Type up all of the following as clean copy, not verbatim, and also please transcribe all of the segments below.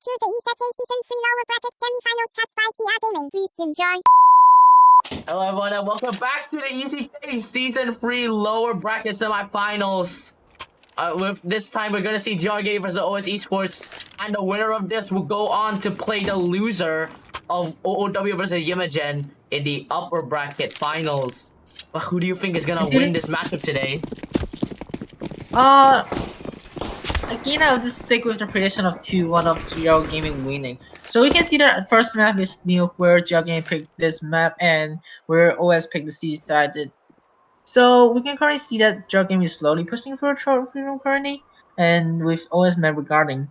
to the ESEC Season 3 Lower Bracket Semi-Finals cast by GR Gaming. Please enjoy. Hello everyone and welcome back to the ESEC Season 3 Lower Bracket Semi-Finals. With this time we're gonna see GR versus OS Esports, and the winner of this will go on to play the loser of OOW versus Yimagen in the upper bracket finals. But who do you think is gonna win this matchup today? Again, I'll just stick with the prediction of 2-1 of GR Gaming winning. So we can see that first map is Nuke, where GR Gaming picked this map and where OS picked the C-sided. So we can currently see that GR Gaming is slowly pushing for a trophy room currently, and with OS map regarding.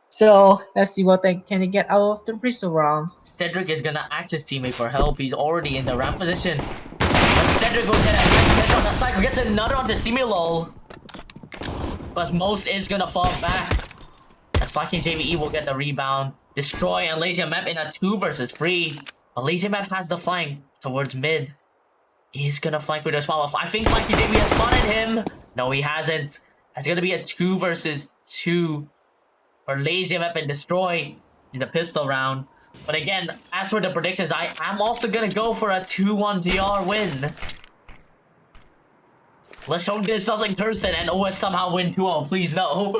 So let's see what they can get out of the Bristol round. Cedrik is gonna act his teammate for help. He's already in the ramp position. But Cedrik will get a nice catch on the cycle, gets another on the smiLoL. But Mozst is gonna fall back. And FlykingJVE will get the rebound. Destroy and Lazymf in a 2 versus 3. But Lazymf has the flank towards mid. He's gonna flank with a swallow. I think FlykingJVE has spotted him. No, he hasn't. It's gonna be a 2 versus 2 for Lazymf and Destroy in the pistol round. But again, as for the predictions, I'm also gonna go for a 2-1 GR win. Let's hope this doesn't curse it and OS somehow win 2-0, please no.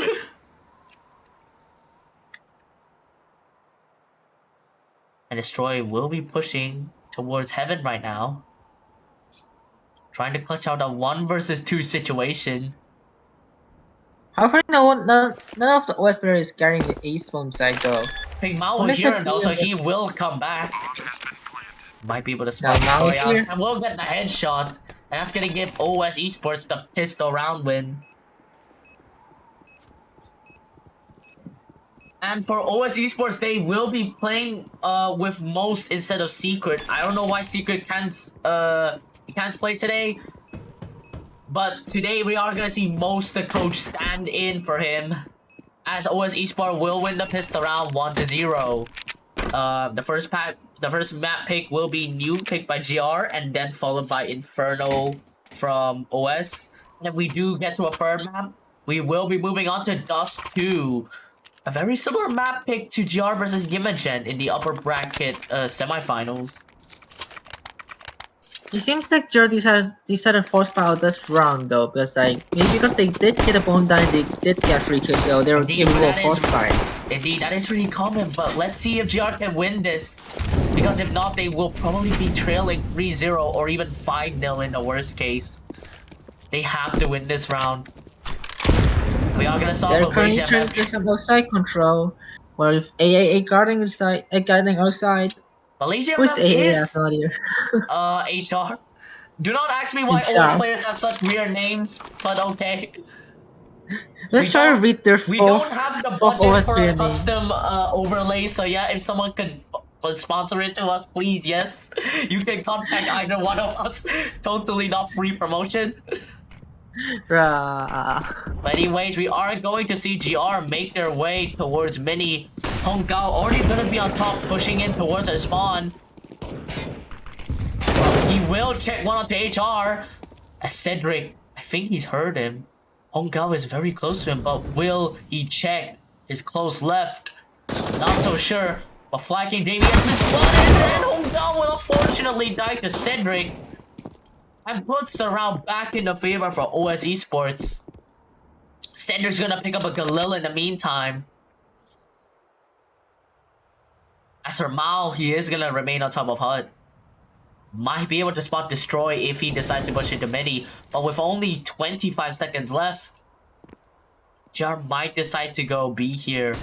And Destroy will be pushing towards heaven right now. Trying to clutch out a 1 versus 2 situation. However, none of the OS players is carrying the ace bomb side though. I think Mao is here though, so he will come back. Might be able to spot Mao is here. And we'll get the headshot. And that's gonna give OS Esports the pistol round win. And for OS Esports, they will be playing with Mozst instead of Secret. I don't know why Secret can't play today. But today we are gonna see Mozst, the coach, stand in for him, as OS Esports will win the pistol round 1-0. The first map pick will be Nuke picked by GR, and then followed by Inferno from OS. And if we do get to a third map, we will be moving on to Dust 2. A very similar map pick to GR versus Yimagen in the upper bracket semifinals. It seems like GR decided force power this round though, because maybe because they did get a bomb down and they did get free kills, so they were able to force fire. Indeed, that is really common, but let's see if GR can win this. Because if not, they will probably be trailing 3-0 or even 5-0 in the worst case. They have to win this round. We are gonna start with currently trying to do some outside control. Well, if AAA guarding outside, but who's Lazymf is HR. Do not ask me why OS players have such weird names, but okay. Let's try to read their We don't have the budget for a custom overlay, so yeah, if someone could sponsor it to us, please, yes. You can contact either one of us. Totally not free promotion. But anyways, we are going to see GR make their way towards mini. Honggao already gonna be on top, pushing in towards a spawn. Well, he will check one onto HR. As Cedrik, I think he's heard him. Honggao is very close to him, but will he check his close left? Not so sure. But FlykingJVE has been spotted, and Honggao will unfortunately die to Cedrik. And puts the round back in the favor for OS Esports. Cedrik's gonna pick up a Galil in the meantime. As for Mao, he is gonna remain on top of HUD. Might be able to spot Destroy if he decides to push into mini. But with only 25 seconds left, GR might decide to go B here,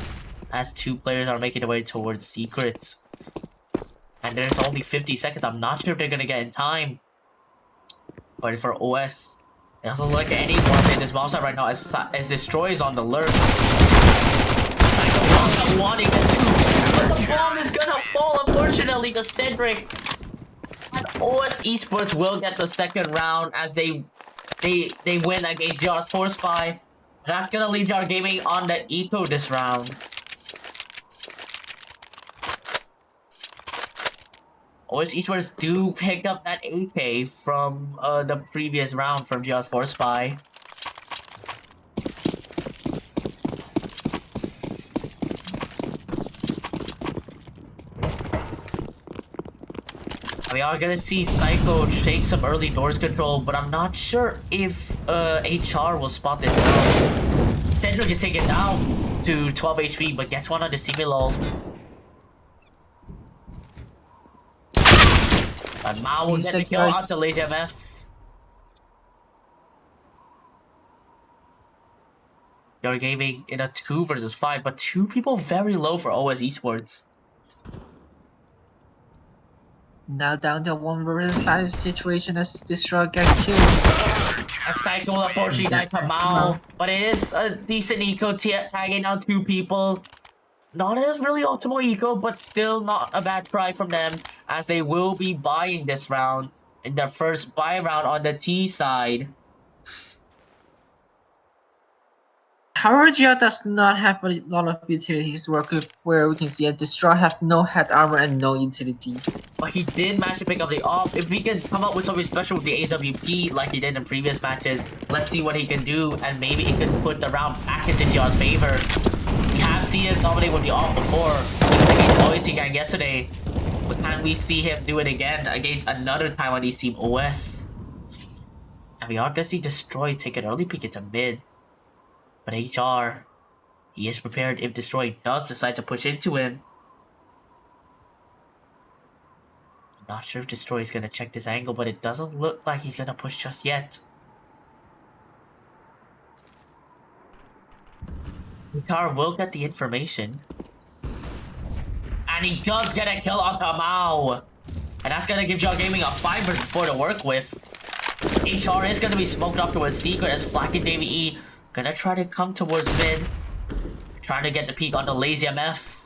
as 2 players are making their way towards Secrets. And there's only 50 seconds. I'm not sure if they're gonna get in time. But for OS, it doesn't look like anyone in this bomb site right now as Destroy is on the lurk. Cycle wanting to scoop, but the bomb is gonna fall unfortunately to Cedrik. And OS Esports will get the second round as they win against GR Force Spy. That's gonna leave GR Gaming on the eco this round. OS Esports do pick up that AK from the previous round from GR Force Spy. We are gonna see Psycho take some early doors control, but I'm not sure if HR will spot this now. Cedrik is taken down to 12 HP, but gets one on the smiLoL. But Mao will get the kill onto Lazymf. You're gaming in a 2 versus 5, but 2 people very low for OS Esports. Now down to 1 versus 5 situation as Destroy get killed. A Psycho will unfortunately die to Mao, but it is a decent eco tagging down 2 people. Not a really optimal eco, but still not a bad try from them, as they will be buying this round in their first buy round on the T side. hRRR does not have a lot of utilities to work with, where we can see that Destroy have no head armor and no utilities. But he did manage to pick up the op. If he can come up with something special with the AWP like he did in previous matches, let's see what he can do, and maybe he can put the round back into GR's favor. We have seen him dominate with the op before, even against Loyalty Gang yesterday. But can we see him do it again against another Taiwanese team, OS? And we are gonna see Destroy take an early peek into mid. But HR, he is prepared if Destroy does decide to push into him. I'm not sure if Destroy is going to check this angle, but it doesn't look like he's going to push just yet. HR will get the information. And he does get a kill on Mao. And that's going to give Csgo Gaming a 5 versus 4 to work with. HR is going to be smoked up towards Secret as FlykingJVE gonna try to come towards mid, trying to get the peek on the Lazymf.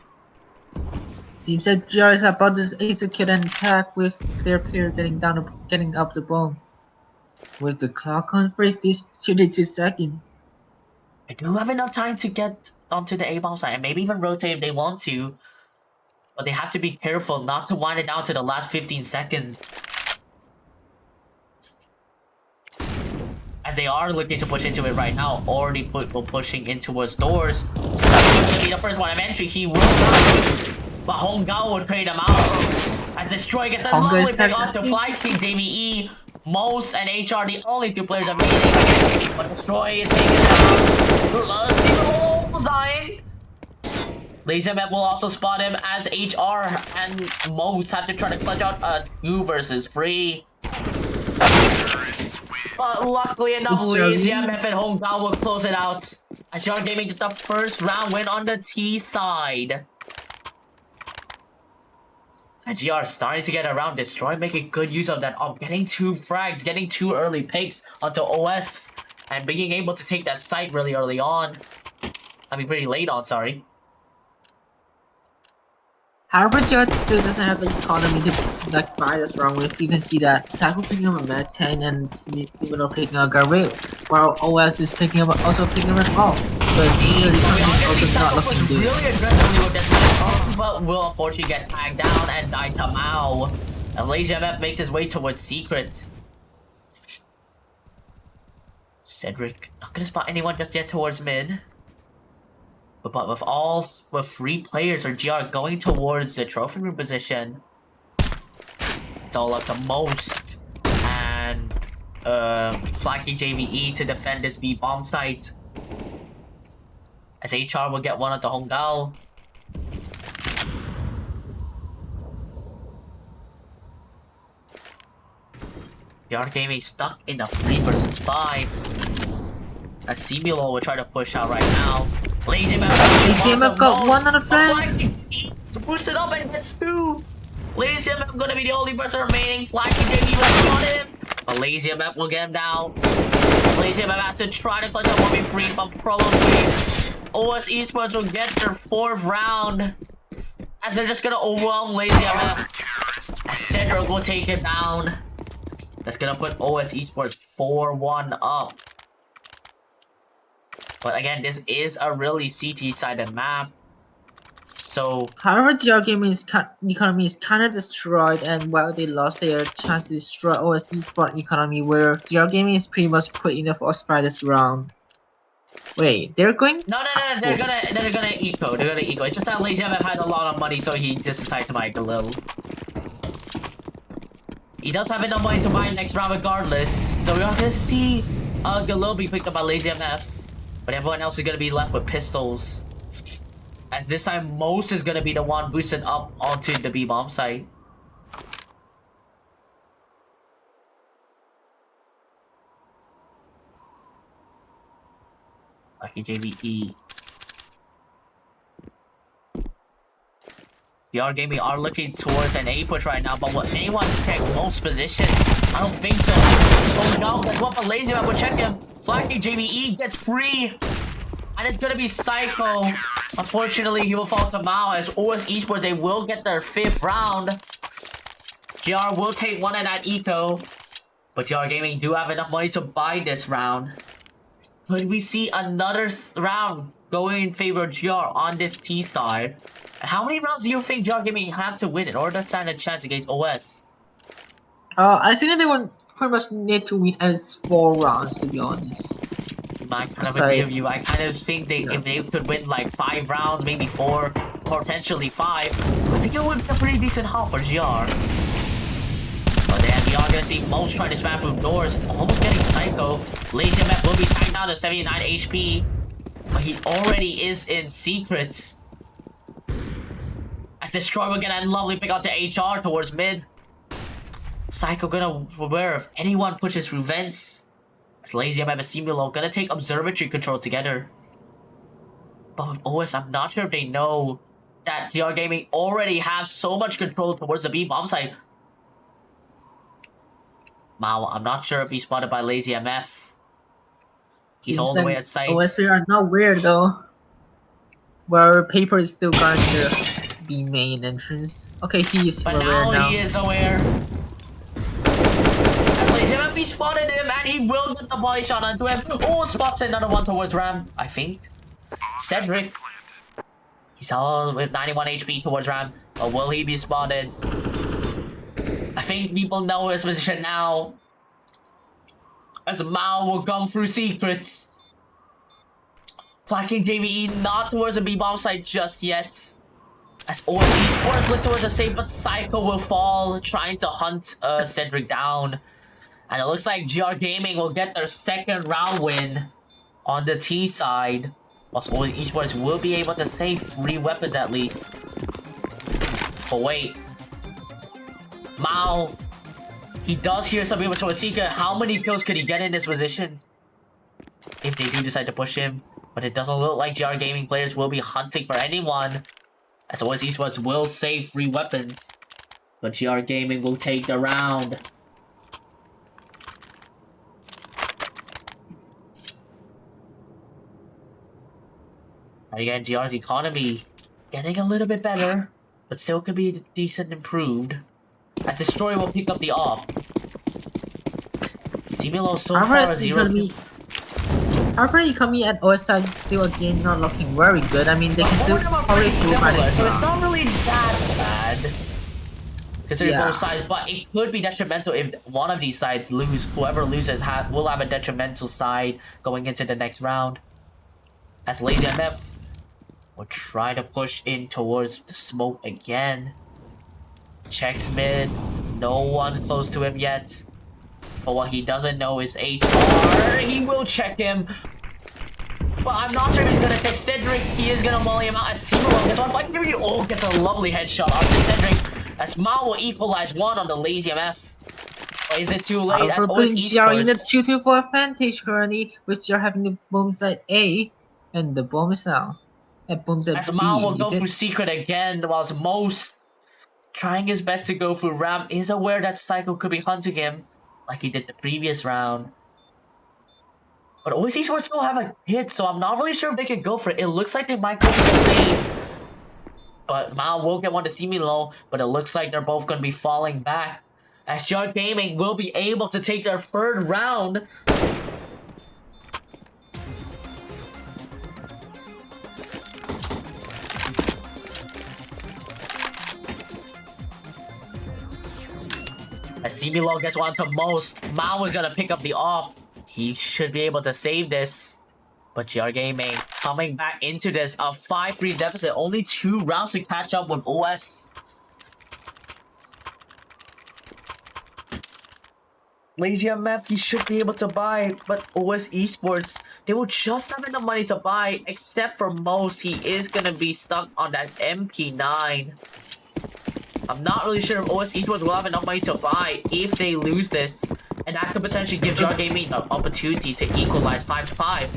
Seems that GR is about to execute an attack with their player getting up the bomb. With the clock on 52 seconds. I do have enough time to get onto the A-bomb side and maybe even rotate if they want to. But they have to be careful not to wind it down to the last 15 seconds. As they are looking to push into it right now, already pushing in towards doors. Something's gonna be the first one of entry. He will not, but Honggao would create him out. As Destroy get the long way back on to FlykingJVE. Mozst and HR, the only 2 players remaining. But Destroy is taking down. Bullseye. Lazymf will also spot him as HR and Mozst have to try to clutch out a 2 versus 3. But luckily enough, Lazymf and Honggao will close it out. As Csgo Gaming get the first round win on the T side. And GR starting to get around Destroy, making good use of that getting 2 frags, getting 2 early picks onto OS, and being able to take that site really early on. I mean, pretty late on, sorry. However, GR still doesn't have the economy to buy this round with. You can see that Psycho picking up a Med 10 and smiLoL picking up Garrett, while OS is also picking up all. But here the economy is also not looking good. Really aggressively with this, but will unfortunately get tagged down and die to Mao. And Lazymf makes his way towards Secret. Cedrik not gonna spot anyone just yet towards mid. But with 3 players or GR going towards the trophy room position, it's all up to Mozst and FlykingJVE to defend this B bomb site. As HR will get one at the Honggao. GR Gaming stuck in a 3 versus 5. As smiLoL will try to push out right now. Lazymf got 1 on the flank. Boost it up and gets 2. Lazymf gonna be the only person remaining. FlykingJVE will spot him, but Lazymf will get him down. Lazymf have to try to clutch up 1v3, but probably OS Esports will get their 4th round, as they're just gonna overwhelm Lazymf. As cedrik will take him down. That's gonna put OS Esports 4-1 up. But again, this is a really CT-sided map. So, however, GR Gaming's economy is kind of destroyed, and while they lost their chance to destroy OS Esports economy, where GR Gaming is pretty much put in the first by this round. Wait, they're going? No, they're gonna eco. They're gonna eco. It's just that Lazymf has a lot of money, so he just decided to make a little. He does have enough money to buy next round regardless. So we're gonna see Galil be picked up by Lazymf. But everyone else is gonna be left with pistols. As this time, Mozst is gonna be the one boosted up onto the B bomb site. FlykingJVE. VR Gaming are looking towards an A push right now, but will anyone check Mozst's position? I don't think so. Oh no, that's what the Lazymf will check him. FlykingJVE gets free. And it's gonna be Psycho. Unfortunately, he will fall to Mao as OS Esports, they will get their 5th round. GR will take one in that eco. But GR Gaming do have enough money to buy this round. Could we see another round going in favor of GR on this T side? And how many rounds do you think GR Gaming have to win in order to stand a chance against OS? I think they would pretty much need to win as 4 rounds, to be honest. I kind of agree with you. I kind of think if they could win like 5 rounds, maybe 4, potentially 5, I think it would be a pretty decent haul for GR. But then we are gonna see Mozst trying to spam through doors, almost getting Psycho. Lazymf will be tagged down to 79 HP, but he already is in secret. As Destroy will get a lovely pick out to HR towards mid. Psycho gonna beware if anyone pushes through vents. Lazymf and smiLoL gonna take observatory control together. But with OS, I'm not sure if they know that GR Gaming already has so much control towards the B bomb site. Mao, I'm not sure if he's spotted by Lazymf. He's all the way at site. OS are not weird though. Where Paper is still going to be main entrance. Okay, he is aware now. He is aware. Lazymf, he spotted him and he will get the body shot onto him. Oh, spots another one towards Ram, I think. Cedrik. He's all with 91 HP towards Ram. But will he be spotted? I think people know his position now. As Mao will come through secrets. FlykingJVE not towards the B-bomb site just yet. As OS Esports look towards the safe, but Psycho will fall, trying to hunt Cedrik down. And it looks like GR Gaming will get their 2nd round win on the T side. Whilst OS Esports will be able to save 3 weapons at least. But wait. Mao. He does hear some people towards Seeker. How many kills could he get in this position? If they do decide to push him. But it doesn't look like GR Gaming players will be hunting for anyone. As OS Esports will save 3 weapons. But GR Gaming will take the round. And again, GR's economy getting a little bit better, but still could be decent improved. As Destroy will pick up the op. smiLoL so far 0. However, economy at OS side is still again not looking very good. I mean, they can still probably similar, so it's not really that bad. Considering both sides, but it could be detrimental if one of these sides lose. Whoever loses will have a detrimental side going into the next round. As Lazymf will try to push in towards the smoke again. Checks mid. No one's close to him yet. But what he doesn't know is HR. He will check him. But I'm not sure if he's gonna take Cedrik. He is gonna molly him out as smiLoL gets on FlykingJVE. Oh, gets a lovely headshot onto Cedrik. As Mao will equalize 1 on the Lazymf. But is it too late? As OS Esports in a 2-2-4 advantage currently, which are having the bomb site A. And the bomb is now at bomb site B. As Mao will go through secret again, whilst Mozst trying his best to go through Ram is aware that Psycho could be hunting him like he did the previous round. But OS Esports still have a hit, so I'm not really sure if they can go for it. It looks like they might go for the save. But Mao will get one to smiLoL, but it looks like they're both going to be falling back. As GR Gaming will be able to take their 3rd round. As smiLoL gets one to Mozst, Mao is gonna pick up the op. He should be able to save this. But GR Gaming coming back into this, a 5-3 deficit. Only 2 rounds to catch up with OS. Lazymf, he should be able to buy, but OS Esports, they will just have enough money to buy, except for Mozst. He is gonna be stuck on that MP9. I'm not really sure if OS Esports will have enough money to buy if they lose this, and that could potentially give GR Gaming the opportunity to equalize 5-5.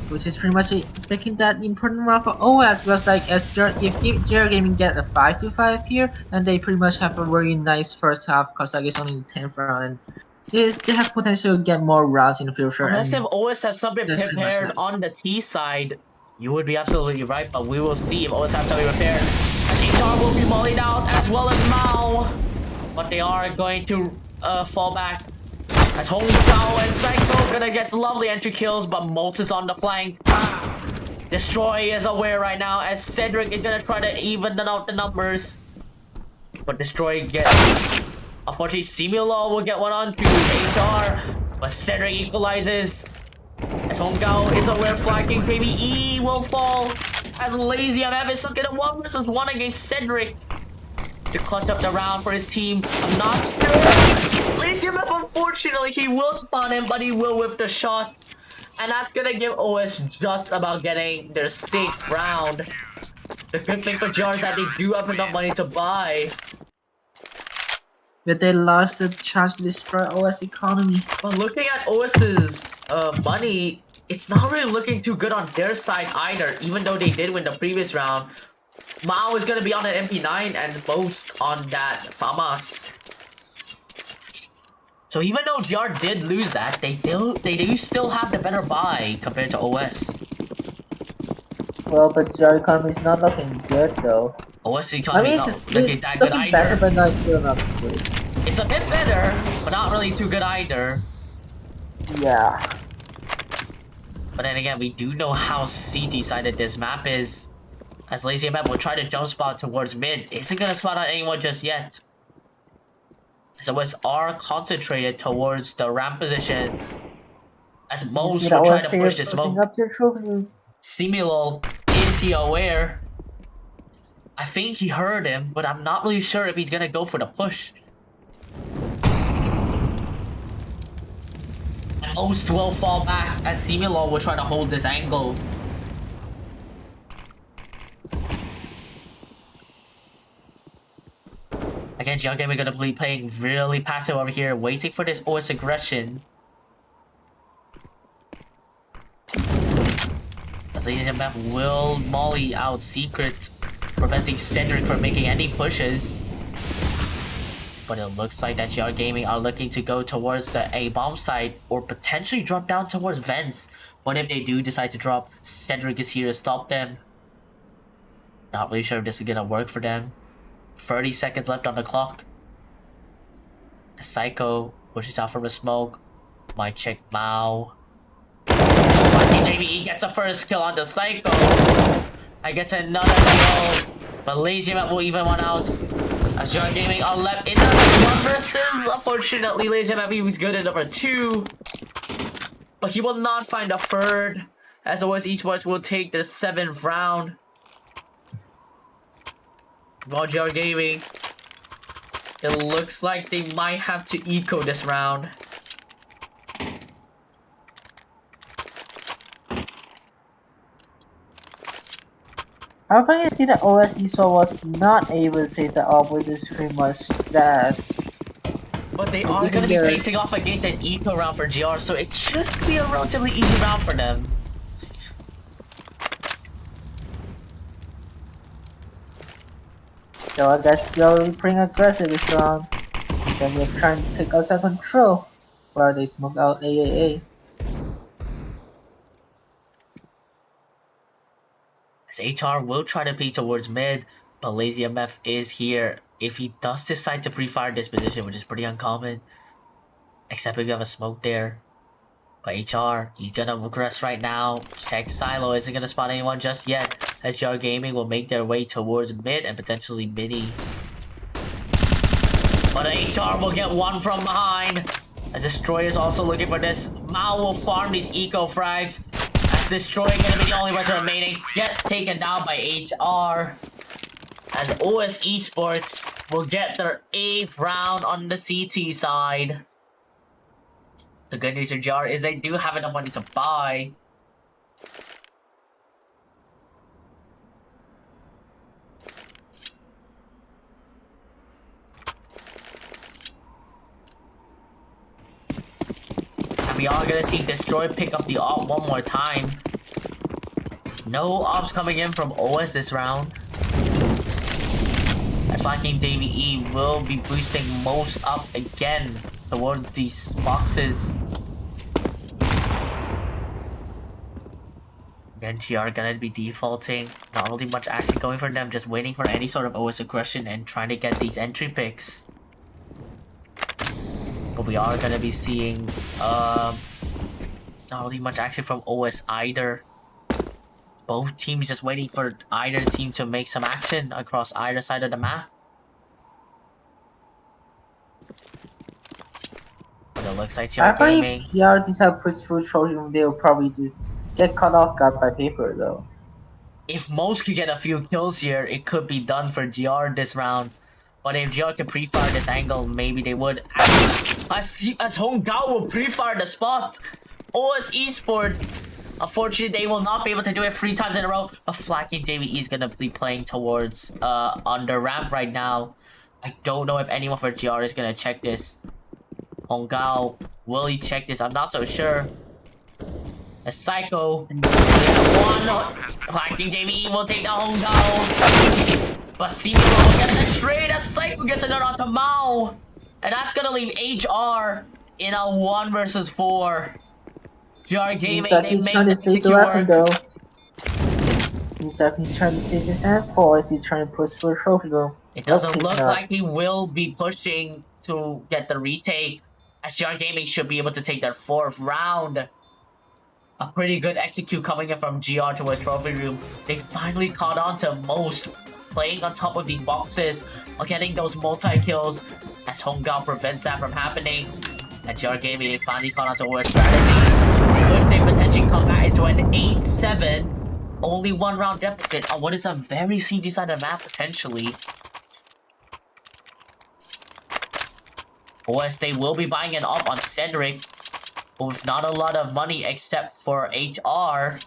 Which is pretty much making that important round for OS, because like if GR Gaming get a 5-5 here, and they pretty much have a very nice first half, because like it's only the 10th round, and they have potential to get more rounds in the future. Unless if OS have something prepared nice. on the T side, you would be absolutely right, but we will see if OS have something prepared. And HR will be mollied out as well as Mao, but they are going to fall back. As Homegao and Psycho gonna get lovely entry kills, but Mozst is on the flank. Destroy is aware right now as Cedrik is gonna try to even out the numbers. But Destroy gets... Unfortunately, smiLoL will get one on to HR, but Cedrik equalizes. As Homegao is aware, FlykingJVE will fall. As Lazymf is stuck in a 1-versus-1 against Cedrik to clutch up the round for his team. I'm not sure. Lazymf, unfortunately, he will spawn him, but he will whiff the shot. And that's gonna give OS just about getting their 6th round. The good thing for GR is that they do have enough money to buy. But they lost the chance to destroy OS economy. But looking at OS's money, it's not really looking too good on their side either, even though they did win the previous round. Mao is gonna be on an MP9 and Mozst on that FAMAS. So even though GR did lose that, they do still have the better buy compared to OS. Well, but GR economy is not looking good though. OS economy is not looking that good either. Better, but not still not good. It's a bit better, but not really too good either. Yeah. But then again, we do know how CT-sided this map is. As Lazymf will try to jump spot towards mid. Isn't gonna spot on anyone just yet. So it's are concentrated towards the ramp position. As Mozst will try to push the smoke. smiLoL, is he aware? I think he heard him, but I'm not really sure if he's gonna go for the push. And Mozst will fall back as smiLoL will try to hold this angle. Again, GR Gaming gonna be playing really passive over here, waiting for this OS aggression. As Lazymf will molly out Secret, preventing Cedrik from making any pushes. But it looks like that GR Gaming are looking to go towards the A-bomb site or potentially drop down towards vents. But if they do decide to drop, Cedrik is here to stop them. Not really sure if this is gonna work for them. 30 seconds left on the clock. Psycho pushes out from a smoke. Might check Mao. FlykingJVE gets a first kill on the Psycho. I get another kill. But Lazymf will even one out. As GR Gaming are left in the 1-versus. Unfortunately, Lazymf he was good at number 2. But he will not find a 3rd. As OS Esports will take their 7th round. Well, GR Gaming, it looks like they might have to eco this round. However, I see that OS Esports was not able to save the up, which is pretty much sad. But they are going to be facing off against an eco round for GR, so it should be a relatively easy round for them. So I guess you're pretty aggressive this round. Seems like they're trying to take outside control while they smoke out AAA. As HR will try to peek towards mid, but Lazymf is here. If he does decide to pre-fire this position, which is pretty uncommon, except if you have a smoke there. But HR, he's gonna regress right now. Check Silo isn't gonna spot anyone just yet. As GR Gaming will make their way towards mid and potentially midi. But HR will get one from behind. As Destroy is also looking for this. Mao will farm these eco frags. As Destroy gonna be the only person remaining. Gets taken down by HR. as OS Esports will get their 8th round on the CT side. The good news for GR is they do have enough money to buy. And we are gonna see Destroy pick up the op one more time. No ops coming in from OS this round. As FlykingJVE will be boosting Mozst up again towards these boxes. Again, GR gonna be defaulting. Not really much action going for them, just waiting for any sort of OS aggression and trying to get these entry picks. But we are gonna be seeing not really much action from OS either. Both teams just waiting for either team to make some action across either side of the map. But it looks like GR Gaming. If PR decide push through Trojan, they'll probably just get cut off guard by paper though. If Mozst could get a few kills here, it could be done for GR this round. But if GR could pre-fire this angle, maybe they would. As Hong Gao will pre-fire the spot. OS Esports. Unfortunately, they will not be able to do it 3 times in a row. But FlykingJVE is gonna be playing towards on the ramp right now. I don't know if anyone for GR is gonna check this. Hong Gao, will he check this? I'm not so sure. A Psycho. FlykingJVE will take down Hong Gao. But smiLoL gets a trade as Psycho gets another onto Mao. And that's gonna leave HR in a 1 versus 4. GR Gaming, seems like he's trying to save the weapon though. Seems like he's trying to save his handful, or is he trying to push for a trophy room? It doesn't look like he will be pushing to get the retake, as GR Gaming should be able to take their 4th round. A pretty good execute coming in from GR towards trophy room. They finally caught on to Mozst playing on top of these boxes or getting those multi-kills, as Hong Gao prevents that from happening. And GR Gaming, they finally caught on to OS strategies. Could they potentially come back into an 8-7? Only 1 round deficit on what is a very CT-sided map potentially. OS, they will be buying an op on Cedric, but with not a lot of money except for HR.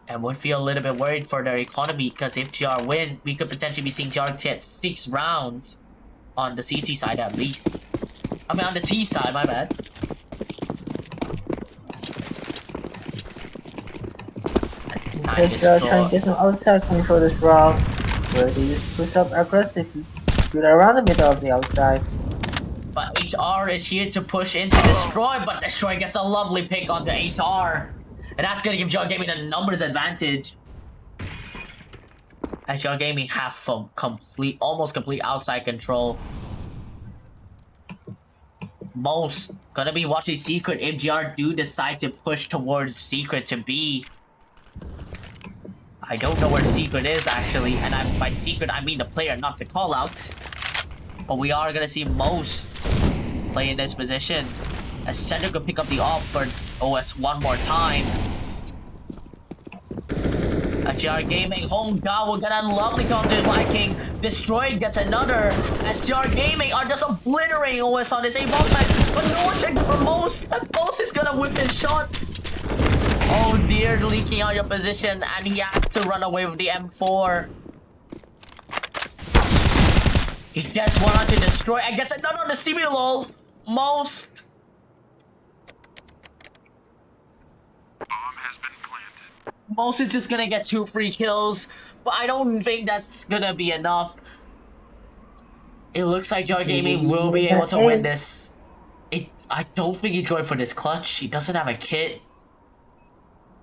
And would feel a little bit worried for their economy, because if GR win, we could potentially be seeing GR get 6 rounds on the CT side at least. I mean, on the T side, my bad. Just trying to get some outside control this round, where they just push up aggressively to around the middle of the outside. But HR is here to push into Destroy, but Destroy gets a lovely pick onto HR. And that's gonna give GR Gaming the numbers advantage. As GR Gaming have some almost complete outside control. Mozst gonna be watching Secret if GR do decide to push towards Secret to B. I don't know where Secret is actually, and by Secret I mean the player, not the call out. But we are gonna see Mozst play in this position, as Cedric could pick up the op for OS one more time. GR Gaming, Hong Gao will get a lovely counter Viking. Destroyed gets another. And GR Gaming are just obliterating OS on this A-bomb side. But no check for Mozst. And Mozst is gonna whip his shot. Oh dear, leaking out your position, and he has to run away with the M4. He gets one on to Destroy and gets another on the smiLoL. Mozst. Mozst is just gonna get 2 free kills, but I don't think that's gonna be enough. It looks like GR Gaming will be able to win this. I don't think he's going for this clutch. He doesn't have a kit.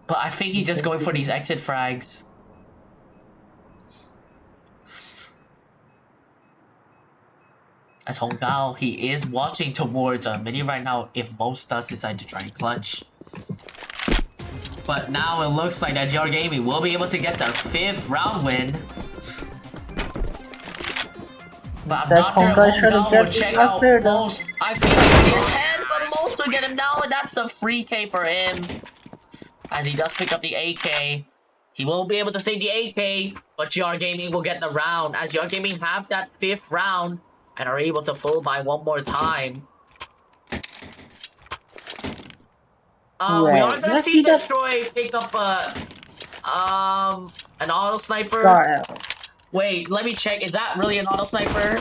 But I think he's just going for these exit frags. As Hong Gao, he is watching towards a mini right now if Mozst does decide to try and clutch. But now it looks like that GR Gaming will be able to get their 5th round win. But I'm not sure Hong Gao will check out Mozst. I feel like his head, but Mozst will get him down, and that's a free K for him. As he does pick up the AK. He won't be able to save the AK, but GR Gaming will get the round, as GR Gaming have that 5th round and are able to full buy one more time. We are gonna see Destroy pick up an auto sniper. Wait, let me check. Is that really an auto sniper? I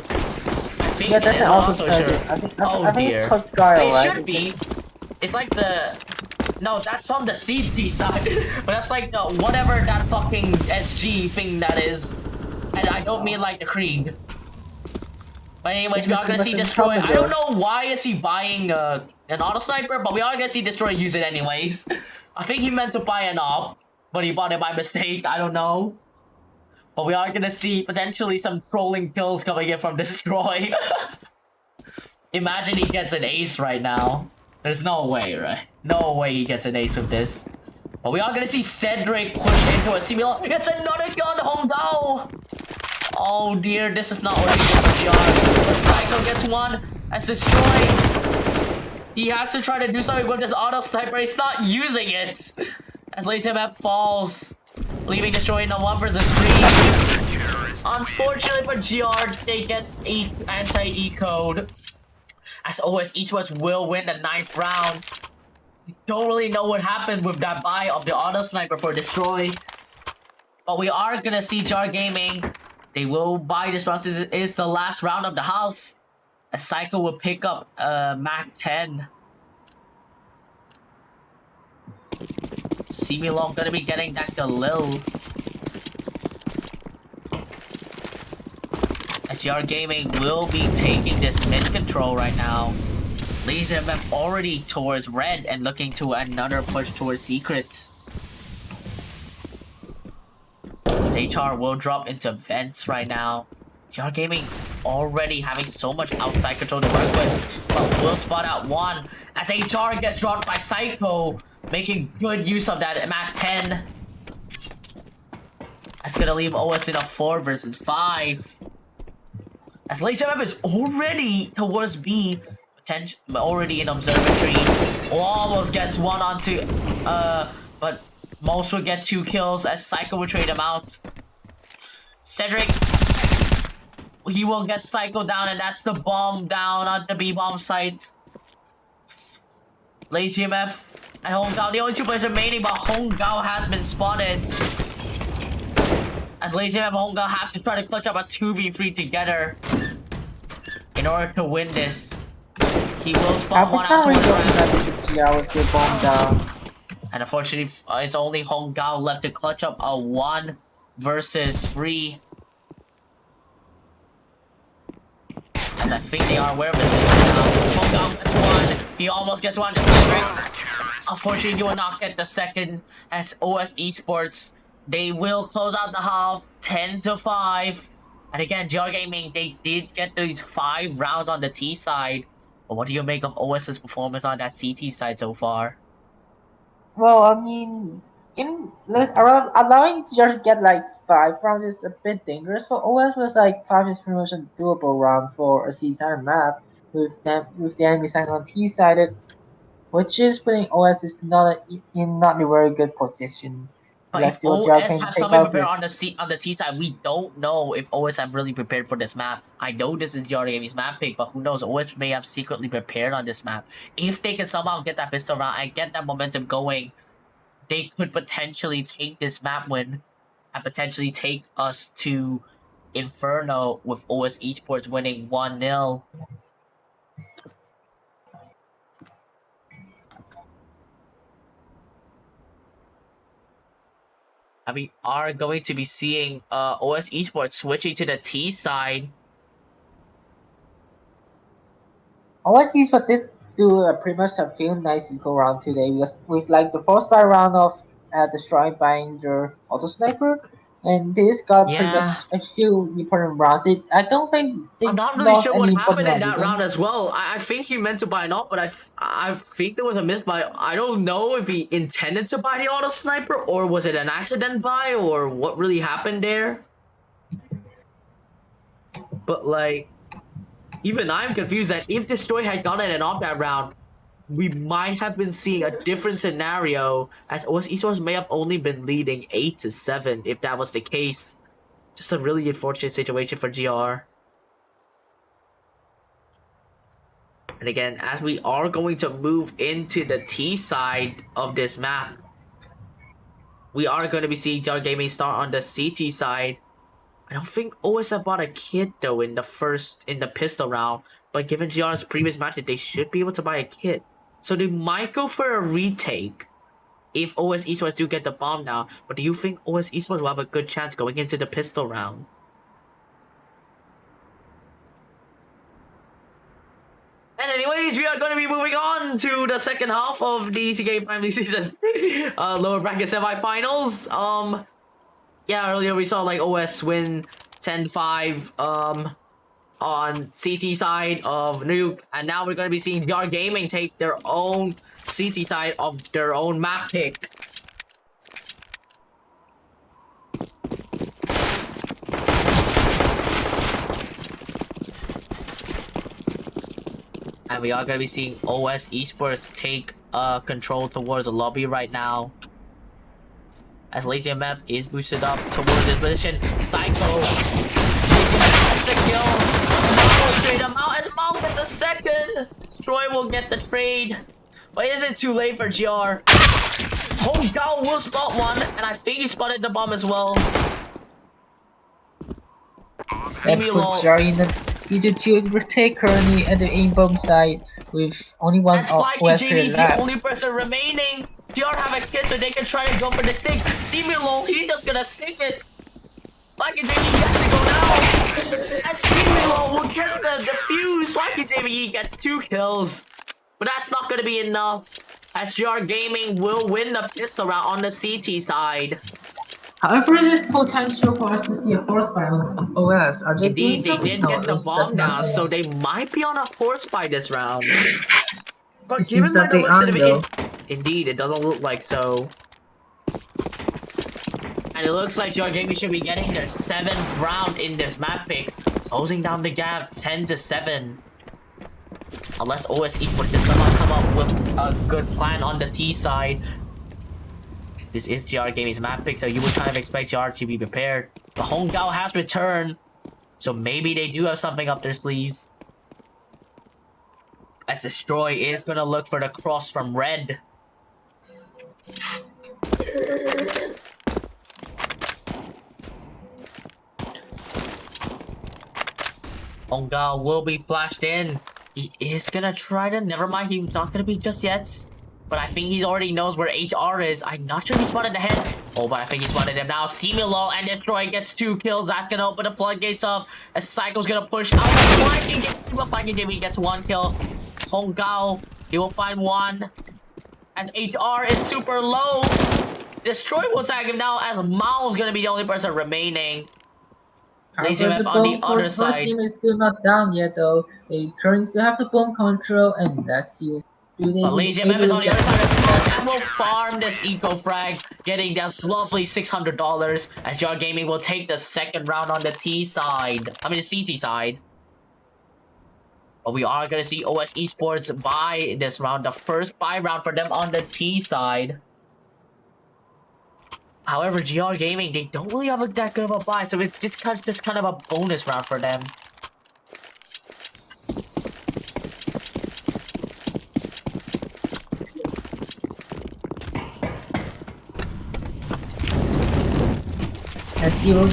think that's an auto sniper. Sure. I think it's called Scar, it right? should be. It's like the... No, that's on the CD side. But that's like the whatever that fucking SG thing that is. And I don't mean like the Krieg. But anyways, we are gonna see Destroy. I don't know why is he buying an auto sniper, but we are gonna see Destroy use it anyways. I think he meant to buy an op, but he bought it by mistake. I don't know. But we are gonna see potentially some trolling kills coming in from Destroy. Imagine he gets an ace right now. There's no way, right? No way he gets an ace with this. But we are gonna see Cedrik push into a smiLoL. It's another kill on Hongdao! Oh dear, this is not working for GR. The Psycho gets one as Destroy. He has to try to do something with this auto sniper. He's not using it. As Lazymf falls, leaving Destroy in a 1 versus 3. Unfortunately for GR, they get anti-E code. As OS Esports will win the 9th round. We don't really know what happened with that buy of the auto sniper for Destroy. But we are gonna see GR Gaming. They will buy this round since it is the last round of the half. A Psycho will pick up Mac 10. smiLoL gonna be getting that Galil. GR Gaming will be taking this mid control right now. Lazymf already towards red and looking to another push towards secret. HR will drop into vents right now. GR Gaming already having so much outside control to work with, but will spot out one as HR gets dropped by Psycho, making good use of that Mac 10. That's gonna leave OS in a 4 versus 5. As Lazymf is already towards B, already in observatory. Almost gets one onto, but Mozst will get 2 kills as Psycho will trade him out. Cedrik, he will get Psycho down, and that's the bomb down on the B bomb site. Lazymf and Hongdao, the only 2 players remaining, but Hongdao has been spotted. As Lazymf and Hongdao have to try to clutch up a 2v3 together in order to win this. He will spawn one out towards the bomb. And unfortunately, it's only Hongdao left to clutch up a 1 versus 3. As I think they are aware of it now. Hongdao gets 1. He almost gets 1 to Cedrik. Unfortunately, he will not get the second as OS Esports. They will close out the half 10-5. And again, GR Gaming, they did get these 5 rounds on the T side. But what do you make of OS's performance on that CT side so far? Well, I mean, allowing GR to get like 5 rounds is a bit dangerous for OS. Was like 5 is pretty much a doable round for a C-side map with the enemy side on T sided, which is putting OS is not a very good position. But if OS have something prepared on the T side, we don't know if OS have really prepared for this map. I know this is GR Gaming's map pick, but who knows? OS may have secretly prepared on this map. If they can somehow get that pistol round and get that momentum going, they could potentially take this map win and potentially take us to Inferno with OS Esports winning 1-0. And we are going to be seeing OS Esports switching to the T side. OS Esports did do pretty much a few nice eco round today with like the first buy round of destroying buying their auto sniper, and this got pretty much a few important rounds. I don't think I'm not really sure what happened in that round as well. I think he meant to buy an op, but I think there was a miss buy. I don't know if he intended to buy the auto sniper or was it an accident buy or what really happened there. But like, even I'm confused that if Destroy had gotten an op that round, we might have been seeing a different scenario, as OS Esports may have only been leading 8-7 if that was the case. Just a really unfortunate situation for GR. And again, as we are going to move into the T side of this map, we are going to be seeing GR Gaming start on the CT side. I don't think OS have bought a kit though in the pistol round, but given GR's previous matches, they should be able to buy a kit. So they might go for a retake if OS Esports do get the bomb now. But do you think OS Esports will have a good chance going into the pistol round? And anyways, we are going to be moving on to the second half of the ECK Primary Season lower bracket semifinals. Yeah, earlier we saw like OS win 10-5 on CT side of Nuke, and now we're going to be seeing GR Gaming take their own CT side of their own map pick. And we are going to be seeing OS Esports take control towards the lobby right now. As Lazymf is boosted up towards this position. Psycho. Lazymf gets a kill. Mao straight him out as Mao gets a second. Destroy will get the trade. But is it too late for GR? hongao will spot one, and I think he spotted the bomb as well. smiLoL. GR in the C2 retake currently at the aim bomb side with only one And OS FlykingJVE is the left. only person remaining. GR have a kit so they can try to go for the stick. smiLoL, he's just gonna stick it. FlykingJVE gets to go now. And smiLoL will get the defuse. FlykingJVE gets 2 kills. But that's not gonna be enough, as GR Gaming will win the pistol round on the CT side. However, there's potential for us to see a force buy on OS. Are they doing Indeed, they something? did No, get at the least bomb that's not down, serious. so they might be on a force buy this round. But It given seems by that the they looks of aren't, it, though. indeed, it doesn't look like so. And it looks like GR Gaming should be getting their 7th round in this map pick, closing down the gap 10-7. Unless OS Esports does somehow come up with a good plan on the T side. This is GR Gaming's map pick, so you would kind of expect GR to be prepared. But hongao has returned, so maybe they do have something up their sleeves. As Destroy is gonna look for the cross from red. hongao will be flashed in. He is gonna try to. Never mind, he's not gonna be just yet. But I think he already knows where HR is. I'm not sure he spotted the head. Oh, but I think he spotted him now. smiLoL and Destroy gets 2 kills. That's gonna open the floodgates up. As Psycho's gonna push out. FlykingJVE gets 1 kill. hongao, he will find 1. And HR is super low. Destroy will tag him now, as Mao's gonna be the only person remaining. Lazymf on the other First side. team is still not down yet, though. They currently still have the bomb control, and let's see. Do they But be Lazymf able is to on the get- other side as well, and will farm this eco frag, getting that lovely $600, as GR Gaming will take the 2nd round on the T side. I mean the CT side. But we are gonna see OS Esports buy this round, the first buy round for them on the T side. However, GR Gaming, they don't really have that good of a buy, so it's just kind of a bonus round for them. As you will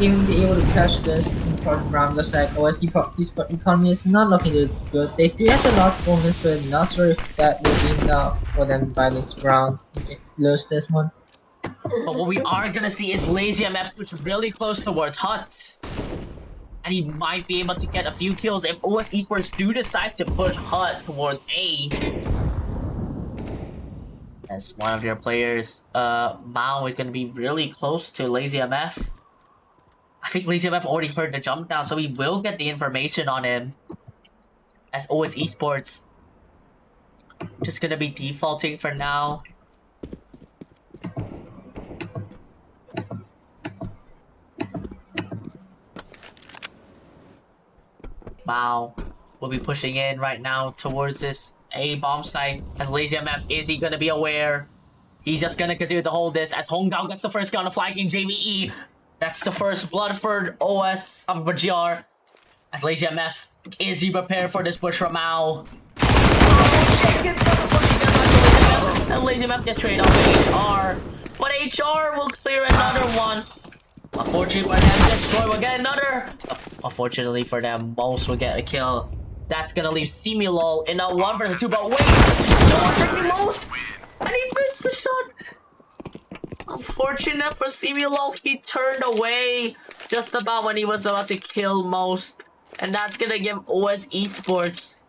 even be able to catch this important round, looks like OS Esports economy is not looking good. They do have the last bonus, but I'm not sure if that will be enough for them by next round. Okay, lose this one. But what we are gonna see is Lazymf push really close towards Hut. And he might be able to get a few kills if OS Esports do decide to push Hut towards A. As one of your players, Mao, is gonna be really close to Lazymf. I think Lazymf already heard the jump down, so we will get the information on him. As OS Esports just gonna be defaulting for now. Mao will be pushing in right now towards this A bomb site as Lazymf. Is he gonna be aware? He's just gonna continue to hold this as Honggao gets the first kill on the FlykingJVE. That's the first blood for OS for GR. As Lazymf, is he prepared for this push from Mao? And Lazymf gets traded off with HR. But HR will clear another one. Unfortunately for them, Destroy will get another. Unfortunately for them, Mozst will get a kill. That's gonna leave smiLoL in a 1 versus 2. But wait, someone's taking Mozst, and he missed the shot. Unfortunate for smiLoL, he turned away just about when he was about to kill Mozst, and that's gonna give OS Esports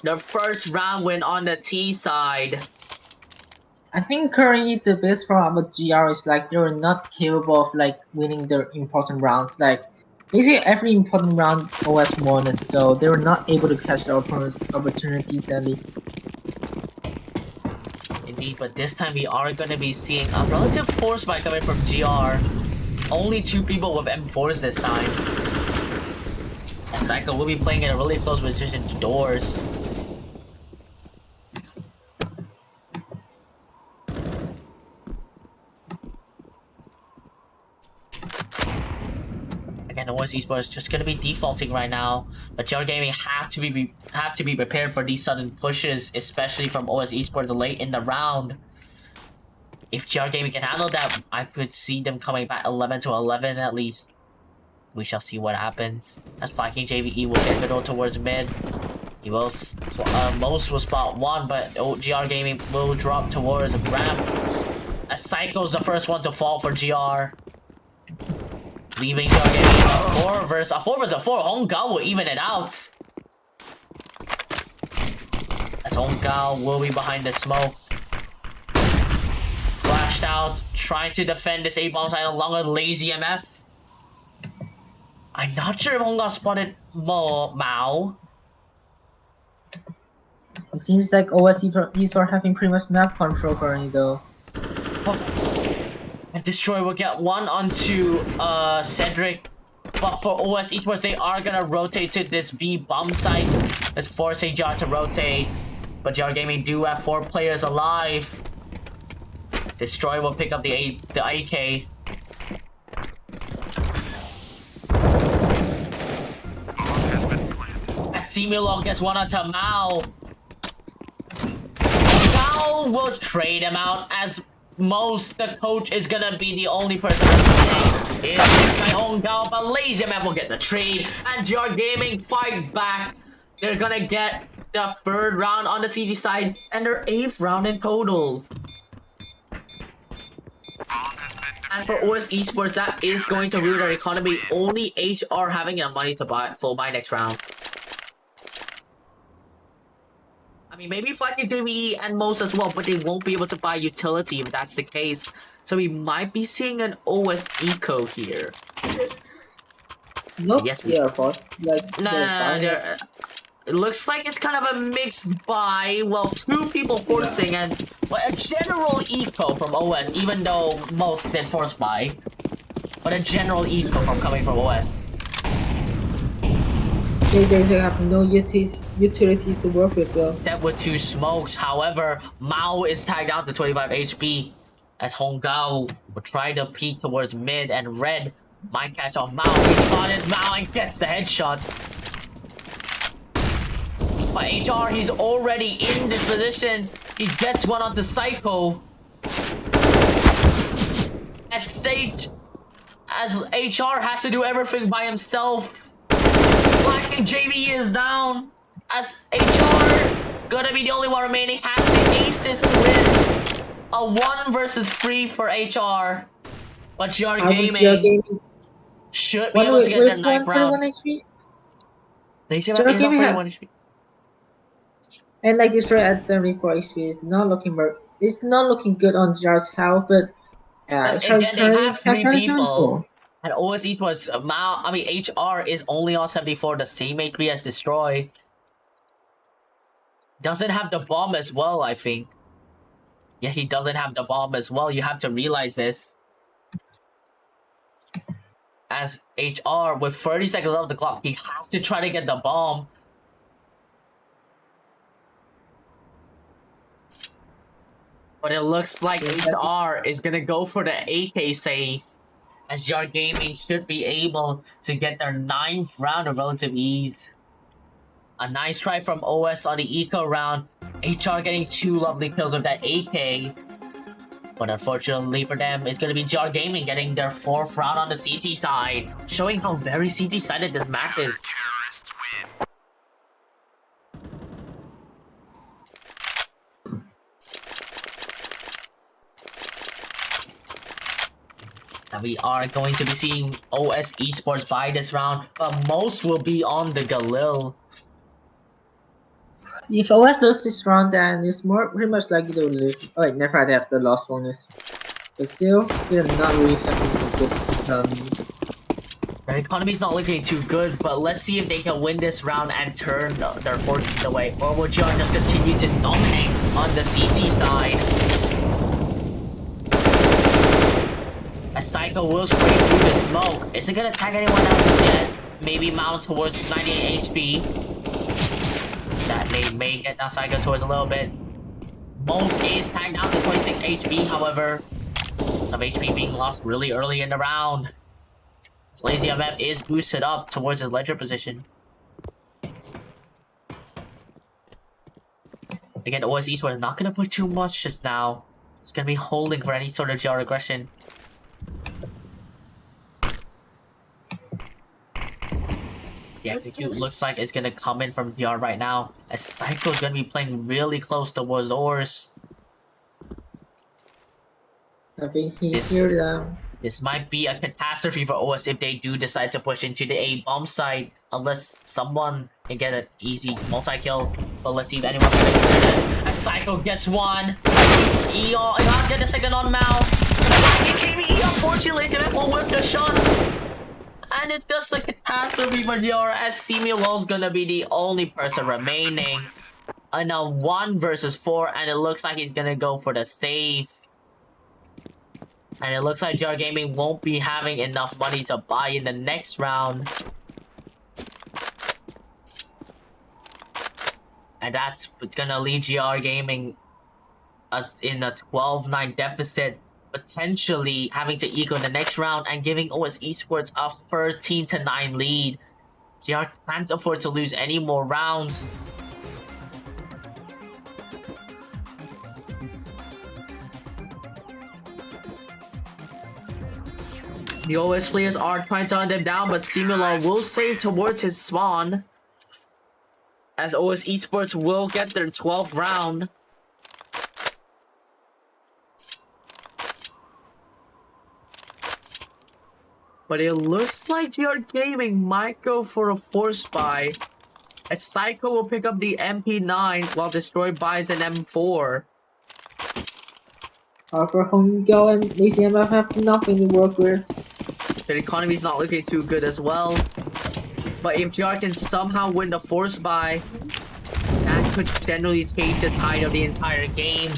their first round win on the T side. I think currently the biggest problem with GR is like they're not capable of like winning their important rounds. Like basically every important round OS won it, so they were not able to catch the opportunities sadly. Indeed, but this time we are gonna be seeing a relative force by coming from GR. Only 2 people with M4s this time. Psycho will be playing in a really close position to doors. Again, OS Esports just gonna be defaulting right now, but GR Gaming have to be prepared for these sudden pushes, especially from OS Esports late in the round. If GR Gaming can handle that, I could see them coming back 11 to 11 at least. We shall see what happens. As FlykingJVE will get control towards mid. He will. Mozst will spot 1, but GR Gaming will drop towards ramp. As Psycho's the first one to fall for GR. Leaving GR Gaming a 4 versus 4. Honggao will even it out. As Honggao will be behind the smoke. Flashed out, trying to defend this A-bomb side along with Lazymf. I'm not sure if Honggao spotted Mao. It seems like OS Esports having pretty much map control currently though. And Destroy will get 1 onto Cedrik. But for OS Esports, they are gonna rotate to this B bomb site. Let's force HR to rotate. But GR Gaming do have 4 players alive. Destroy will pick up the AK. As smiLoL gets 1 onto Mao. Mao will trade him out as Mozst, the coach, is gonna be the only person is Honggao, but Lazymf will get the trade, and GR Gaming fight back. They're gonna get the 3rd round on the CD side, and their 8th round in total. And for OS Esports, that is going to ruin their economy. Only HR having enough money to buy next round. I mean, maybe FlykingJVE and Mozst as well, but they won't be able to buy utility if that's the case. So we might be seeing an OS eco here. Nope. Yes, yeah, of course. Like, it looks like it's kind of a mixed buy. Well, 2 people forcing and a general eco from OS, even though Mozst did force buy. But a general eco coming from OS. They basically have no utilities to work with though. Except with 2 smokes. However, Mao is tagged down to 25 HP. As Honggao will try to peek towards mid, and Red might catch off Mao. He spotted Mao and gets the headshot. But HR, he's already in this position. He gets 1 onto Psycho. As HR has to do everything by himself. FlykingJVE is down. As HR gonna be the only one remaining, has to ace this to win. A 1 versus 3 for HR. But GR Gaming should be able to get their 9th round. They say about 41 HP. And like Destroy at 74 HP is not looking good on GR's health, but yeah, again, they have 3 people. And OS Esports, HR is only on 74, the same HP as Destroy. Doesn't have the bomb as well, I think. Yeah, he doesn't have the bomb as well. You have to realize this. As HR, with 30 seconds left of the clock, he has to try to get the bomb. But it looks like HR is gonna go for the AK save, as GR Gaming should be able to get their 9th round of relative ease. A nice try from OS on the eco round. HR getting 2 lovely kills with that AK. But unfortunately for them, it's gonna be GR Gaming getting their 4th round on the CT side, showing how very CT-sided this map is. And we are going to be seeing OS Esports buy this round, but Mozst will be on the Galil. If OS loses this round, then it's pretty much likely to lose. Oh, like never had to have the lost bonus. But still, they're not really having a good economy. Their economy's not looking too good, but let's see if they can win this round and turn their fortunes away. Or will GR just continue to dominate on the CT side? A Psycho will spray through the smoke. Is it gonna tag anyone else yet? Maybe mount towards 98 HP. That nade may get now Psycho towards a little bit. Mozst is tagged down to 26 HP, however. Some HP being lost really early in the round. This Lazymf is boosted up towards his ledger position. Again, OS Esports not gonna put too much just now. It's gonna be holding for any sort of GR aggression. The execute looks like it's gonna come in from GR right now, as Psycho's gonna be playing really close towards doors. I think he's here down. This might be a catastrophe for OS if they do decide to push into the A bomb site, unless someone can get an easy multi-kill. But let's see if anyone can do this. As Psycho gets one. EO, not get a second on Mal. Unfortunately, Lazymf will whip the shot. And it's just a catastrophe for GR, as smiLoL's gonna be the only person remaining in a 1 versus 4, and it looks like he's gonna go for the save. And it looks like GR Gaming won't be having enough money to buy in the next round. And that's gonna leave GR Gaming in a 12-9 deficit, potentially having to eco in the next round and giving OS Esports a 13-9 lead. GR can't afford to lose any more rounds. The OS players are trying to hunt them down, but smiLoL will save towards his spawn, as OS Esports will get their 12th round. But it looks like GR Gaming might go for a force buy, as Psycho will pick up the MP9 while Destroy buys an M4. For Hongo and Lazymf have nothing to work with. Their economy's not looking too good as well. But if GR can somehow win the force buy, that could generally change the tide of the entire game.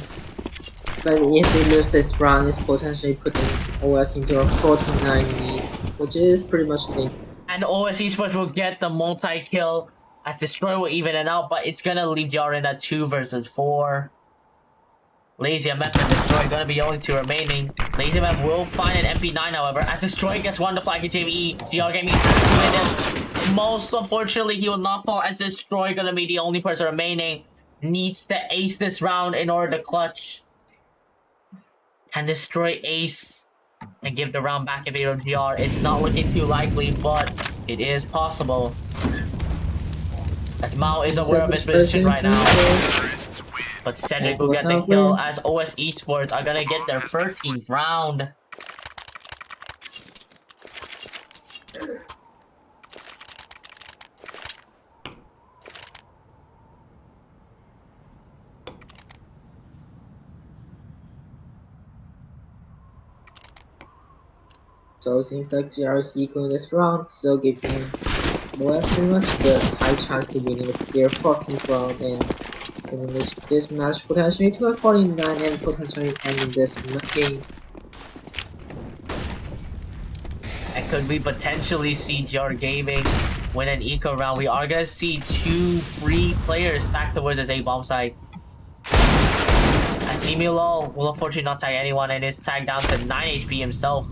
But if they lose this round, it's potentially putting OS into a 14-9 lead, which is pretty much the... And OS Esports will get the multi-kill, as Destroy will even it out, but it's gonna leave GR in a 2 versus 4. Lazymf and Destroy gonna be the only 2 remaining. Lazymf will find an MP9, however, as Destroy gets one to FlykingJVE. GR Gaming doing this. Most unfortunately, he will not fall, as Destroy gonna be the only person remaining. Needs to ace this round in order to clutch. Can Destroy ace and give the round back in favor of GR? It's not looking too likely, but it is possible, as Mao is aware of his position right now. But Cedrik will get the kill, as OS Esports are gonna get their 13th round. So it seems like GR is equal in this round, so giving OS pretty much the high chance to win their 14th round and giving this match potentially to a 49 and potentially ending this game. And could we potentially see GR Gaming win an eco round? We are gonna see 2 free players stacked towards this A-bomb site. As smiLoL will unfortunately not tag anyone and is tagged down to 9 HP himself.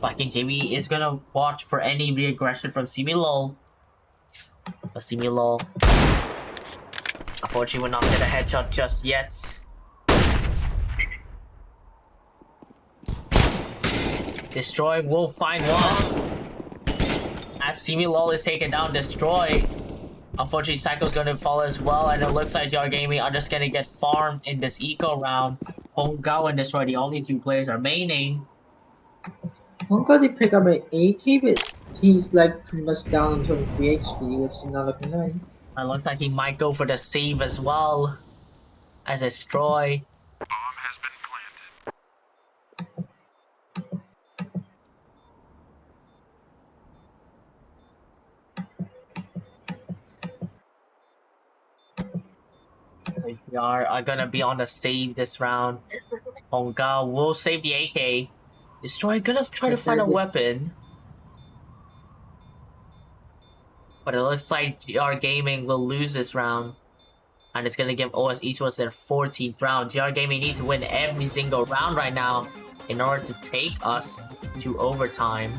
FlykingJVE is gonna watch for any re-aggression from smiLoL. But smiLoL unfortunately will not get a headshot just yet. Destroy will find one. As smiLoL is taken down, Destroy. Unfortunately, Psycho's gonna fall as well, and it looks like JR Gaming are just gonna get farmed in this eco round. Honggao and Destroy, the only two players remaining. Honggao did pick up an AK, but he's like pretty much down on 23 HP, which is not looking nice. It looks like he might go for the save as well. As Destroy. We are gonna be on the save this round. Honggao will save the AK. Destroy gonna try to find a weapon. But it looks like GR Gaming will lose this round. And it's gonna give OS Esports their 14th round. GR Gaming needs to win every single round right now in order to take us to overtime.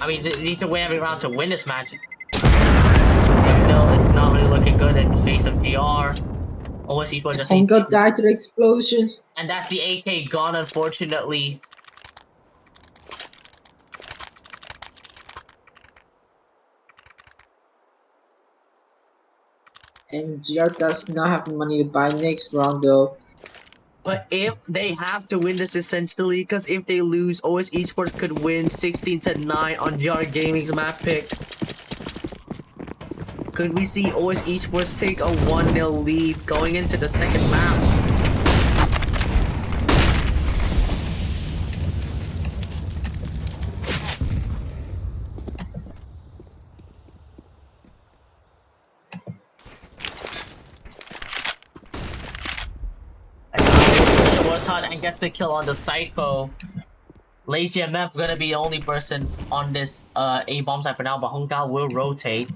I mean, they need to win every round to win this match. But still, it's not really looking good in the face of GR. OS Esports just Honggao died to the explosion. and that's the AK gone, unfortunately. And GR does not have the money to buy next round though. But if they have to win this essentially, because if they lose, OS Esports could win 16-9 on GR Gaming's map pick. Could we see OS Esports take a 1-0 lead going into the second map? And gets a kill on the Psycho. Lazymf gonna be the only person on this A bomb side for now, but Honggao will rotate.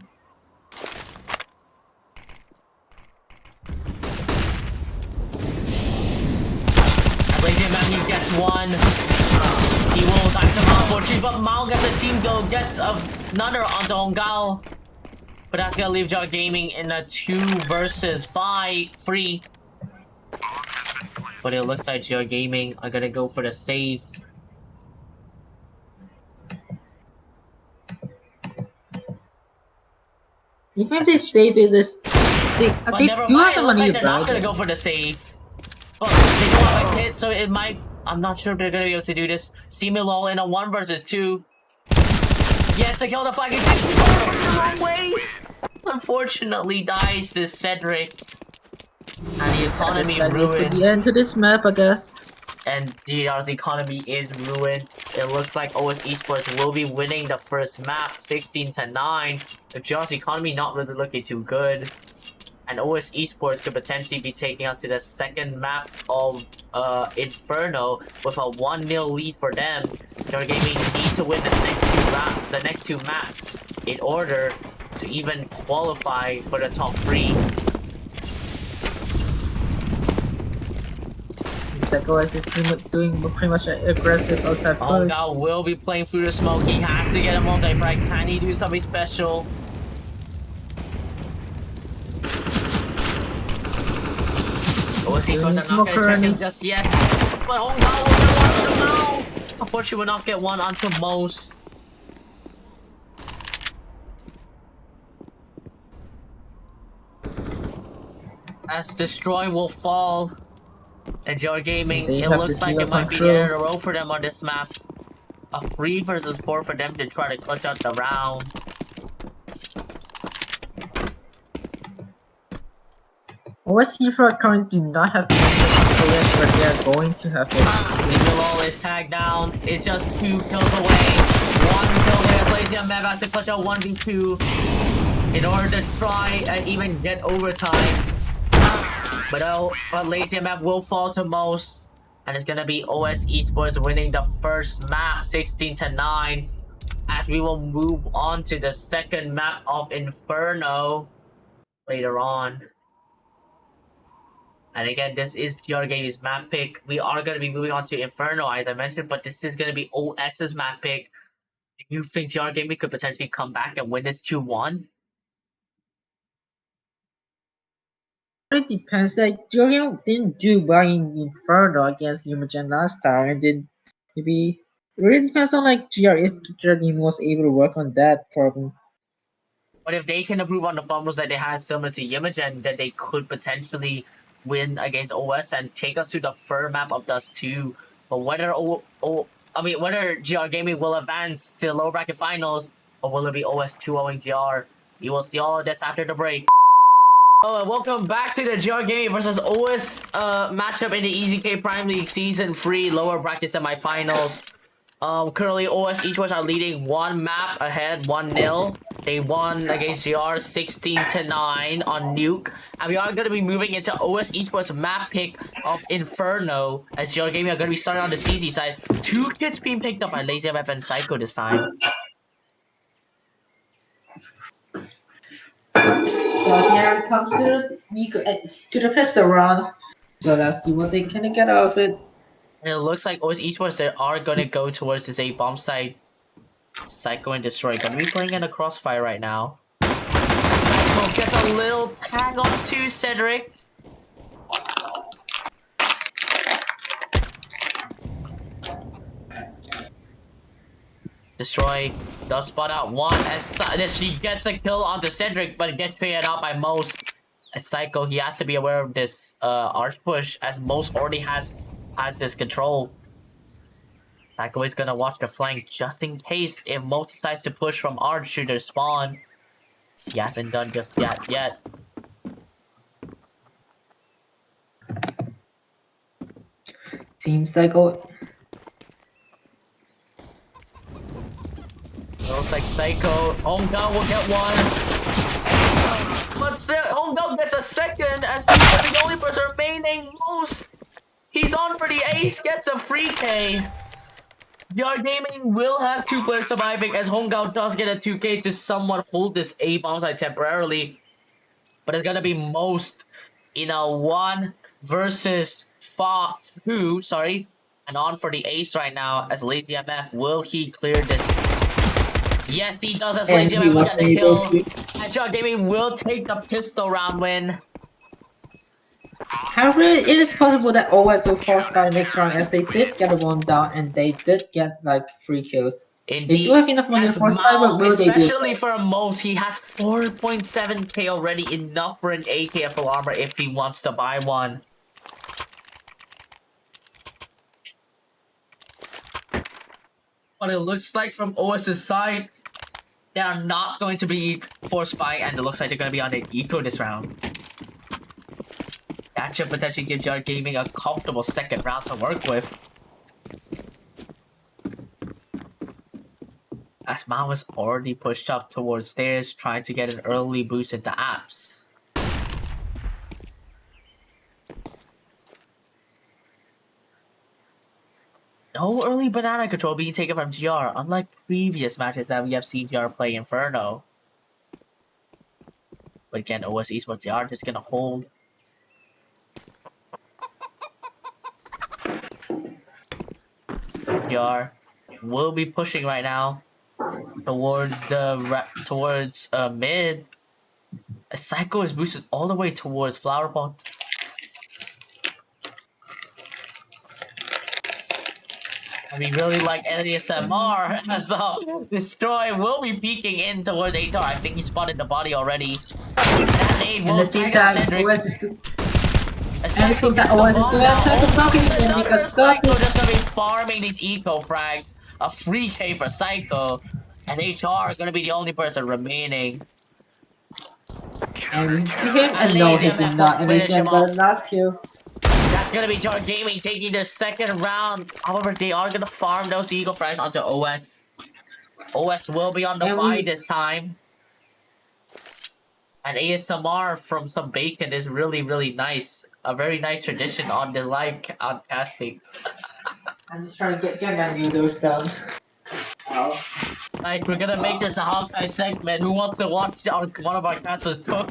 Lazymf, he gets one. He will die to Mao for 3, but Mao gets a team go, gets another onto Honggao. But that's gonna leave JR Gaming in a 2 versus 5 free. But it looks like GR Gaming are gonna go for the save. Even if they save it, they do have the money to buy. They're not gonna go for the save. Well, they don't have a kit, so it might. I'm not sure if they're gonna be able to do this. smiLoL in a 1 versus 2. Yeah, it's a kill the flag. The wrong way. Unfortunately, dies this Cedric. And the economy ruined. The end to this map, I guess. And GR's economy is ruined. It looks like OS Esports will be winning the first map, 16-9. But GR's economy not really looking too good. And OS Esports could potentially be taking us to the second map of Inferno with a 1-0 lead for them. GR Gaming need to win the next two maps in order to even qualify for the top 3. Psycho is doing pretty much an aggressive outside push. Honggao will be playing through the smoke. He has to get a multi-frag. Can he do something special? OS Esports are not going to check him just yet. But Honggao will get one to Mao. Unfortunately, will not get one onto Mozst. As Destroy will fall. And GR Gaming, it looks like it might be the end of the road for them on this map. A 3 versus 4 for them to try to clutch out the round. OS Esports currently do not have players, but they are going to have it. smiLoL is tagged down. It's just 2 kills away. 1 kill away. Lazymf have to clutch out 1v2 in order to try and even get overtime. But Lazymf will fall to Mozst, and it's gonna be OS Esports winning the first map, 16-9, as we will move on to the second map of Inferno later on. And again, this is GRGame's map pick. We are going to be moving on to Inferno, as I mentioned, but this is going to be OS's map pick. Do you think GRGame could potentially come back and win this 2-1? It depends. Like Jordan didn't do well in Inferno against Imogen last time, and did maybe it really depends on like if Jordan was able to work on that problem. But if they can improve on the fumbles that they had similar to Imogen, then they could potentially win against OS and take us to the third map of Dust 2. But whether whether GR Gaming will advance to lower bracket finals, or will it be OS 2-0 GR? You will see all of this after the break. Oh, and welcome back to the GR Gaming versus OS matchup in the EZK Prime League Season 3 lower bracket semifinals. Currently OS Esports are leading one map ahead, 1-0. They won against GR 16-9 on Nuke. And we are going to be moving into OS Esports map pick of Inferno, as GR Gaming are going to be starting on the CZ side. 2 kits being picked up by Lazymf and Csgo this time. So here it comes to the pistol round. So let's see what they can get out of it. And it looks like OS Esports, they are going to go towards this A bomb side. Csgo and Destroy going to be playing in a crossfire right now. Csgo gets a little tag onto Cedrik. Destroy does spot out one as she gets a kill onto Cedrik, but gets traded out by Mozst. As Csgo, he has to be aware of this arch push, as Mozst already has this control. Csgo is gonna watch the flank just in case if Mozst decides to push from arch to their spawn. He hasn't done just that yet. Seems like Looks like Csgo. Homegirl will get one. But Homegirl gets a second as he's the only person remaining. Mozst. He's on for the ace, gets a free K. GR Gaming will have 2 players surviving as Homegirl does get a 2K to somewhat hold this A bomb side temporarily. But it's gonna be Mozst in a 1 versus 2, sorry. And on for the ace right now as Lazymf. Will he clear this? Yes, he does as Lazymf will get the kill. And GR Gaming will take the pistol round win. However, it is possible that OS will force by the next round, as they did get a 1 down and they did get like 3 kills. Indeed. They do have enough money to force by, but will they do so? Especially for Mozst, he has 4.7k already, enough for an AK full armor if he wants to buy one. But it looks like from OS's side, they are not going to be forced by, and it looks like they're going to be on the eco this round. That should potentially give GR Gaming a comfortable second round to work with. As Mao was already pushed up towards stairs, trying to get an early boost into apps. No early banana control being taken from GR, unlike previous matches that we have seen GR play Inferno. But again, OS Esports, they are just gonna hold. GR will be pushing right now towards mid. Csgo is boosted all the way towards Flower Pot. And we really like ASMR, as Destroy will be peeking in towards Atar. I think he spotted the body already. That nade will tag out Cedrik. Anything that OS is doing outside the balcony and make us stop Csgo just gonna be farming these eco frags. A free K for Csgo. As HR is gonna be the only person remaining. And you see him, and no, he did not. And he's got the last kill. That's gonna be GR Gaming taking the second round. However, they are gonna farm those eco frags onto OS. OS will be on the buy this time. And ASMR from some bacon is really, really nice. A very nice tradition on the live casting. I'm just trying to get my noodles done. Oh. Like, we're gonna make this a outside segment. Who wants to watch one of our casters cook?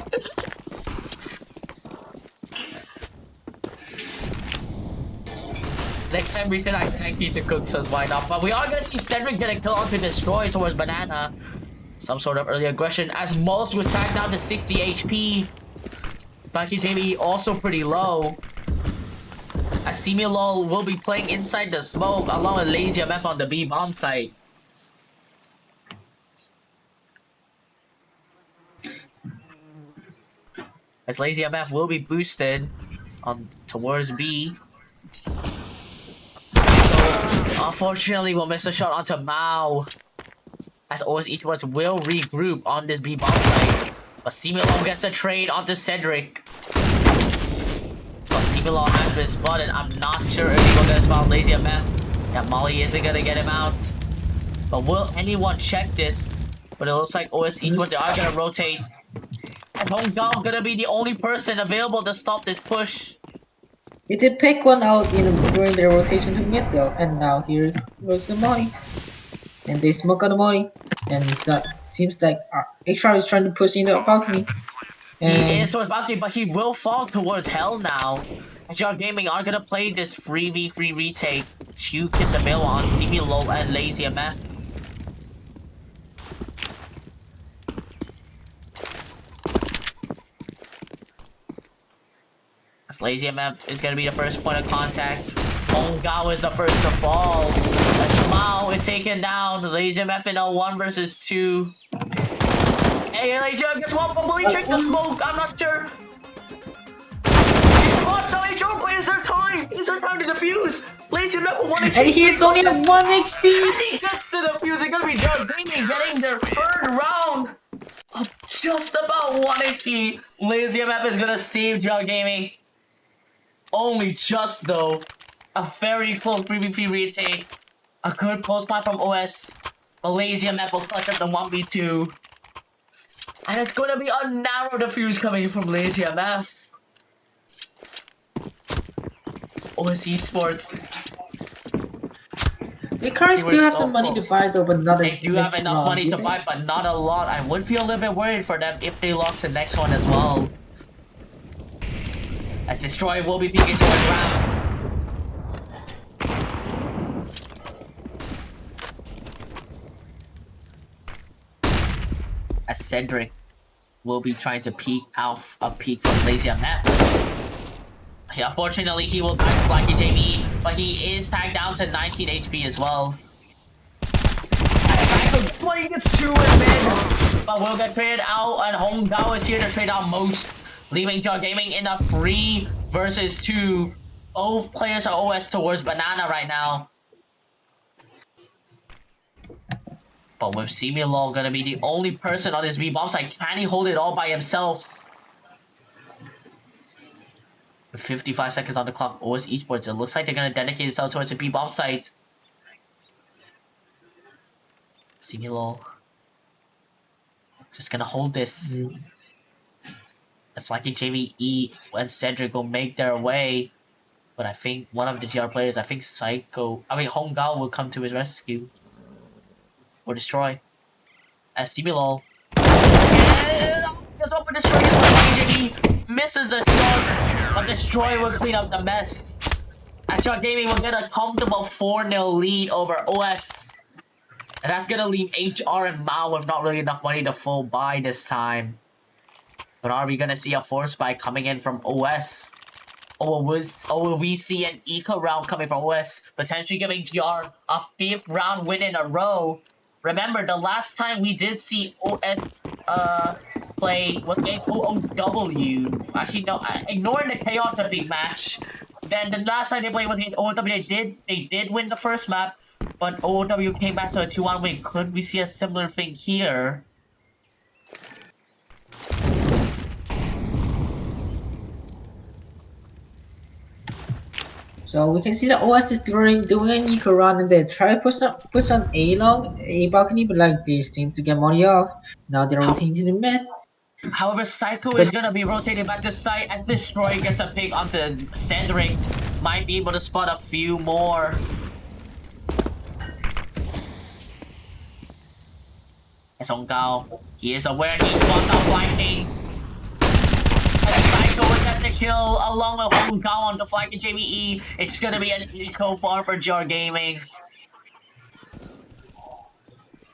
Next time we can ask Senki to cook, says why not? But we are gonna see Cedrik get a kill onto Destroy towards Banana. Some sort of early aggression as Mozst was sacked down to 60 HP. FlykingJVE also pretty low. As smiLoL will be playing inside the smoke along with Lazymf on the B bomb site. As Lazymf will be boosted on towards B. So, unfortunately, we'll miss a shot onto Mao. As OS Esports will regroup on this B bomb site. But smiLoL gets a trade onto Cedrik. But smiLoL has been spotted. I'm not sure if he's gonna spot Lazymf. Yeah, Molly isn't gonna get him out. But will anyone check this? But it looks like OS Esports, they are gonna rotate. As Hongdao gonna be the only person available to stop this push. He did pick one out during their rotation to mid though, and now here goes the Molly. And they smoke on the Molly. And seems like hRRR is trying to push into a balcony. And he is towards balcony, but he will fall towards hell now. As Csgo Gaming are gonna play this 3v3 retake. 2 kits available on smiLoL and Lazymf. As Lazymf is gonna be the first point of contact. Hongdao is the first to fall. As Mao is taken down. Lazymf in a 1 versus 2. Hey, Lazymf gets one, but will he check the smoke? I'm not sure. He spots how hRRR, but is there time? Is there time to defuse? Lazymf with 1 HP. And he's only at 1 HP! And he gets to defuse. It's gonna be Csgo Gaming getting their 3rd round of just about 1 HP. Lazymf is gonna save Csgo Gaming. Only just though. A very close 3v3 retake. A good post plan from OS. But Lazymf will clutch up the 1v2. And it's gonna be a narrow defuse coming from Lazymf. OS Esports. They currently still have the money to buy though, but not They do have enough money to buy, but not a lot. I would feel a little bit worried for them if they lost the next one as well. As Destroy will be peeking towards Ram. As Cedrik will be trying to peek out a peek from Lazymf. Unfortunately, he will die to FlykingJVE, but he is tagged down to 19 HP as well. As Psycho gets 2 in mid, but will get traded out, and Hongdao is here to trade out Mozst, leaving Csgo Gaming in a 3 versus 2. Both players are OS towards Banana right now. But with smiLoL gonna be the only person on this B bomb site, can he hold it all by himself? With 55 seconds on the clock, OS Esports, it looks like they're gonna dedicate themselves towards the B bomb site. smiLoL just gonna hold this. It's like FlykingJVE and Cedrik will make their way. But I think one of the GR players, I think Hongdao will come to his rescue. Or Destroy. As smiLoL. Just open Destroy as FlykingJVE misses the shot. But Destroy will clean up the mess. And Csgo Gaming will get a comfortable 4-0 lead over OS. And that's gonna leave hRRR and Mao with not really enough money to full buy this time. But are we gonna see a force buy coming in from OS? Or will we see an eco round coming from OS, potentially giving GR a 5th round win in a row? Remember, the last time we did see OS play was against OOW. Actually, no, ignoring the chaotic big match. Then the last time they played was against OOW, they did win the first map, but OOW came back to a 2-1 win. Could we see a similar thing here? So we can see that OS is doing an eco run and they try to push on A balcony, but like they seem to get money off. Now they're rotating to the mid. However, Psycho is gonna be rotating back to site as Destroy gets a pick onto Cedrik. Might be able to spot a few more. As Hongdao, he is aware he spots out blinding. As Psycho will get the kill along with Hong Kong on the FlykingJVE. It's gonna be an eco farm for JR Gaming.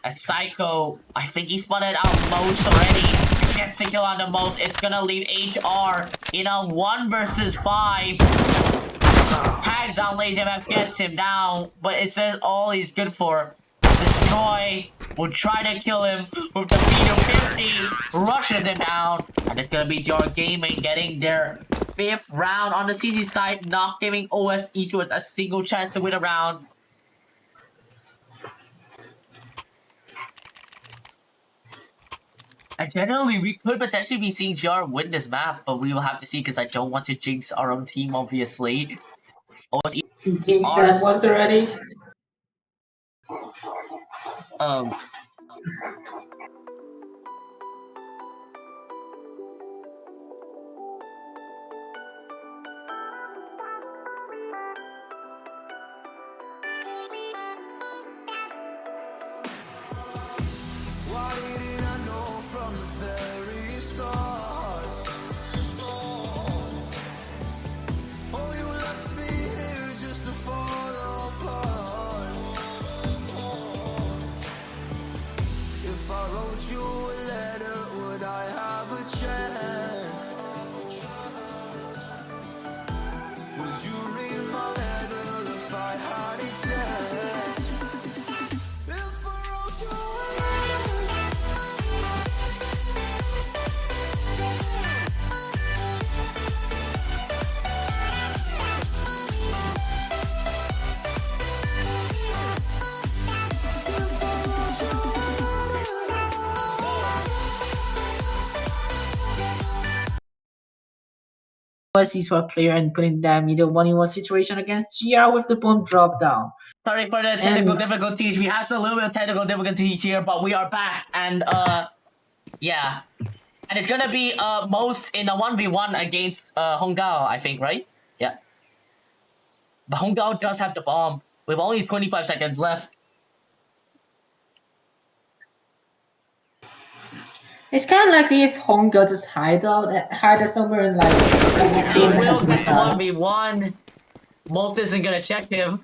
A Psycho, I think he spotted out Mozst already. Gets a kill on the Mozst. It's gonna leave HR in a 1 versus 5. Tags on Lazymf, gets him down, but it says all he's good for. Destroy will try to kill him with the speed of 50, rushes him down, and it's gonna be JR Gaming getting their 5th round on the CZ side, not giving OS Esports a single chance to win a round. And generally, we could potentially be seeing JR win this map, but we will have to see because I don't want to jinx our own team, obviously. OS Jinx that once already. OS Esports player and putting them in the 1-in-1 situation against GR with the boom drop down. Sorry for the technical difficulties. We had a little bit of technical difficulties here, but we are back. And, yeah. And it's gonna be, Mozst in a 1v1 against, Hongao, I think, right? Yeah. But Hongao does have the bomb. With only 25 seconds left. It's kind of likely if Hongao just hide somewhere in like. He will get the 1v1. Mozst isn't gonna check him.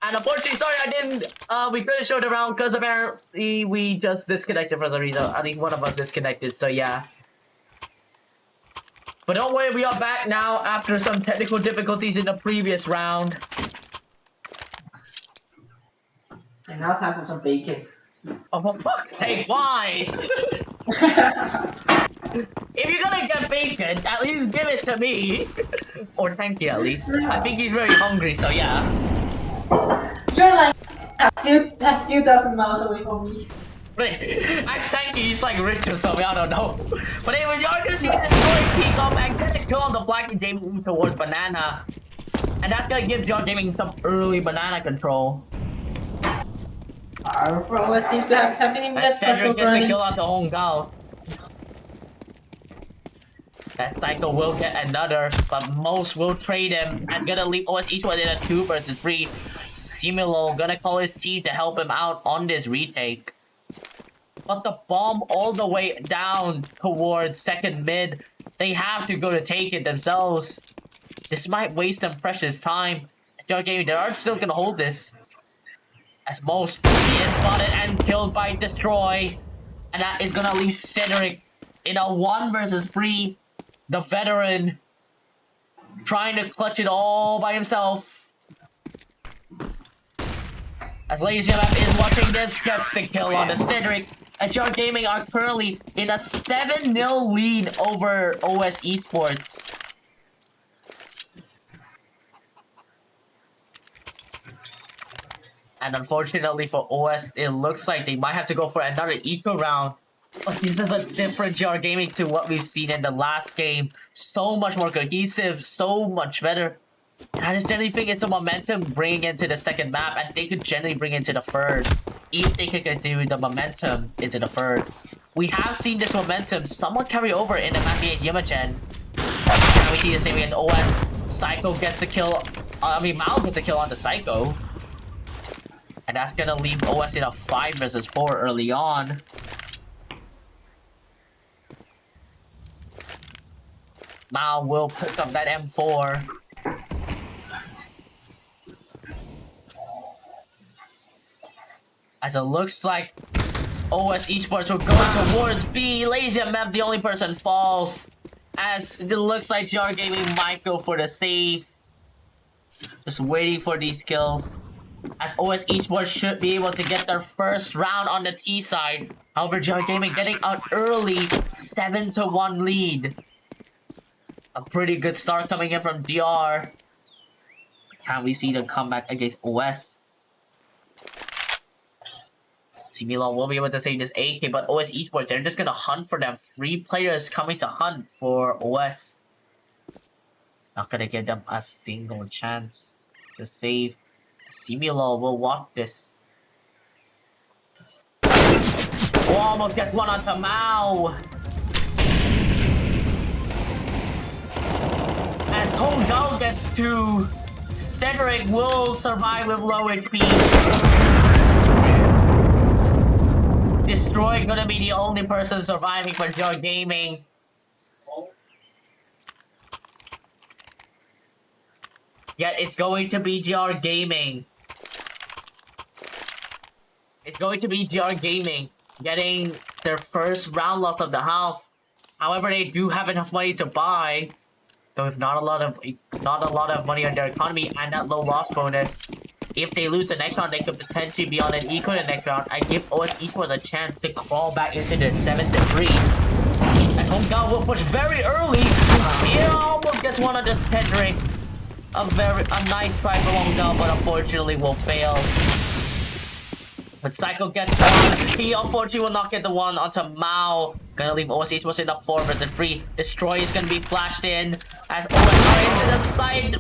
And unfortunately, sorry, I didn't. We couldn't show the round because apparently we just disconnected for some reason. At least one of us disconnected. So yeah. But don't worry, we are back now after some technical difficulties in the previous round. And now time for some bacon. Oh, for fuck's sake, why? If you're gonna get bacon, at least give it to me. Or thank you, at least. I think he's very hungry, so yeah. You're like a few dozen miles away from me. Right. I thank you, he's like rich or something, I don't know. But anyway, you're gonna see this story peek up and get a kill on the FlykingJVE towards Banana. And that's gonna give JR Gaming some early Banana control. For OS seems to have happening As cedrik gets a kill on the Hongao. That Psycho will get another, but Mozst will trade him and gonna leave OS Esports in a 2 versus 3. smiLoL gonna call his team to help him out on this retake. But the bomb all the way down towards second mid. They have to go to take it themselves. This might waste some precious time. JR Gaming, they are still gonna hold this. As Mozst is spotted and killed by Destroy. And that is gonna leave cedrik in a 1 versus 3. The veteran trying to clutch it all by himself. As Lazymf is watching this, gets the kill on the cedrik. And JR Gaming are currently in a 7-0 lead over OS Esports. And unfortunately for OS, it looks like they might have to go for another eco round. But this is a different JR Gaming to what we've seen in the last game. So much more cohesive, so much better. And I just generally think it's a momentum bringing into the second map, and they could generally bring into the third. If they could continue the momentum into the third. We have seen this momentum somewhat carry over in the map against Yamagen. Now we see the same against OS. Psycho gets a kill. Mao gets a kill on the Psycho. And that's gonna leave OS in a 5 versus 4 early on. Now we'll pick up that M4. As it looks like OS Esports will go towards B. Lazymf, the only person falls. As it looks like GR Gaming might go for the save. Just waiting for these kills. As OS Esports should be able to get their first round on the T side. However, GR Gaming getting out early, 7-1 lead. A pretty good start coming in from DR. Can we see the comeback against OS? smiLoL will be able to save this AK, but OS Esports, they're just gonna hunt for them. 3 players coming to hunt for OS. Not gonna give them a single chance to save. smiLoL will watch this. Oh, almost get one onto Mao. As Hongao gets 2, cedrik will survive with low HP. Destroy gonna be the only person surviving for GR Gaming. Yet it's going to be GR Gaming. It's going to be GR Gaming getting their first round loss of the half. However, they do have enough money to buy. So if not a lot of money on their economy and that low loss bonus, if they lose the next round, they could potentially be on an eco the next round. I give OS Esports a chance to crawl back into the 7-3. As Hongao will push very early. He almost gets one on the cedrik. A nice try for Hongao, but unfortunately will fail. But Psycho gets one. He unfortunately will not get the one onto Mao. Gonna leave OS Esports in up 4 versus 3. Destroy is gonna be flashed in. As OS are into the side.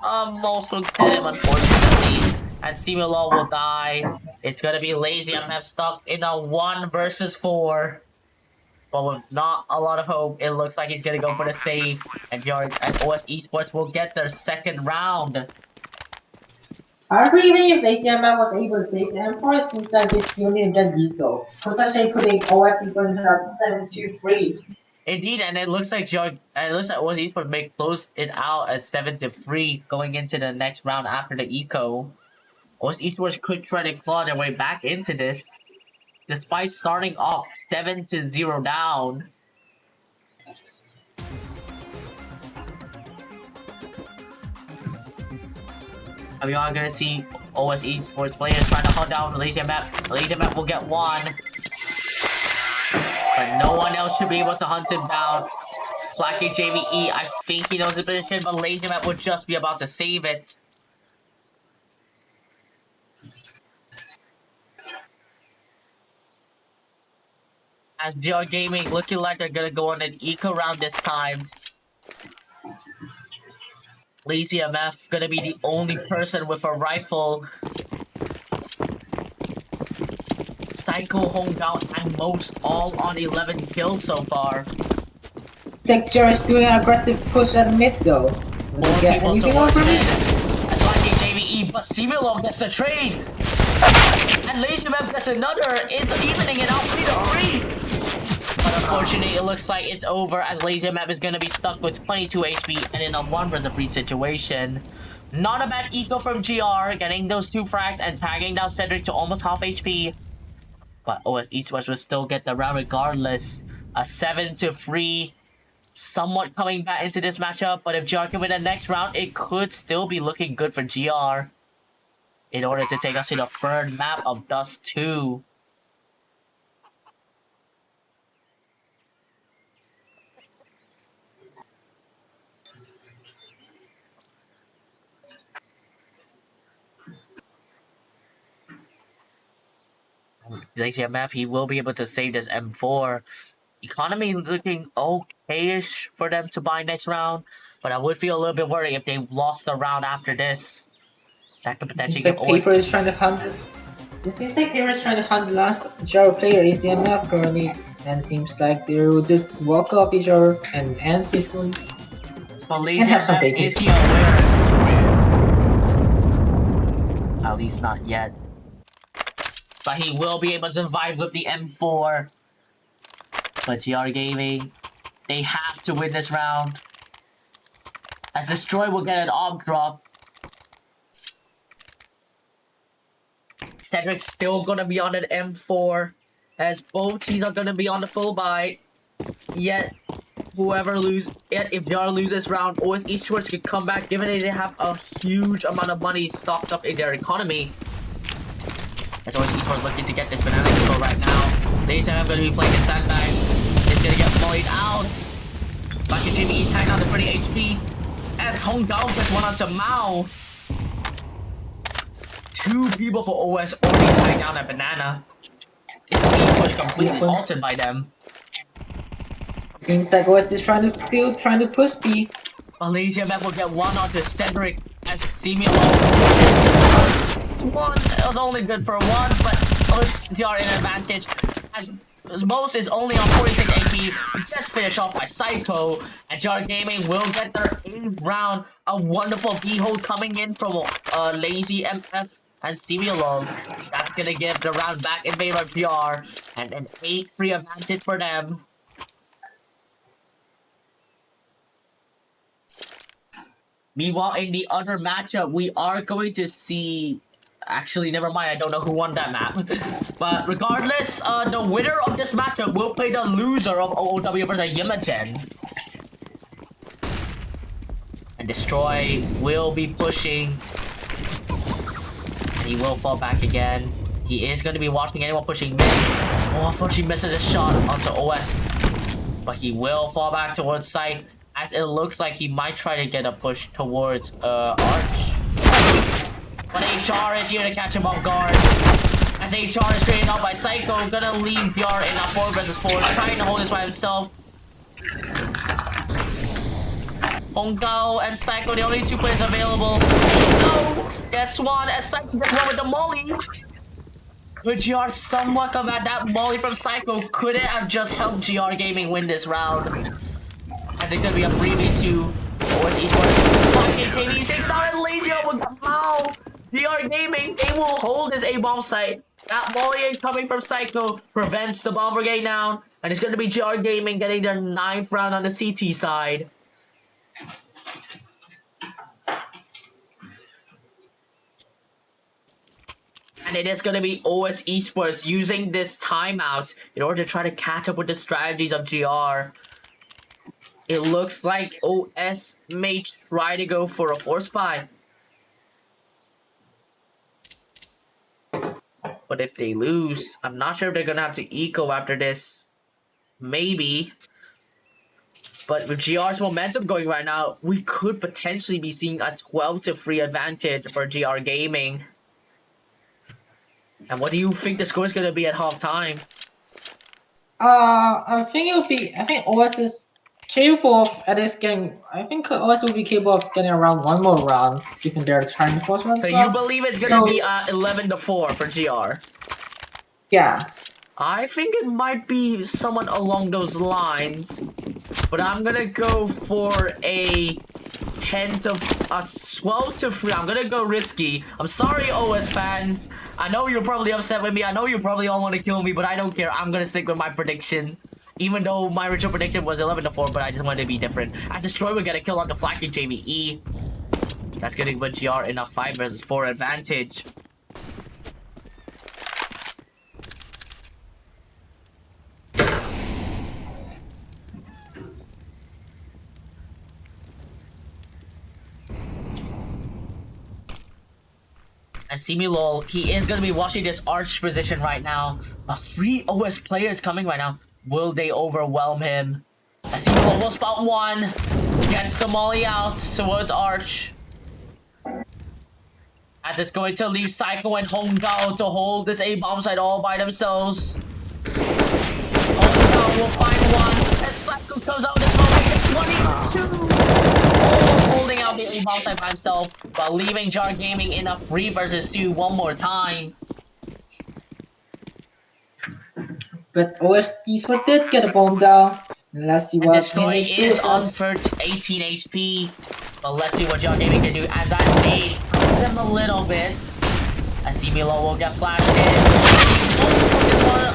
Mozst will get him, unfortunately. And smiLoL will die. It's gonna be Lazymf stuck in a 1 versus 4. But with not a lot of hope, it looks like he's gonna go for the save. And OS Esports will get their second round. I agree if Lazymf was able to save the M4, it seems like they still need to get eco. Potentially putting OS Esports in a 7-3. Indeed, and it looks like OS Esports may close it out as 7-3 going into the next round after the eco. OS Esports could try to claw their way back into this, despite starting off 7-0 down. We are gonna see OS Esports players trying to hunt down Lazymf. Lazymf will get 1. But no one else should be able to hunt him down. FlykingJVE, I think he knows the position, but Lazymf will just be about to save it. As GR Gaming looking like they're gonna go on an eco round this time. Lazymf gonna be the only person with a rifle. Psycho, Hongao, and Mozst all on 11 kills so far. Sector is doing an aggressive push at mid though. More people towards mid. As FlykingJVE, but smiLoL gets a trade. And Lazymf gets another. It's evening it out 3-3. But unfortunately, it looks like it's over as Lazymf is going to be stuck with 22 HP and in a 1 versus 3 situation. Not a bad eco from GR, getting those 2 frags and tagging down cedrik to almost half HP. But OS Esports will still get the round regardless. A 7-3, somewhat coming back into this matchup. But if GR can win the next round, it could still be looking good for GR. In order to take us to the 3rd map of Dust 2. Lazymf, he will be able to save this M4. Economy looking okay-ish for them to buy next round, but I would feel a little bit worried if they lost the round after this. That could potentially get Paper is trying to hunt. It seems like Paper is trying to hunt the last GR player, Lazymf currently, and seems like they will just walk off each other and end peacefully. But Lazymf, is he aware? At least not yet. But he will be able to survive with the M4. But GR Gaming They have to win this round. As Destroy will get an op drop. Cedrik's still gonna be on an M4. As both teams are gonna be on the full buy. Yet, if JR loses this round, OS Esports could come back given that they have a huge amount of money stocked up in their economy. As OS Esports looking to get this banana control right now. Lazymf gonna be playing in sandbags. It's gonna get volleyed out. FlykingJVE tagged down to 30 HP. As Hong Gao gets one onto Mao. 2 people for OS already tagged down at banana. It's being pushed completely altered by them. Seems like OS is still trying to push B. Lazymf will get one onto Cedrik as smiLoL. It's one. It was only good for one, but it's JR in advantage. As Mozst is only on 46 AP, just finished off by Psycho, and JR Gaming will get their 8th round. A wonderful B-hold coming in from Lazymf and smiLoL. That's gonna give the round back in favor of JR, and an 8-free advantage for them. Meanwhile, in the other matchup, we are going to see... Actually, never mind. I don't know who won that map. But regardless, the winner of this matchup will play the loser of OOW versus Yimagen. And Destroy will be pushing. And he will fall back again. He is going to be watching anyone pushing mid. Oh, unfortunately misses a shot onto OS. But he will fall back towards side. As it looks like he might try to get a push towards Arch. But HR is here to catch him off guard. As HR is traded out by Psycho, gonna leave JR in a 4 vs 4, trying to hold this by himself. Hong Gao and Psycho, the only 2 players available. No! Gets one as Psycho gets one with the molly. But JR somewhat combat that molly from Psycho. Could it have just helped JR Gaming win this round? I think there'll be a 3v2. OS Esports. FlykingJVE takes down and Lazymf with the Mao. JR Gaming, they will hold this A-bomb site. That volley coming from Psycho prevents the bomb brigade down. And it's going to be JR Gaming getting their 9th round on the CT side. And it is going to be OS Esports using this timeout in order to try to catch up with the strategies of JR. It looks like OS may try to go for a force buy. But if they lose, I'm not sure if they're gonna have to eco after this. Maybe. But with JR's momentum going right now, we could potentially be seeing a 12-3 advantage for JR Gaming. And what do you think the score is gonna be at halftime? I think OS is capable of at least getting. I think OS will be capable of getting around 1 more round, given their turn force run. So you believe it's gonna be 11-4 for GR? Yeah. I think it might be somewhat along those lines, but I'm gonna go for a 12-3. I'm gonna go risky. I'm sorry, OS fans. I know you're probably upset with me. I know you probably all want to kill me, but I don't care. I'm gonna stick with my prediction. Even though my original prediction was 11-4, but I just wanted to be different. As Destroy will get a kill on the FlykingJVE. That's gonna put GR in a 5 vs 4 advantage. And smiLoL, he is going to be watching this Arch position right now. A 3 OS player is coming right now. Will they overwhelm him? As smiLoL will spot 1. Gets the molly out towards Arch. As it's going to leave Psycho and Hong Gao to hold this A-bomb site all by themselves. Hong Gao will find 1. As Psycho comes out this moment. 1 2. Holding out the A-bomb site by himself, but leaving JR Gaming in a 3 vs 2 one more time. But OS Esports did get a bomb down. Let's see what Destroy is on for 18 HP. But let's see what JR Gaming can do as that nade hits him a little bit. As smiLoL will get flashed in.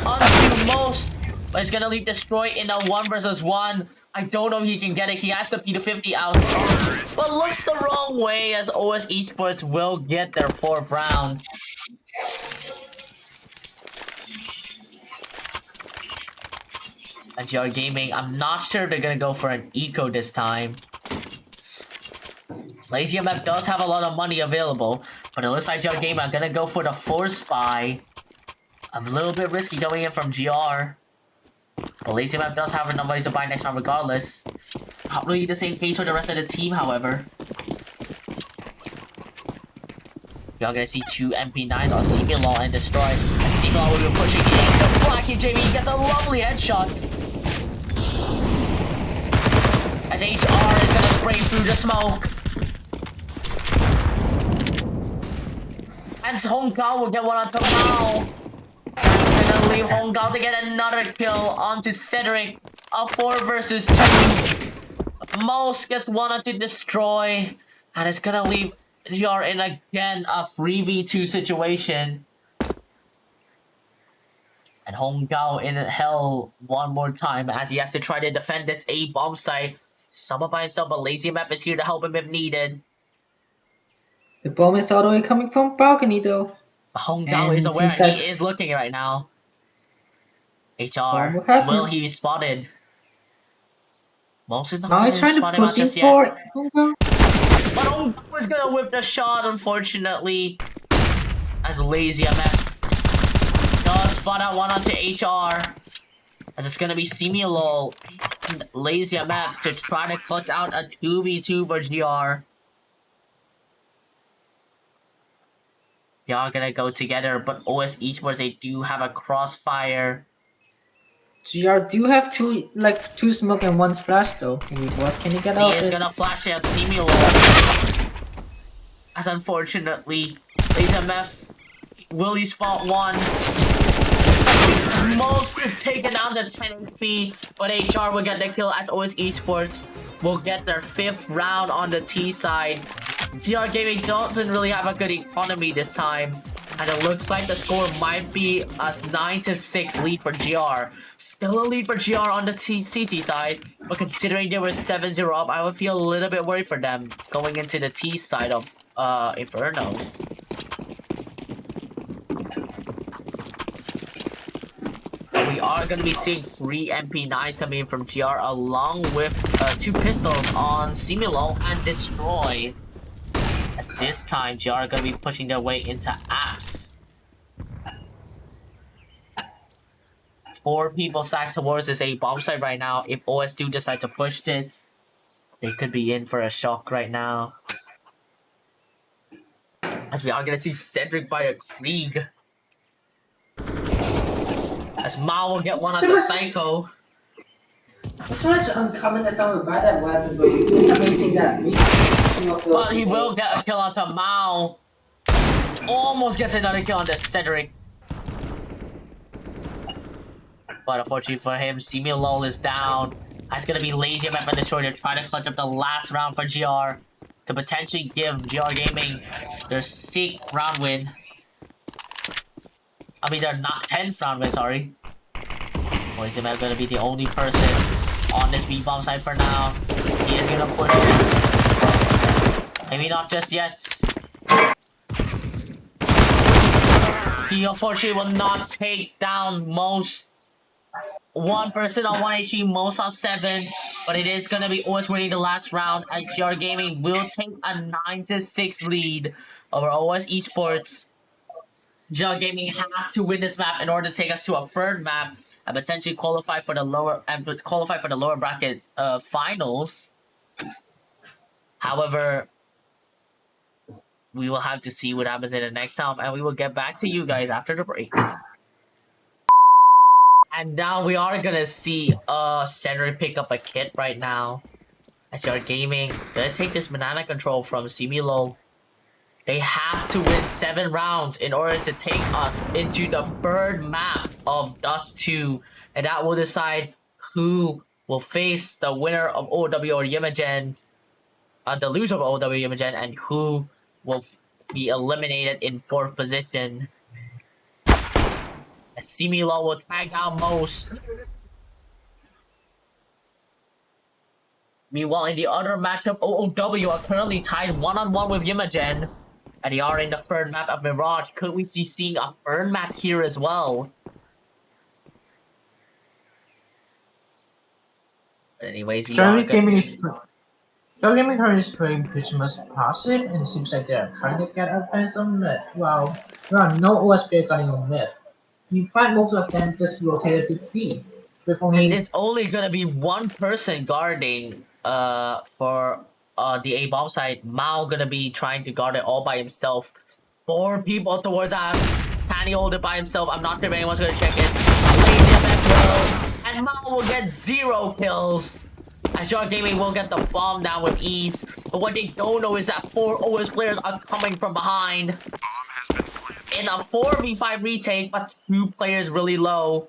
Onto Mozst. But it's gonna leave Destroy in a 1 versus 1. I don't know if he can get it. He has the P250 out. But looks the wrong way as OS Esports will get their 4th round. And GR Gaming, I'm not sure they're gonna go for an eco this time. Lazymf does have a lot of money available, but it looks like GR Gaming are gonna go for the Force Spy. A little bit risky going in from GR. But Lazymf does have enough money to buy next round regardless. Probably the same case for the rest of the team, however. You're gonna see 2 MP9s on smiLoL and Destroy. And smiLoL will be pushing into FlykingJVE. Gets a lovely headshot. As hRRR is gonna spray through the smoke. And Hongao will get one on Mao. That's gonna leave Hongao to get another kill onto Cedrik. A 4 versus 2. Mozst gets one onto Destroy. And it's gonna leave GR in again a 3v2 situation. And Hongao in hell one more time as he has to try to defend this A bomb site. Somewhat by himself, but Lazymf is here to help him if needed. The bomb is all the way coming from balcony though. Hongao is aware and he is looking right now. hRRR, will he be spotted? Mozst is not now he's trying to push in for Hongao. But Hongao is gonna whip the shot, unfortunately. As Lazymf does spot out one onto hRRR. As it's gonna be smiLoL and Lazymf to try to clutch out a 2v2 for GR. They are gonna go together, but OS Esports, they do have a crossfire. GR do have two smoke and 1 splash though. What can he get out? He is gonna flash out smiLoL. As unfortunately, Lazymf, will he spot one? Mozst is taken down to 10 HP, but hRRR will get the kill as OS Esports will get their 5th round on the T side. GR Gaming doesn't really have a good economy this time, and it looks like the score might be a 9-6 lead for GR. Still a lead for GR on the CT side, but considering they were 7-0 up, I would feel a little bit worried for them going into the T side of Inferno. We are going to be seeing 3 MP9s coming in from GR along with 2 pistols on smiLoL and Destroy. As this time, GR are going to be pushing their way into apps. 4 people sacked towards this A bomb site right now. If OS do decide to push this, they could be in for a shock right now. As we are going to see Cedrik by a Krieg. As Mao will get one on the Psycho. It's so much uncommon that someone would buy that weapon, but it's amazing that Well, he will get a kill onto Mao. Almost gets another kill onto Cedrik. But unfortunately for him, smiLoL is down. It's gonna be Lazymf and Destroy to try to clutch up the last round for GR to potentially give GR Gaming their 6th round win. I mean, they're not 10th round win, sorry. Lazymf is gonna be the only person on this B-bomb side for now. He is gonna push this. Maybe not just yet. He unfortunately will not take down Mozst. 1 person on 1 HP, Mozst on 7. But it is gonna be OS winning the last round as GR Gaming will take a 9-6 lead over OS Esports. GR Gaming have to win this map in order to take us to a 3rd map and potentially qualify for the lower bracket finals. However, we will have to see what happens in the next round, and we will get back to you guys after the break. And now we are gonna see Cedrik pick up a kit right now. As GR Gaming gonna take this banana control from smiLoL. They have to win 7 rounds in order to take us into the 3rd map of Dust 2. And that will decide who will face the winner of OW or Yimagen, the loser of OW Yimagen, and who will be eliminated in 4th position. As smiLoL will tag out Mozst. Meanwhile, in the other matchup, OOW are currently tied 1-on-1 with Imogen. And they are in the third map of Mirage. Could we see seeing a third map here as well? But anyways, Gaming currently is playing pretty much passive, and it seems like they're trying to get offense on mid. Wow, there are no OS players going on mid. You find most of them just rotated to B, with only it's only gonna be one person guarding for the A bomb side. Mao gonna be trying to guard it all by himself. 4 people towards us. Can he hold it by himself? I'm not sure if anyone's gonna check it. Lazymf will, and Mao will get 0 kills. Csgo Gaming will get the bomb down with ease. But what they don't know is that 4 OS players are coming from behind. In a 4v5 retake, but 2 players really low.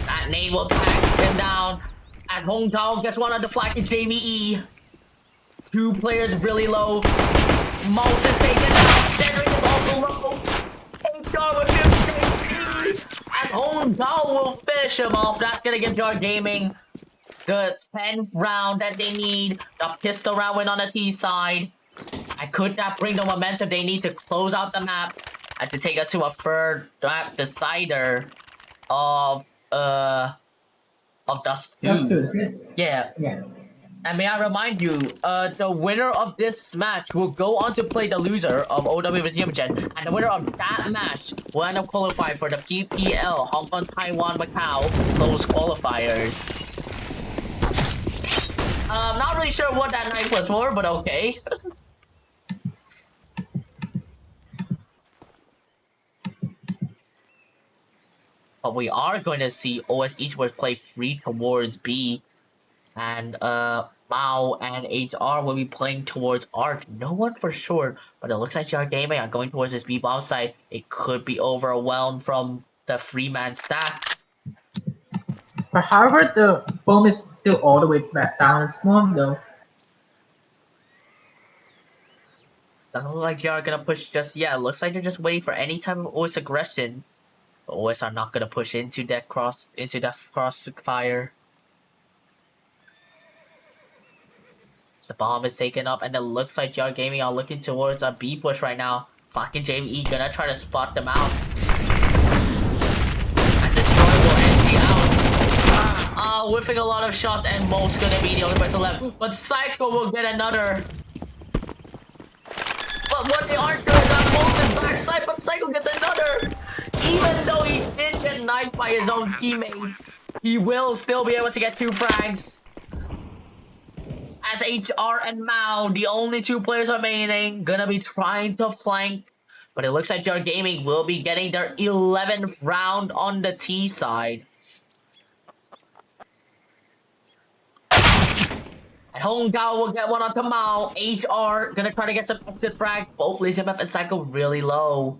That nade will tag him down. And Hong Tao gets one on the FlykingJVE. 2 players really low. Mozst is taken down. Cedrik is also low. hRRR with him as Hong Tao will finish him off. That's gonna give Csgo Gaming the 10th round that they need. The pistol round win on the T side. And could that bring the momentum they need to close out the map and to take us to a third map decider of Dust 2. Yeah. And may I remind you, the winner of this match will go on to play the loser of OW vs Imogen, and the winner of that match will end up qualifying for the PPL Hong Kong, Taiwan, Macau close qualifiers. Not really sure what that knife was for, but okay. But we are going to see OS Esports play free towards B. And Mao and hRRR will be playing towards Arc. No one for sure, but it looks like Csgo Gaming are going towards this B bomb side. It could be overwhelmed from the 3-man stack. But however, the bomb is still all the way back down and small though. Doesn't look like they are gonna push just yet. Looks like they're just waiting for any type of OS aggression. The OS are not gonna push into that crossfire. The bomb is taken up, and it looks like Csgo Gaming are looking towards a B push right now. FlykingJVE gonna try to spot them out. And Destroy will empty out. Whiffing a lot of shots, and Mozst gonna be the only person left. But Psycho will get another. But what they aren't doing is that Mozst is backside, but Psycho gets another. Even though he did get knifed by his own teammate, he will still be able to get 2 frags. As hRRR and Mao, the only 2 players remaining, gonna be trying to flank. But it looks like Csgo Gaming will be getting their 11th round on the T side. And Hong Tao will get one onto Mao. hRRR gonna try to get some exit frags. Both Lazymf and Psycho really low.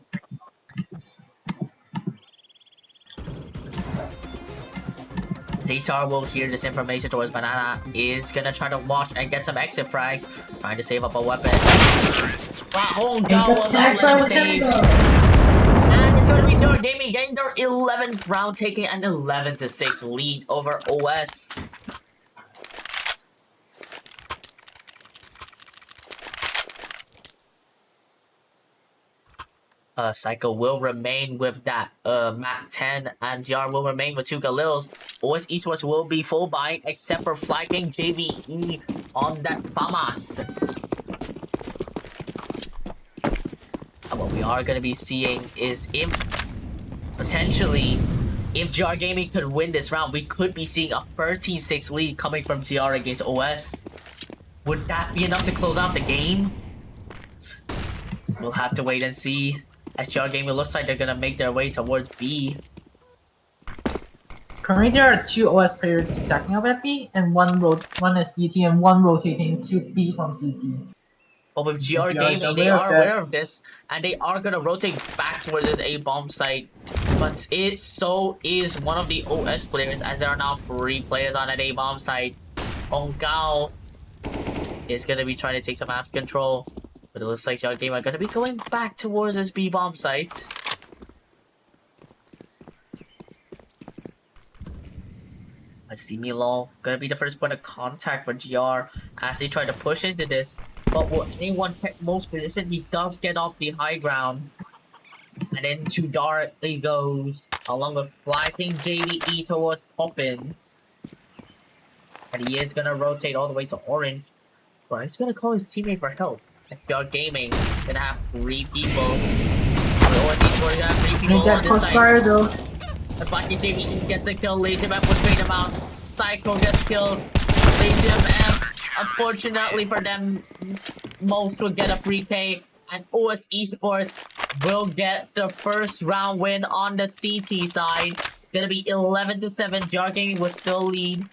hRRR will hear this information towards Banana. Is gonna try to watch and get some exit frags. Trying to save up a weapon. But Hong Tao will not let him save. And it's gonna be Csgo Gaming getting their 11th round, taking an 11-6 lead over OS. Psycho will remain with that Mac 10, and hRRR will remain with 2 Galils. OS Esports will be full buy except for FlykingJVE on that FAMAS. And what we are going to be seeing is if potentially if Csgo Gaming could win this round, we could be seeing a 13-6 lead coming from hRRR against OS. Would that be enough to close out the game? We'll have to wait and see. As Csgo Gaming looks like they're gonna make their way towards B. Currently, there are 2 OS players stacking up at B, and one is CT and one rotating to B from CT. But with Csgo Gaming, they are aware of this, and they are gonna rotate back towards this A bomb site. But so is one of the OS players, as there are now 3 players on that A bomb site. Hong Tao is gonna be trying to take some map control. But it looks like Csgo Gaming are going to be going back towards this B-bomb site. But smiLoL gonna be the first point of contact for GR as they try to push into this. But will anyone take most position? He does get off the high ground. And into Dark he goes, along with FlykingJVE towards Poppin. And he is gonna rotate all the way to orange. But he's gonna call his teammate for help. FPR Gaming gonna have 3 people. OS Esports gonna have 3 people Need that on this crossfire side. though. The FlykingJVE gets the kill, Lazymf will trade him out. Psycho gets killed. Lazymf, unfortunately for them, Mozst will get a free K. And OS Esports will get the first round win on the CT side. Gonna be 11-7. GR Gaming will still lead.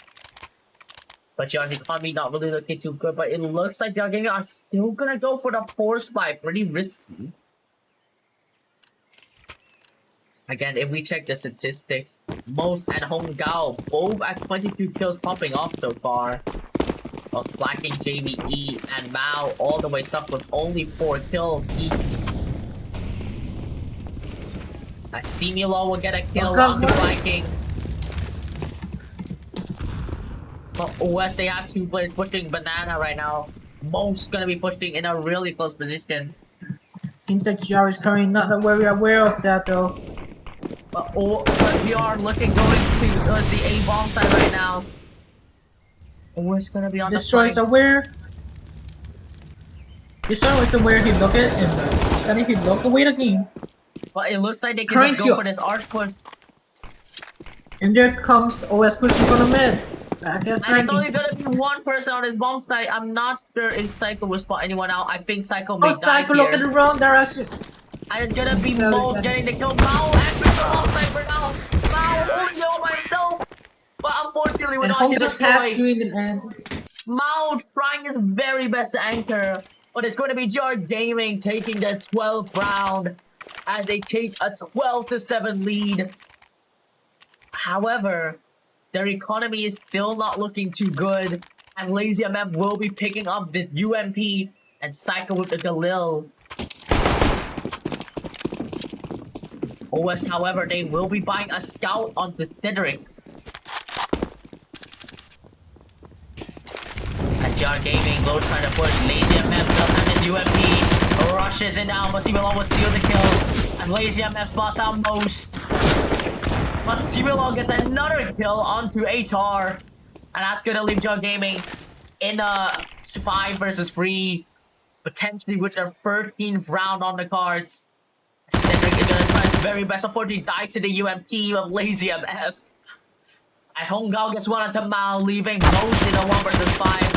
But GR's economy not really looking too good. But it looks like GR Gaming are still gonna go for the force buy. Pretty risky. Again, if we check the statistics, Mozst and hongao both at 22 kills popping off so far. Of FlykingJVE and Mao all the way stuck with only 4 kills each. As smiLoL will get a kill onto Flyking. But OS, they have 2 players pushing banana right now. Mozst gonna be pushing in a really close position. Seems like GR is currently not very aware of that though. But we are looking going towards the A bomb side right now. OS gonna be on Destroy is the aware. Destroy is aware he look it and suddenly he look away the game. But it looks like they can go for this arch push. And there comes OS pushing for the mid. Back at And it's only flanking. gonna be 1 person on his bomb site. I'm not sure if Psycho will spot anyone out. I think Psycho may Oh, die Psycho look in here. the wrong direction. And it's gonna be Mozst getting the kill. Mao and the bomb site for now. Mao only all by himself. But unfortunately, we're And not to hongao destroy. have to in the end. Mao trying his very best to anchor. But it's going to be GR Gaming taking the 12th round as they take a 12-7 lead. However, their economy is still not looking too good. And Lazymf will be picking up this UMP and Psycho with the Galil. OS, however, they will be buying a scout onto cedrik. As GR Gaming will try to push, Lazymf does have his UMP, rushes it down, but smiLoL would seal the kill as Lazymf spots out Mozst. But smiLoL gets another kill onto hRRR, and that's gonna leave GR Gaming in a 5 versus 3, potentially with their 13th round on the cards. cedrik is gonna try his very best. Unfortunately, dies to the UMP of Lazymf. As hongao gets one onto Mao, leaving Mozst in a 1 versus 5.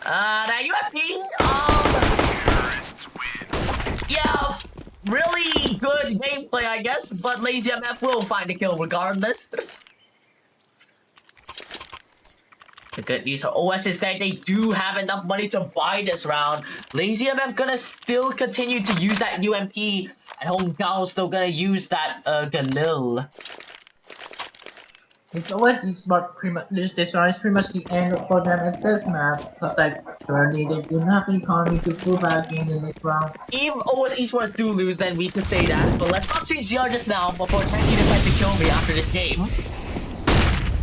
That UMP, yeah, really good gameplay, I guess, but Lazymf will find a kill regardless. The good news for OS is that they do have enough money to buy this round. Lazymf gonna still continue to use that UMP, and hongao still gonna use that Galil. It's OS Esports pretty much this round is pretty much the end for them at this map. Because like currently they do not have the economy to pull back in the next round. If OS Esports do lose, then we could say that. But let's not change GR just now before Tanky decides to kill me after this game.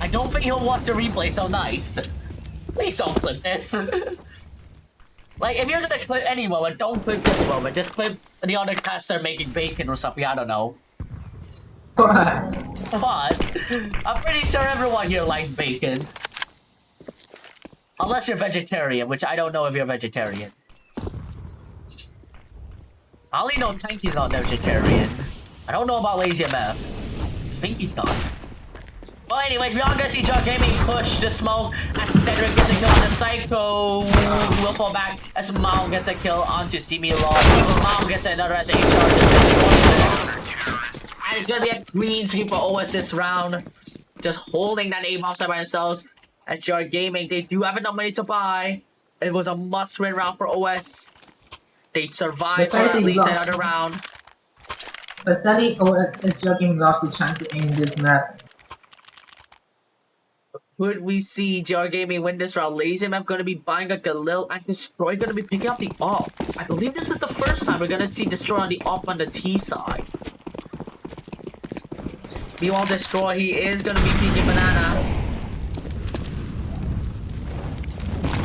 I don't think he'll watch the replay so nice. Please don't clip this. Like, if you're gonna clip any moment, don't clip this moment. Just clip the other caster making bacon or something, I don't know. But I'm pretty sure everyone here likes bacon. Unless you're vegetarian, which I don't know if you're vegetarian. I only know Tanky's not vegetarian. I don't know about Lazymf. I think he's not. Well, anyways, we are gonna see GR Gaming push the smoke as cedrik gets a kill on the Psycho. Will fall back as Mao gets a kill onto smiLoL. Mao gets another as hRRR. And it's gonna be a clean sweep for OS this round. Just holding that A-bomb side by themselves. As GR Gaming, they do have enough money to buy. It was a must-win round for OS. They survived for at least another round. But sadly, OS GR Gaming lost the chance to aim this map. Could we see GR Gaming win this round? Lazymf gonna be buying a Galil and Destroy gonna be picking up the AWP. I believe this is the first time we're gonna see Destroy on the AWP on the T side. Meanwhile, Destroy, he is gonna be peeking banana.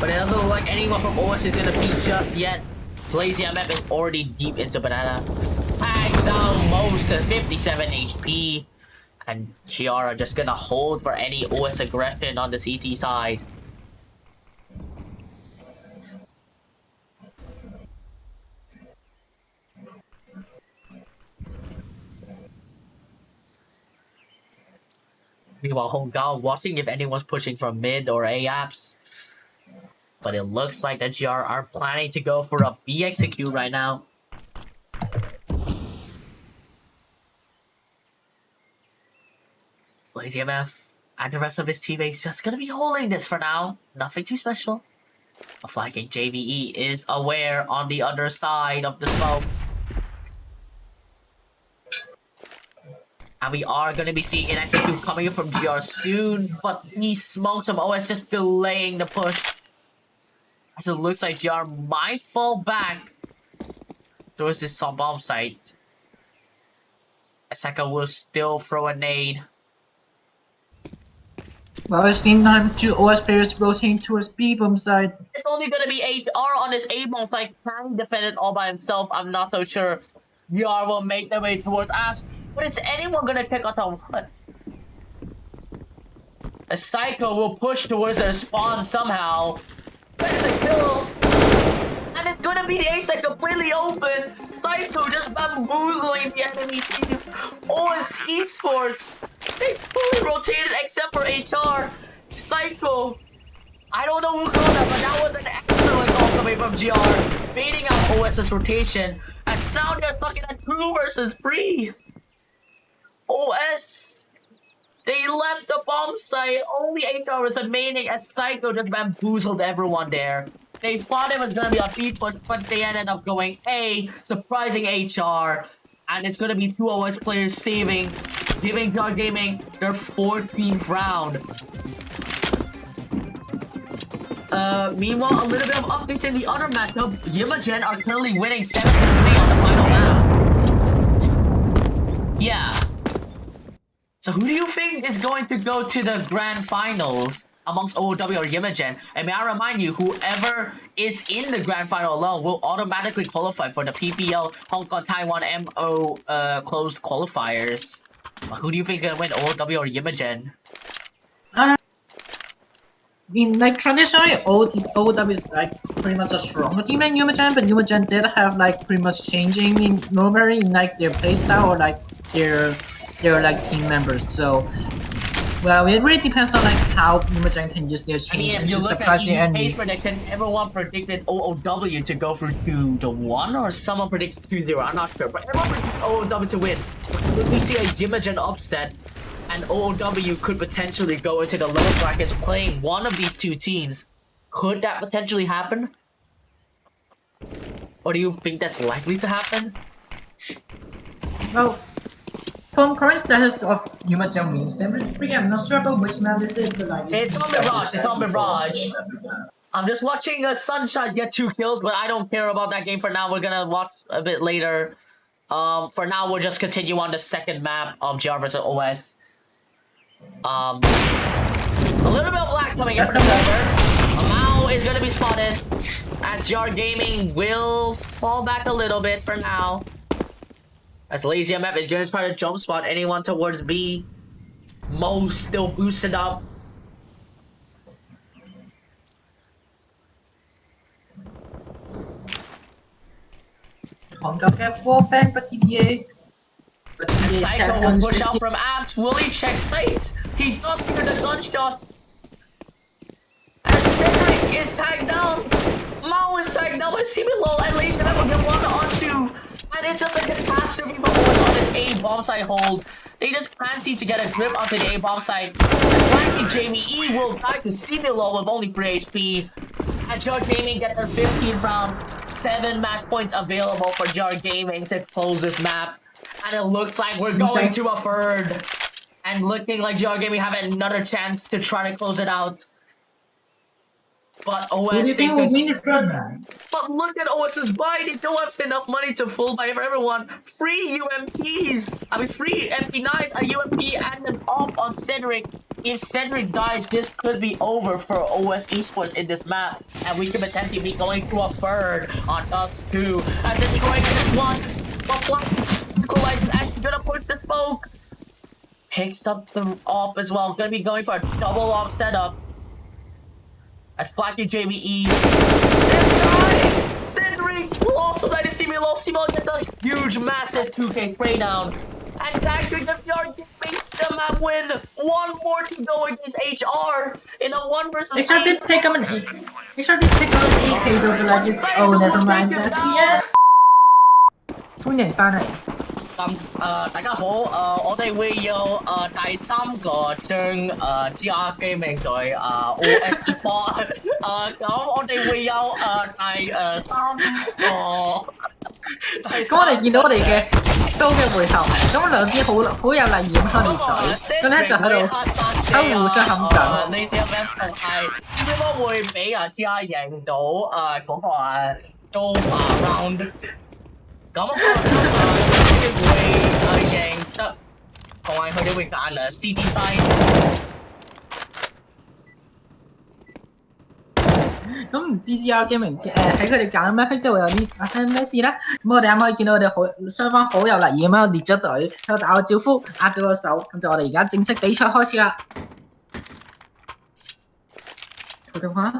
But it doesn't look like anyone from OS is gonna peek just yet. Lazymf is already deep into banana. Tags down Mozst to 57 HP. And GR are just gonna hold for any OS aggression on the CT side. Meanwhile, Hongao watching if anyone's pushing from mid or A apps. But it looks like the GR are planning to go for a B execute right now. Lazymf and the rest of his teammates just gonna be holding this for now. Nothing too special. FlykingJVE is aware on the other side of the smoke. And we are going to be seeing an execute coming in from GR soon, but he smoked some OS just delaying the push. As it looks like GR might fall back towards this bomb site. Asaka will still throw a nade. Well, it seems time two OS players rotating towards B bomb side. It's only going to be hRRR on this A bomb site. Can he defend it all by himself? I'm not so sure. GR will make their way towards Ash. But is anyone gonna check out our front? A Psycho will push towards their spawn somehow. There's a kill. And it's gonna be the ace that completely open. Psycho just bamboozling the enemy team. OS Esports. They fully rotated except for HR. Psycho. I don't know who called that, but that was an excellent call coming from GR. Baiting out OS's rotation. As now they're looking at 2 versus 3. OS, they left the bomb site. Only 8 hours remaining as Psycho just bamboozled everyone there. They thought it was gonna be a B push, but they ended up going A, surprising HR. And it's gonna be 2 OS players saving, giving GR Gaming their 14th round. Meanwhile, a little bit of updates in the other matchup. Yimagen are currently winning 7-3 on the final round. Yeah. So who do you think is going to go to the grand finals amongst OOW or Yimagen? And may I remind you, whoever is in the grand final alone will automatically qualify for the PPL Hong Kong Taiwan MO closed qualifiers. But who do you think is going to win, OOW or Yimagen? In like traditionally, OOW is like pretty much a stronger team than Yimagen, but Yimagen did have like pretty much changing in normally in like their playstyle or like their like team members. So, well, it really depends on like how Yimagen can use their change If you to look surprise at the enemy. pace prediction, everyone predicted OOW to go for 2-1, or someone predicted 2-0. I'm not sure, but everyone predicted OOW to win. If we see a Yimagen upset, and OOW could potentially go into the lower brackets playing one of these 2 teams, could that potentially happen? Or do you think that's likely to happen? Well, from current status of Yimagen winning 7-3, I'm not sure about which map is it, but like It's on Mirage. It's on Mirage. I'm just watching Sunshine get 2 kills, but I don't care about that game for now. We're gonna watch a bit later. For now, we'll just continue on the second map of GR vs OS. A little bit of lag coming in from the server. Mao is gonna be spotted as GR Gaming will fall back a little bit for now. As Lazymf is gonna try to jump spot anyone towards B. Mozst still boosted up. Hongao get wallbang, but CDA. But CDA is Psycho will push out from apps. Will he check sight? He does hear the gunshot. As Cedrik is tagged down. Mao is tagged down by smiLoL, and Lazymf will get 1 on 2. And it's just a catastrophe for OS on this A bomb site hold. They just can't seem to get a grip onto the A bomb site. FlykingJVE will die to smiLoL with only 3 HP. And GR Gaming get their 15th round. 7 match points available for GR Gaming to close this map. And it looks like we're going to a 3rd. And looking like GR Gaming have another chance to try to close it out. But OS think will win the 3rd round. But look at OS's buy. They don't have enough money to full buy for everyone. Free UMPs. I mean, free MP9s, a UMP, and an AWP on Cedrik. if Cedrik dies, this could be over for OS Esports in this map, and we could potentially be going through a third on us too. And destroying this one, but Flyking equalizing actually gonna push the smoke. Picks up the op as well. Gonna be going for a double op setup. As FlykingJVE. This guy, Cedrik, will also die to smiLoL. smiLoL gets a huge, massive 2k spray down. And that could give the map win. One more to go against HR in a 1 versus 8. HR did pick up an AK. HR did pick up an AK though, but I just oh never mind. That's the end. 歡迎翻嚟。大家好，我哋會有第3個將GR Gaming 對OS Esports，咁我哋會有第3個。咁我哋見到我哋嘅刀嘅回頭，咁兩邊好有禮儀咁分裂隊，咁咧就喺度互相冚緊。呢隻 map 就係 smiLoL 會俾GR 贏到嗰個刀 round。咁會贏得，同埋佢哋會揀CD side。咁唔知 GR Gaming 喺佢哋揀 map 之後會有啲發生咩事咧？咁我哋啱可以見到佢哋好雙方好有禮儀咁樣列咗隊，喺度打個招呼，握咗個手，咁就我哋而家正式比賽開始啦。普通話。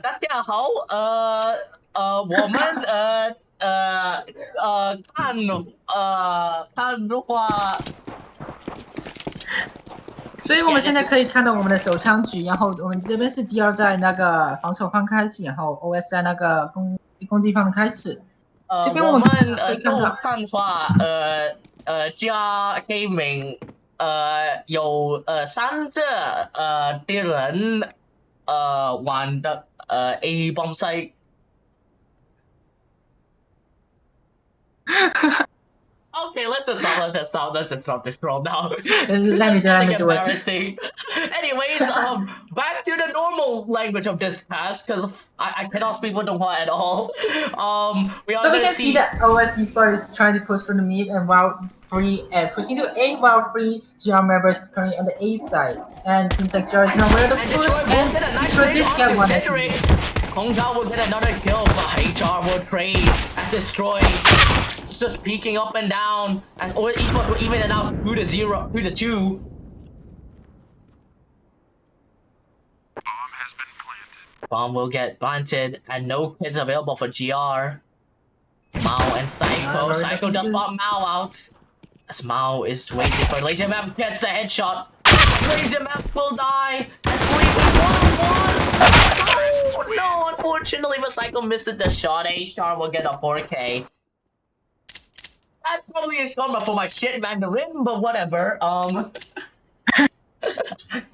大家好，我们看的话，所以我们现在可以看到我们的手枪局，然后我们这边是 GR 在那个防守方开始，然后 OS 在那个攻击方开始。这边我们看的话，GR Gaming 有3隻的人。玩的A bomb site。Okay, let's just stop this roll now. Let me do it. Anyways, back to the normal language of this task, because I cannot speak with the at all. We can see that OS Esports is trying to push for the mid and while pushing to A while 3 GR members currently on the A side. And seems like GR is nowhere to push and destroy this get one. hongzhao will get another kill, but HR will trade as destroyed. Just peeking up and down as OS Esports will even it out 2-0, 2-2. Bomb will get planted and no kids available for GR. Mao and Psycho. Psycho does pop Mao out. As Mao is waiting for Lazymf, gets the headshot. Lazymf will die. And 3-1. Oh no, unfortunately, but Psycho misses the shot. HR will get a 4K. That's probably his karma for my shit Mandarin, but whatever. But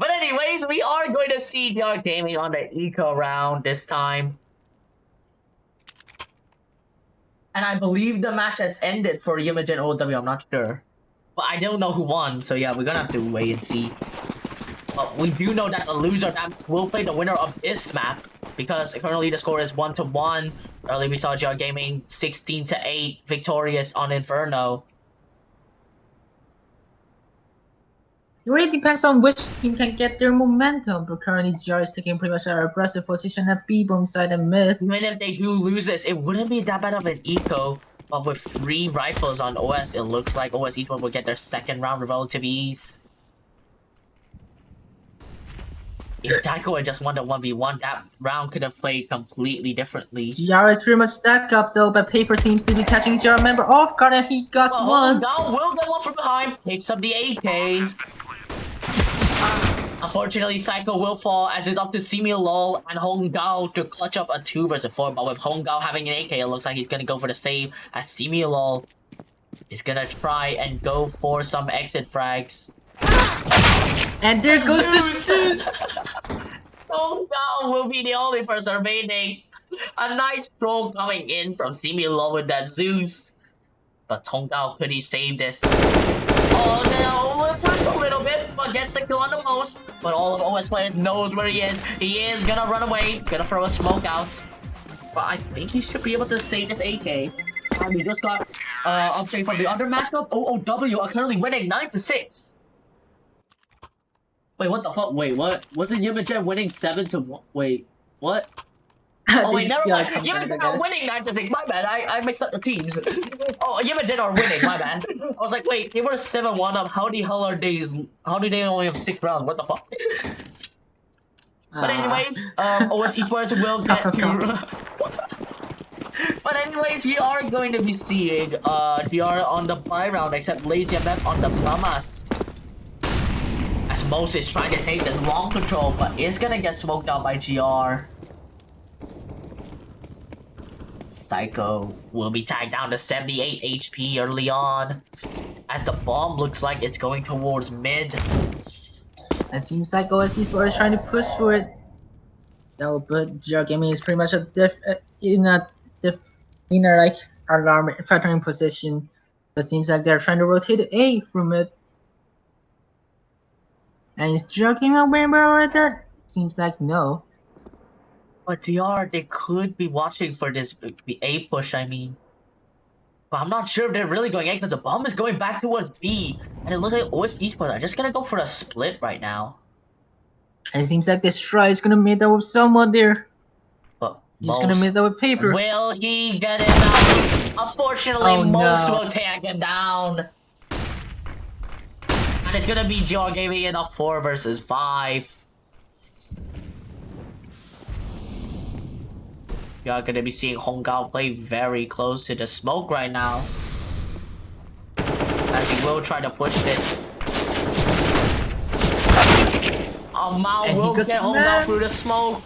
anyways, we are going to see GR Gaming on the eco round this time. And I believe the match has ended for Imogen OW, I'm not sure. But I don't know who won, so yeah, we're gonna have to wait and see. But we do know that the loser that will play the winner of this map, because currently the score is 1-1. Earlier we saw GR Gaming 16-8 victorious on Inferno. It really depends on which team can get their momentum, but currently GR is taking pretty much an aggressive position at B boom side and mid. Even if they do lose this, it wouldn't be that bad of an eco. But with 3 rifles on OS, it looks like OS Esports will get their second round with relative ease. If Taiko had just won the 1v1, that round could have played completely differently. GR is pretty much stacked up though, but Paper seems to be catching GR member off guard and he got one. Now will get one from behind, picks up the AK. Unfortunately, Psycho will fall as it's up to smiLoL and hongzhao to clutch up a 2 versus 4. But with hongzhao having an AK, it looks like he's gonna go for the save as smiLoL is gonna try and go for some exit frags. And there goes the Zeus! hongzhao will be the only person remaining. A nice throw coming in from smiLoL with that Zeus. But hongzhao, could he save this? Oh no, first a little bit, but gets a kill on the Mozst. But all of OS players knows where he is. He is gonna run away, gonna throw a smoke out. But I think he should be able to save this AK. And we just got update from the other matchup. OOW are currently winning 9-6. Wait, what the fuck? Wait, what? Wasn't Yimagen winning 7-1? Wait, what? Oh wait, never mind. Yimagen are winning 9-6. My bad. I mixed up the teams. Oh, Yimagen are winning. My bad. I was like, wait, they were 7-1 up. How the hell are they? How do they only have 6 rounds? What the fuck? But anyways, OS Esports will get But anyways, we are going to be seeing GR on the buy round, except Lazymf on the FAMAS. As Mozst is trying to take this long control, but is gonna get smoked out by GR. Psycho will be tagged down to 78 HP early on, as the bomb looks like it's going towards mid. It seems like OS Esports is trying to push for it. Though, but GR Gaming is pretty much in a like alarm factoring position. It seems like they're trying to rotate A from it. And is GR Gaming aware of that? Seems like no. But GR, they could be watching for this A push, I mean. But I'm not sure if they're really going A, because the bomb is going back towards B. And it looks like OS Esports are just gonna go for a split right now. And it seems like this try is gonna meet up with someone there. But he's gonna meet up with Paper. Will he get it out? Unfortunately, Mozst will tag him down. And it's gonna be GR Gaming in a 4 versus 5. You are gonna be seeing Honggao play very close to the smoke right now. As he will try to push this. Mao will get Honggao through the smoke.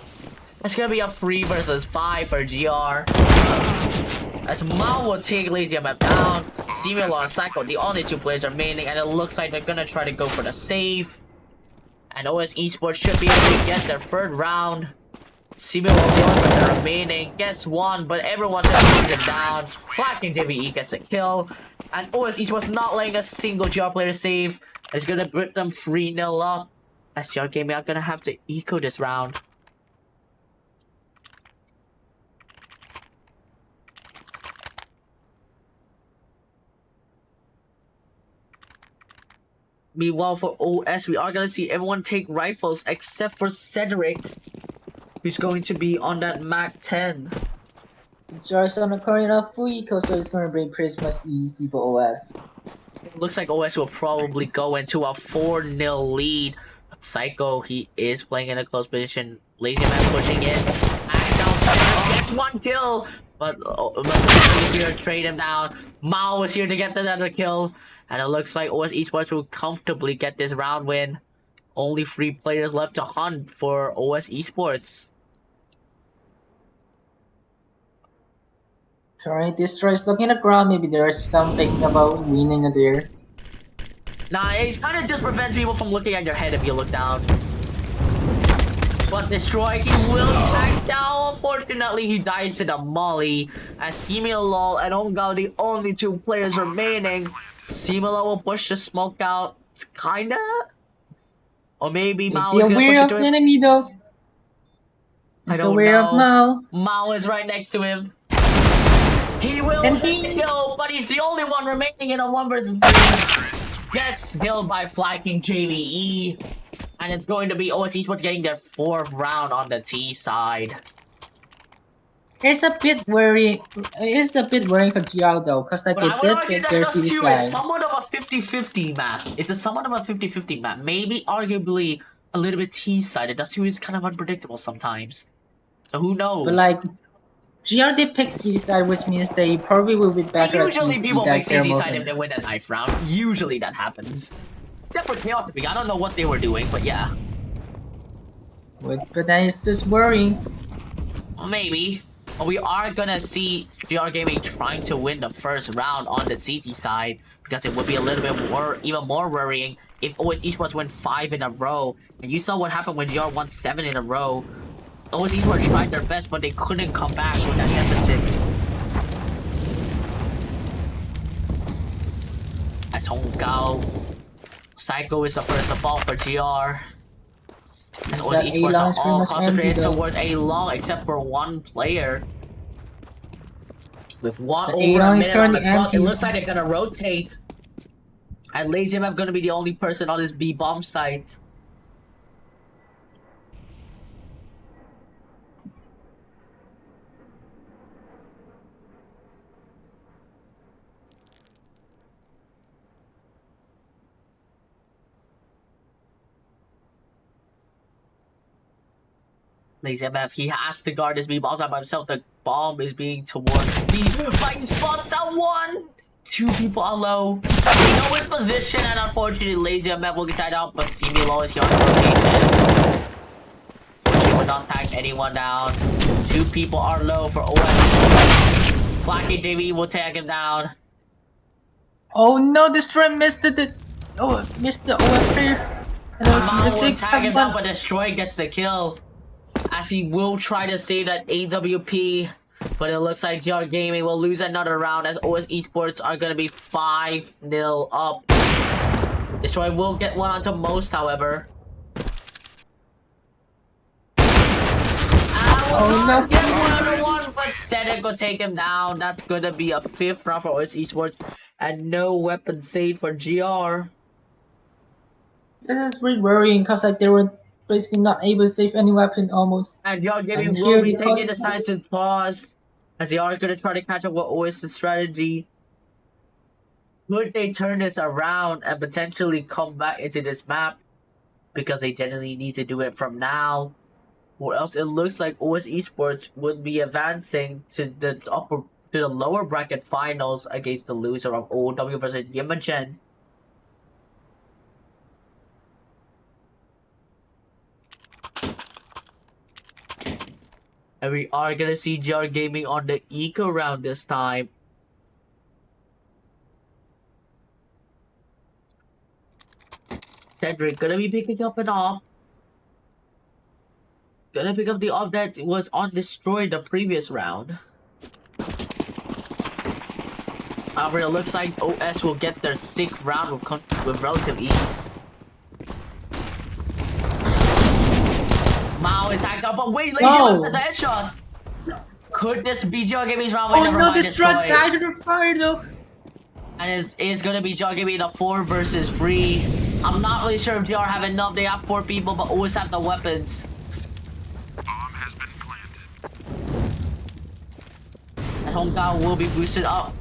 It's gonna be a 3 versus 5 for GR. As Mao will take Lazymf down. smiLoL and Psycho, the only 2 players remaining, and it looks like they're gonna try to go for the save. And OS Esports should be able to get their 3rd round. smiLoL 1 with the remaining gets 1, but everyone's gonna shoot him down. FlykingJVE gets a kill. And OS Esports not letting a single GR player save. It's gonna put them 3-0 up. As GR Gaming are gonna have to eco this round. Meanwhile, for OS, we are gonna see everyone take rifles except for Cedrik, who's going to be on that Mac 10. GR's on a current of full eco, so it's gonna be pretty much easy for OS. It looks like OS will probably go into a 4-0 lead. But Psycho, he is playing in a close position. Lazymf pushing in. And down Cedrik gets 1 kill. But Cedrik is here to trade him down. Mao is here to get another kill. And it looks like OS Esports will comfortably get this round win. Only 3 players left to hunt for OS Esports. Currently, Destroy's looking at the ground. Maybe there's something about winning there. Nah, it kind of just prevents people from looking at your head if you look down. But Destroy, he will tag down. Unfortunately, he dies to the molly. As smiLoL and Honggao, the only 2 players remaining. smiLoL will push the smoke out. It's kinda. Or maybe Mao is gonna push it to him. Enemy though. I don't know. Mao is right next to him. He will kill, but he's the only one remaining in a 1 versus 3. Gets killed by FlykingJVE. And it's going to be OS Esports getting their 4th round on the T side. It's a bit worrying. It's a bit worrying for GR though, because like they did pick their CD side. It's somewhat of a 50-50 map. It's a somewhat of a 50-50 map. Maybe arguably a little bit T-sided. Dust 2 is kind of unpredictable sometimes. So who knows? But like GR did pick CD side, which means they probably will be better. Usually people pick CD side if they win a knife round. Usually that happens. Except for Chaotic. I don't know what they were doing, but yeah. But then it's just worrying. Maybe. We are gonna see GR Gaming trying to win the 1st round on the CT side, because it would be a little bit more, even more worrying if OS Esports win 5 in a row. And you saw what happened when GR won 7 in a row. OS Esports tried their best, but they couldn't come back with that deficit. As Honggao, Psycho is the first to fall for GR. As OS Esports are all concentrated towards A long, except for 1 player. With one The over a A-line is minute on the currently clock, it empty. looks like they're gonna rotate. And Lazymf gonna be the only person on this B bomb site. Lazymf, he has to guard this B bomb site by himself. The bomb is being towards B. Fighting spots at 1. 2 people are low. They know his position, and unfortunately, Lazymf will get tied out, but smiLoL is here on the rotation. He will not tag anyone down. 2 people are low for OS. FlykingJVE will tag him down. Oh no, Destroy missed missed the OS player. And Mao will tag him down, but Destroy gets the kill. As he will try to save that AWP. But it looks like GR Gaming will lose another round as OS Esports are going to be 5-0 up. Destroy will get one onto Mozst, however. Oh no, Get another one, but cedrik will take him down. That's going to be a 5th round for OS Esports. And no weapon save for GR. this is really worrying because like they were basically not able to save any weapon almost. And GR Gaming And will here be they taking are. the time to pause. As they are going to try to catch up with OS's strategy. Could they turn this around and potentially come back into this map? Because they generally need to do it from now. Or else it looks like OS Esports would be advancing to the lower bracket finals against the loser of OW versus Imogen. And we are gonna see GR Gaming on the eco round this time. Cedrik gonna be picking up an op. Gonna pick up the op that was on Destroy the previous round. However, it looks like OS will get their 6th round with relative ease. Mao is hacked up, but wait, Lazymf has a headshot. Could this be GR Gaming's round? Oh no, Destroy died to the fire though. And it's gonna be GR Gaming in a 4 versus 3. I'm not really sure if GR have enough. They have 4 people, but always have the weapons. Bomb has been planted. And Hongao will be boosted up.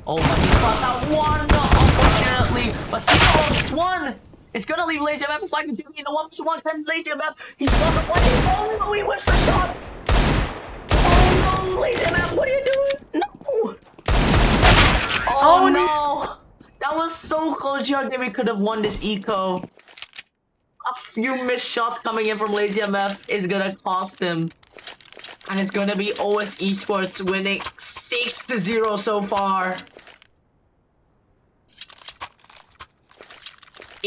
Oh, but he spots out 1, unfortunately. But still, it's 1. It's gonna leave Lazymf and FlykingJVE in the 1v1. Can Lazymf? He spots up 1. Oh no, he whips the shot. Oh no, Lazymf, what are you doing? No. Oh no. That was so close. GR Gaming could have won this eco. A few missed shots coming in from Lazymf is gonna cost him. And it's gonna be OS Esports winning 6-0 so far.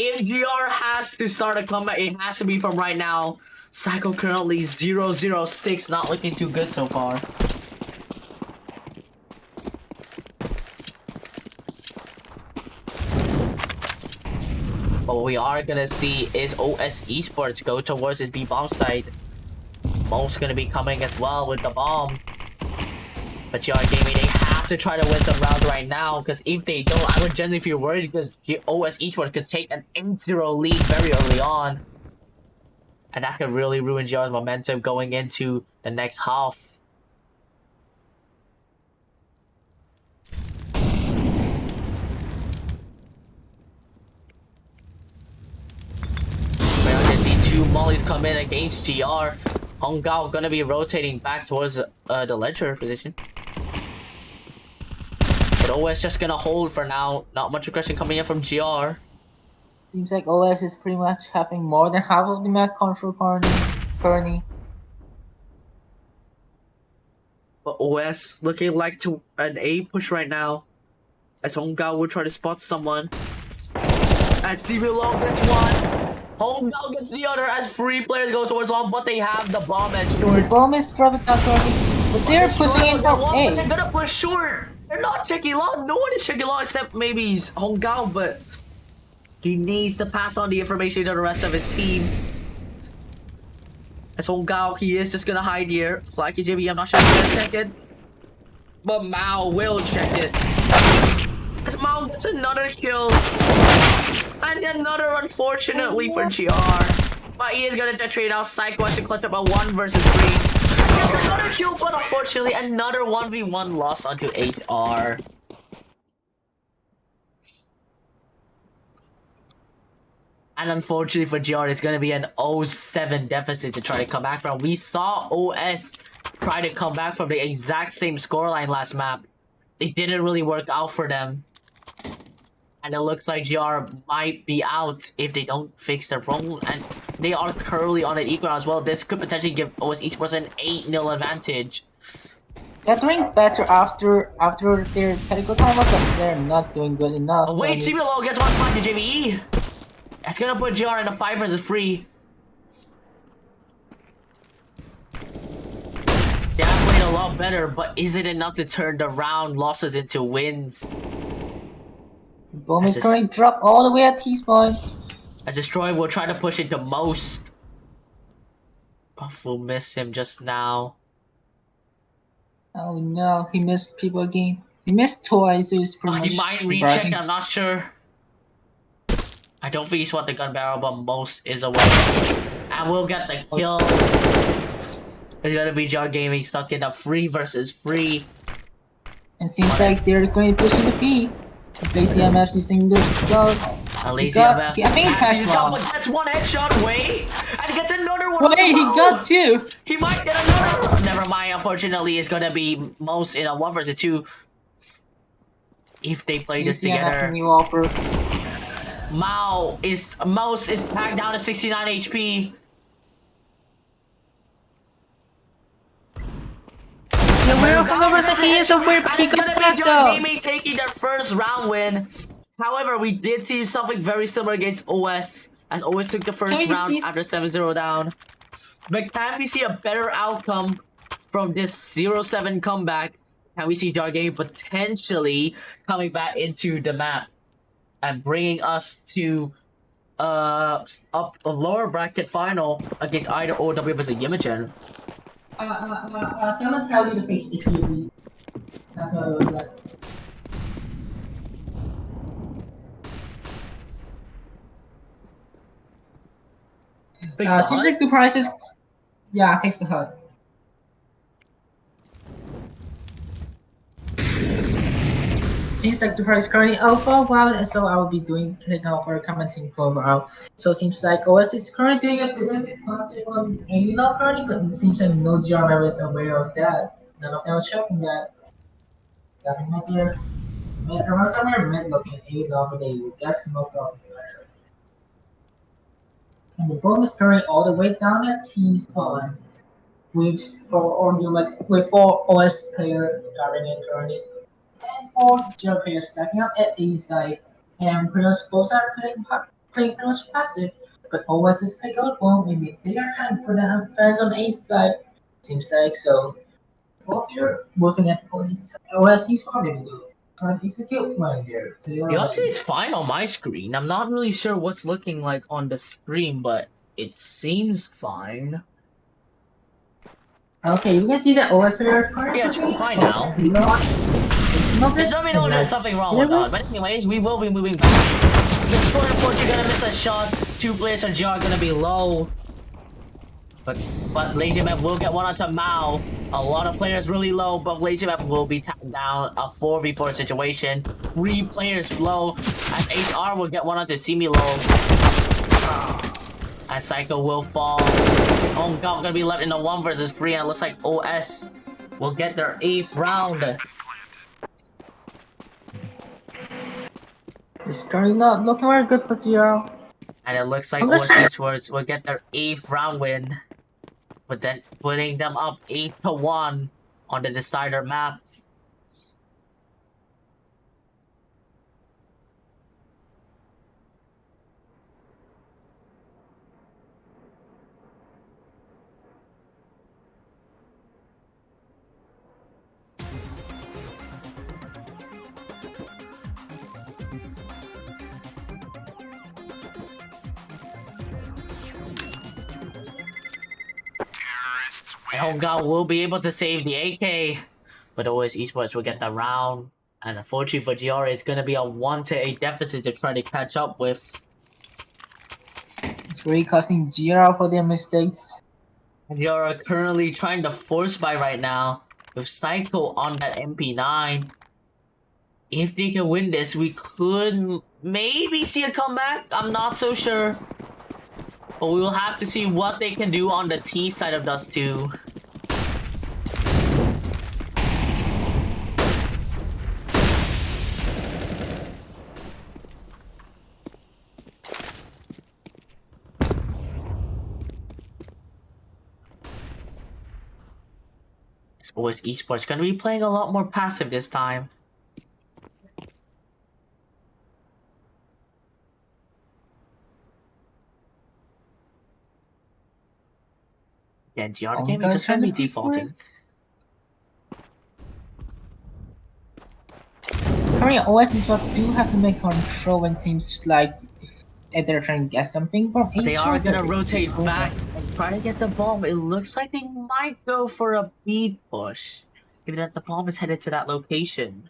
If GR has to start a comeback, it has to be from right now. Psycho currently 0-0-6, not looking too good so far. But what we are gonna see is OS Esports go towards his B-bomb site. Mozst gonna be coming as well with the bomb. But GR Gaming, they have to try to win some rounds right now, because if they don't, I would generally feel worried because OS Esports could take an 8-0 lead very early on. And that could really ruin GR's momentum going into the next half. We're gonna see 2 mollies come in against GR. Hongao gonna be rotating back towards the ledger position. But OS just gonna hold for now. Not much aggression coming in from GR. Seems like OS is pretty much having more than half of the map control currently. But OS looking like to an A push right now. As Hongao will try to spot someone. As smiLoL gets one. Hongao gets the other as 3 players go towards long, but they have the bomb at short. The bomb is dropping down currently, but they're pushing in for A. They're gonna push short. They're not checking long. No one is checking long except maybe he's Hongao, but he needs to pass on the information to the rest of his team. As Hongao, he is just gonna hide here. FlykingJVE, I'm not sure if he's gonna check it. but Mao will check it. As Mao gets another kill. And another, unfortunately, for GR. But he is gonna trade out. Psycho has to clutch up a 1 versus 3. Gets another kill, but unfortunately, another 1v1 loss onto HR. And unfortunately for GR, it's gonna be an 0-7 deficit to try to come back from. We saw OS try to come back from the exact same scoreline last map. It didn't really work out for them. And it looks like GR might be out if they don't fix their problem. And they are currently on an equal as well. This could potentially give OS Esports an 8-0 advantage. They're doing better after their technical time, but they're not doing good enough. Wait, smiLoL gets one FlykingJVE. That's gonna put GR in a 5 versus 3. They have played a lot better, but is it enough to turn the round losses into wins? Boom is going to drop all the way at T-spawn. As Destroy will try to push it to Mozst. Buff will miss him just now. Oh no, he missed people again. He missed twice, so it's pretty much He might embarrassing. recheck, I'm not sure. I don't think he's what the gun barrel, but Mozst is away. And we'll get the kill. It's gonna be GR Gaming stuck in a 3 versus 3. And seems like they're going to push in the B. Lazymf using their stuff. Lazymf. I think he tagged wrong. That's one headshot away. And he gets another one. Wait, he got 2. He might get another. Never mind. Unfortunately, it's gonna be Mozst in a 1 versus 2. If they play this together. New offer. Mozst is tagged down to 69 HP. He is aware, but he got tagged They out. may taking their first round win. However, we did see something very similar against OS, as OS took the first round after 7-0 down. But can we see a better outcome from this 0-7 comeback? Can we see GR Gaming potentially coming back into the map and bringing us to up a lower bracket final against either OW versus Yimagen? Someone tell you to face the TV. That's what it was like. Seems like the prices. Yeah, fix the HUD. Seems like the price is currently out for a while, and so I will be taking off for commenting for a while. So it seems like OS is currently doing a bit positive on ALO currently, but it seems like no GR member is aware of that. None of them are checking that. Got me right there. Around somewhere mid looking at ALO, but they will get smoked off the country. And the boom is currently all the way down at T-spawn with 4 OS players driving in currently. And 4 GR players stacking up at A side, and pretty much both are playing pretty much passive, but OS is picking up boom, maybe they are trying to put down fans on A side. Seems like so. 4 here moving at OS is probably do it. Trying to execute one there. Yahtzee is fine on my screen. I'm not really sure what's looking like on the stream, but it seems fine. Okay, you can see the OS player. Yeah, it's fine now. There's let me know if there's something wrong with that. But anyways, we will be moving back. Destroy Report, you're gonna miss a shot. 2 players on GR are gonna be low. But Lazymf will get one onto Mao. A lot of players really low, but Lazymf will be tapped down. A 4v4 situation. 3 players low. As HR will get one onto smiLoL. As Psycho will fall. Oh god, gonna be left in a 1 versus 3, and it looks like OS will get their 8th round. It's currently not looking very good for GR. And it looks like OS Esports will get their 8th round win. But then putting them up 8-1 on the decider map. Terrorists win. And oh god, we'll be able to save the AK. But OS Esports will get the round. And unfortunately for GR, it's going to be a 1-8 deficit to try to catch up with. It's really costing GR for their mistakes. And GR are currently trying to force buy right now with Psycho on that MP9. If they can win this, we could maybe see a comeback. I'm not so sure. But we will have to see what they can do on the T side of Dust 2. OS Esports gonna be playing a lot more passive this time. Yeah, GR Gaming just gonna be defaulting. Currently, OS Esports do have to make control when it seems like they're trying to get something from They are gonna rotate back and try to get the bomb. It looks like they might go for a B push, given that the bomb is headed to that location.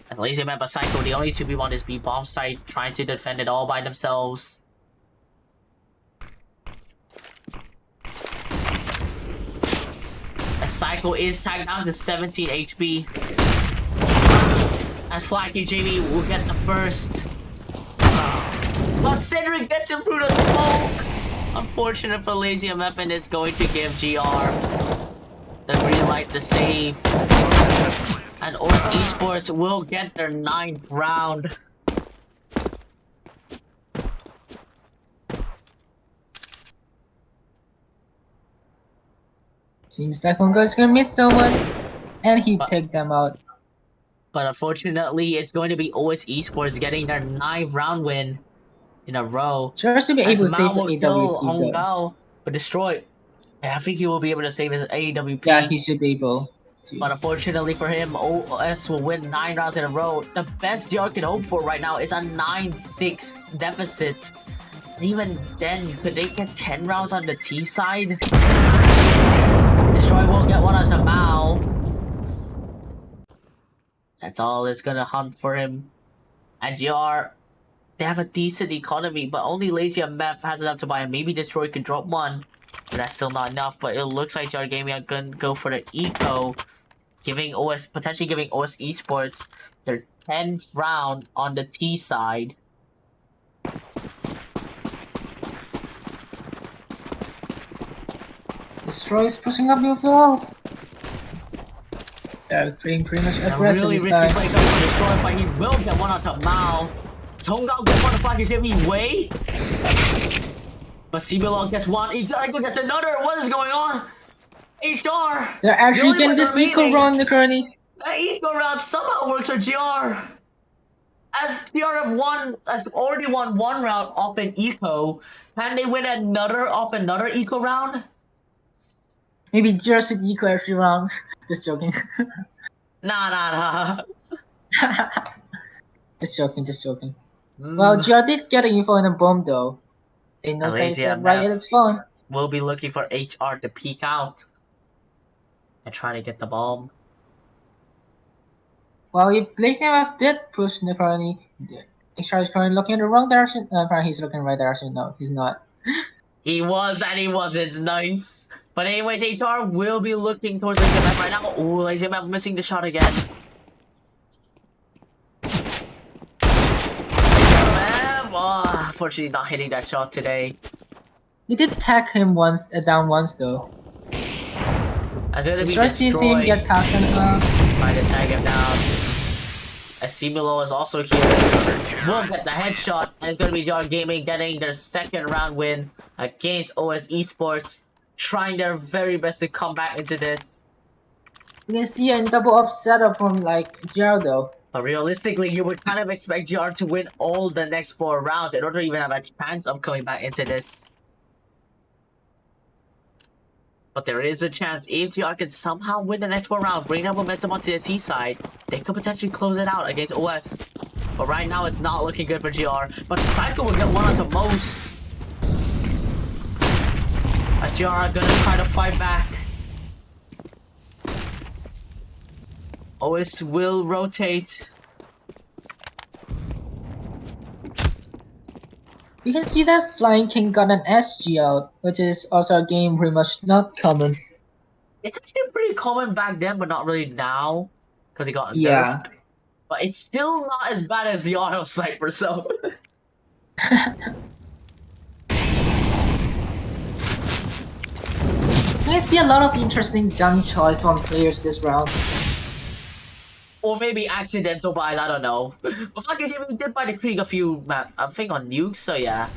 As Lazymf and Psycho, the only two people on this B bomb site, trying to defend it all by themselves. As Psycho is tagged down to 17 HP. And FlykingJVE will get the first. But Cedrik gets him through the smoke. Unfortunate for Lazymf, and it's going to give GR the green light to save. And OS Esports will get their 9th round. Seems like Hongo's gonna miss someone, and he take them out. But unfortunately, it's going to be OS Esports getting their 9th round win in a row. Sure should be able to save the AWP. Hongo, but destroy. And I think he will be able to save his AWP. Yeah, he should be able to. But unfortunately for him, OS will win 9 rounds in a row. The best GR can hope for right now is a 9-6 deficit. And even then, could they get 10 rounds on the T side? Destroy will get one onto Mao. That's all it's gonna hunt for him. And GR, they have a decent economy, but only Lazymf has enough to buy him. Maybe Destroy could drop one, but that's still not enough. But it looks like GR Gaming are gonna go for the eco, potentially giving OS Esports their 10th round on the T side. Destroy is pushing up with the wall. They're pretty much aggressive. Really risky play coming from Destroy, but he will get one onto Mao. Tongao gets one to FlykingJVE. But smiLoL gets one. Csgo gets another. What is going on? HR. They're actually getting this eco run, currently. The eco round somehow works for GR. As GR has already won 1 round off an eco, can they win another off another eco round? Maybe just an eco every round. Just joking. Nah. Just joking. Well, GR did get an info on a bomb though. They know that right at the phone. We'll be looking for HR to peek out and try to get the bomb. Well, if Lazymf did push the currently, HR is currently looking in the wrong direction. Apparently he's looking in the right direction. No, he's not. He was and he wasn't. Nice. But anyways, HR will be looking towards Lazymf right now. Ooh, Lazymf missing the shot again. Unfortunately not hitting that shot today. He did tag him once, down once though. As gonna be seeing him get tagged down. Trying to tag him down. As smiLoL is also here. Will get the headshot, and it's gonna be GR Gaming getting their 2nd round win against OS Esports, trying their very best to come back into this. You can see a double up setup from like GR though. But realistically, you would kind of expect GR to win all the next 4 rounds in order to even have a chance of coming back into this. But there is a chance if GR can somehow win the next 4 rounds, bring that momentum onto the T side, they could potentially close it out against OS. But right now, it's not looking good for GR. But Psycho will get one onto Mozst. As GR are gonna try to fight back. OS will rotate. You can see that Flying King got an SG out, which is also a game pretty much not common. It's actually pretty common back then, but not really now, because he got Yeah. nerfed. But it's still not as bad as the auto sniper, so. You can see a lot of interesting gun choice from players this round. Or maybe accidental buys, I don't know. But FlykingJVE did buy the Krieg a few map, I think on nukes, so yeah.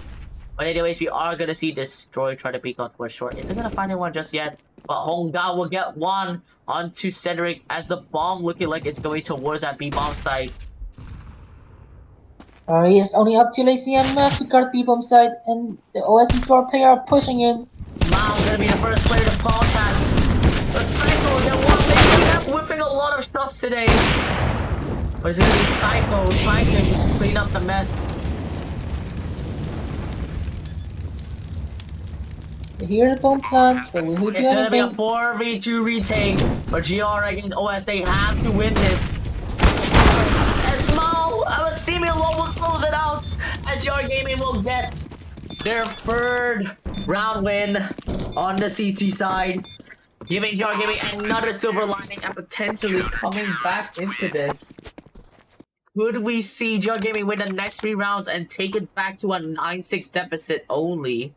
But anyways, we are gonna see Destroy try to peek out towards short. Isn't gonna find anyone just yet. But Honga will get one onto Cedrik as the bomb looking like it's going towards that B-bomb site. He is only up to Lazymf to guard B-bomb side, and the OS Esports player are pushing in. Mao's gonna be the first player to pause that. But Psycho, the one thing whiffing a lot of stuff today. But it's gonna be Psycho trying to clean up the mess. They hear the bomb plant, but will he do It's gonna be a anything? 4v2 retake. But GR against OS, they have to win this. As Mao, smiLoL will close it out. As GR Gaming will get their third round win on the CT side. Giving GR Gaming another silver lining and potentially coming back into this. Could we see GR Gaming win the next 3 rounds and take it back to a 9-6 deficit only?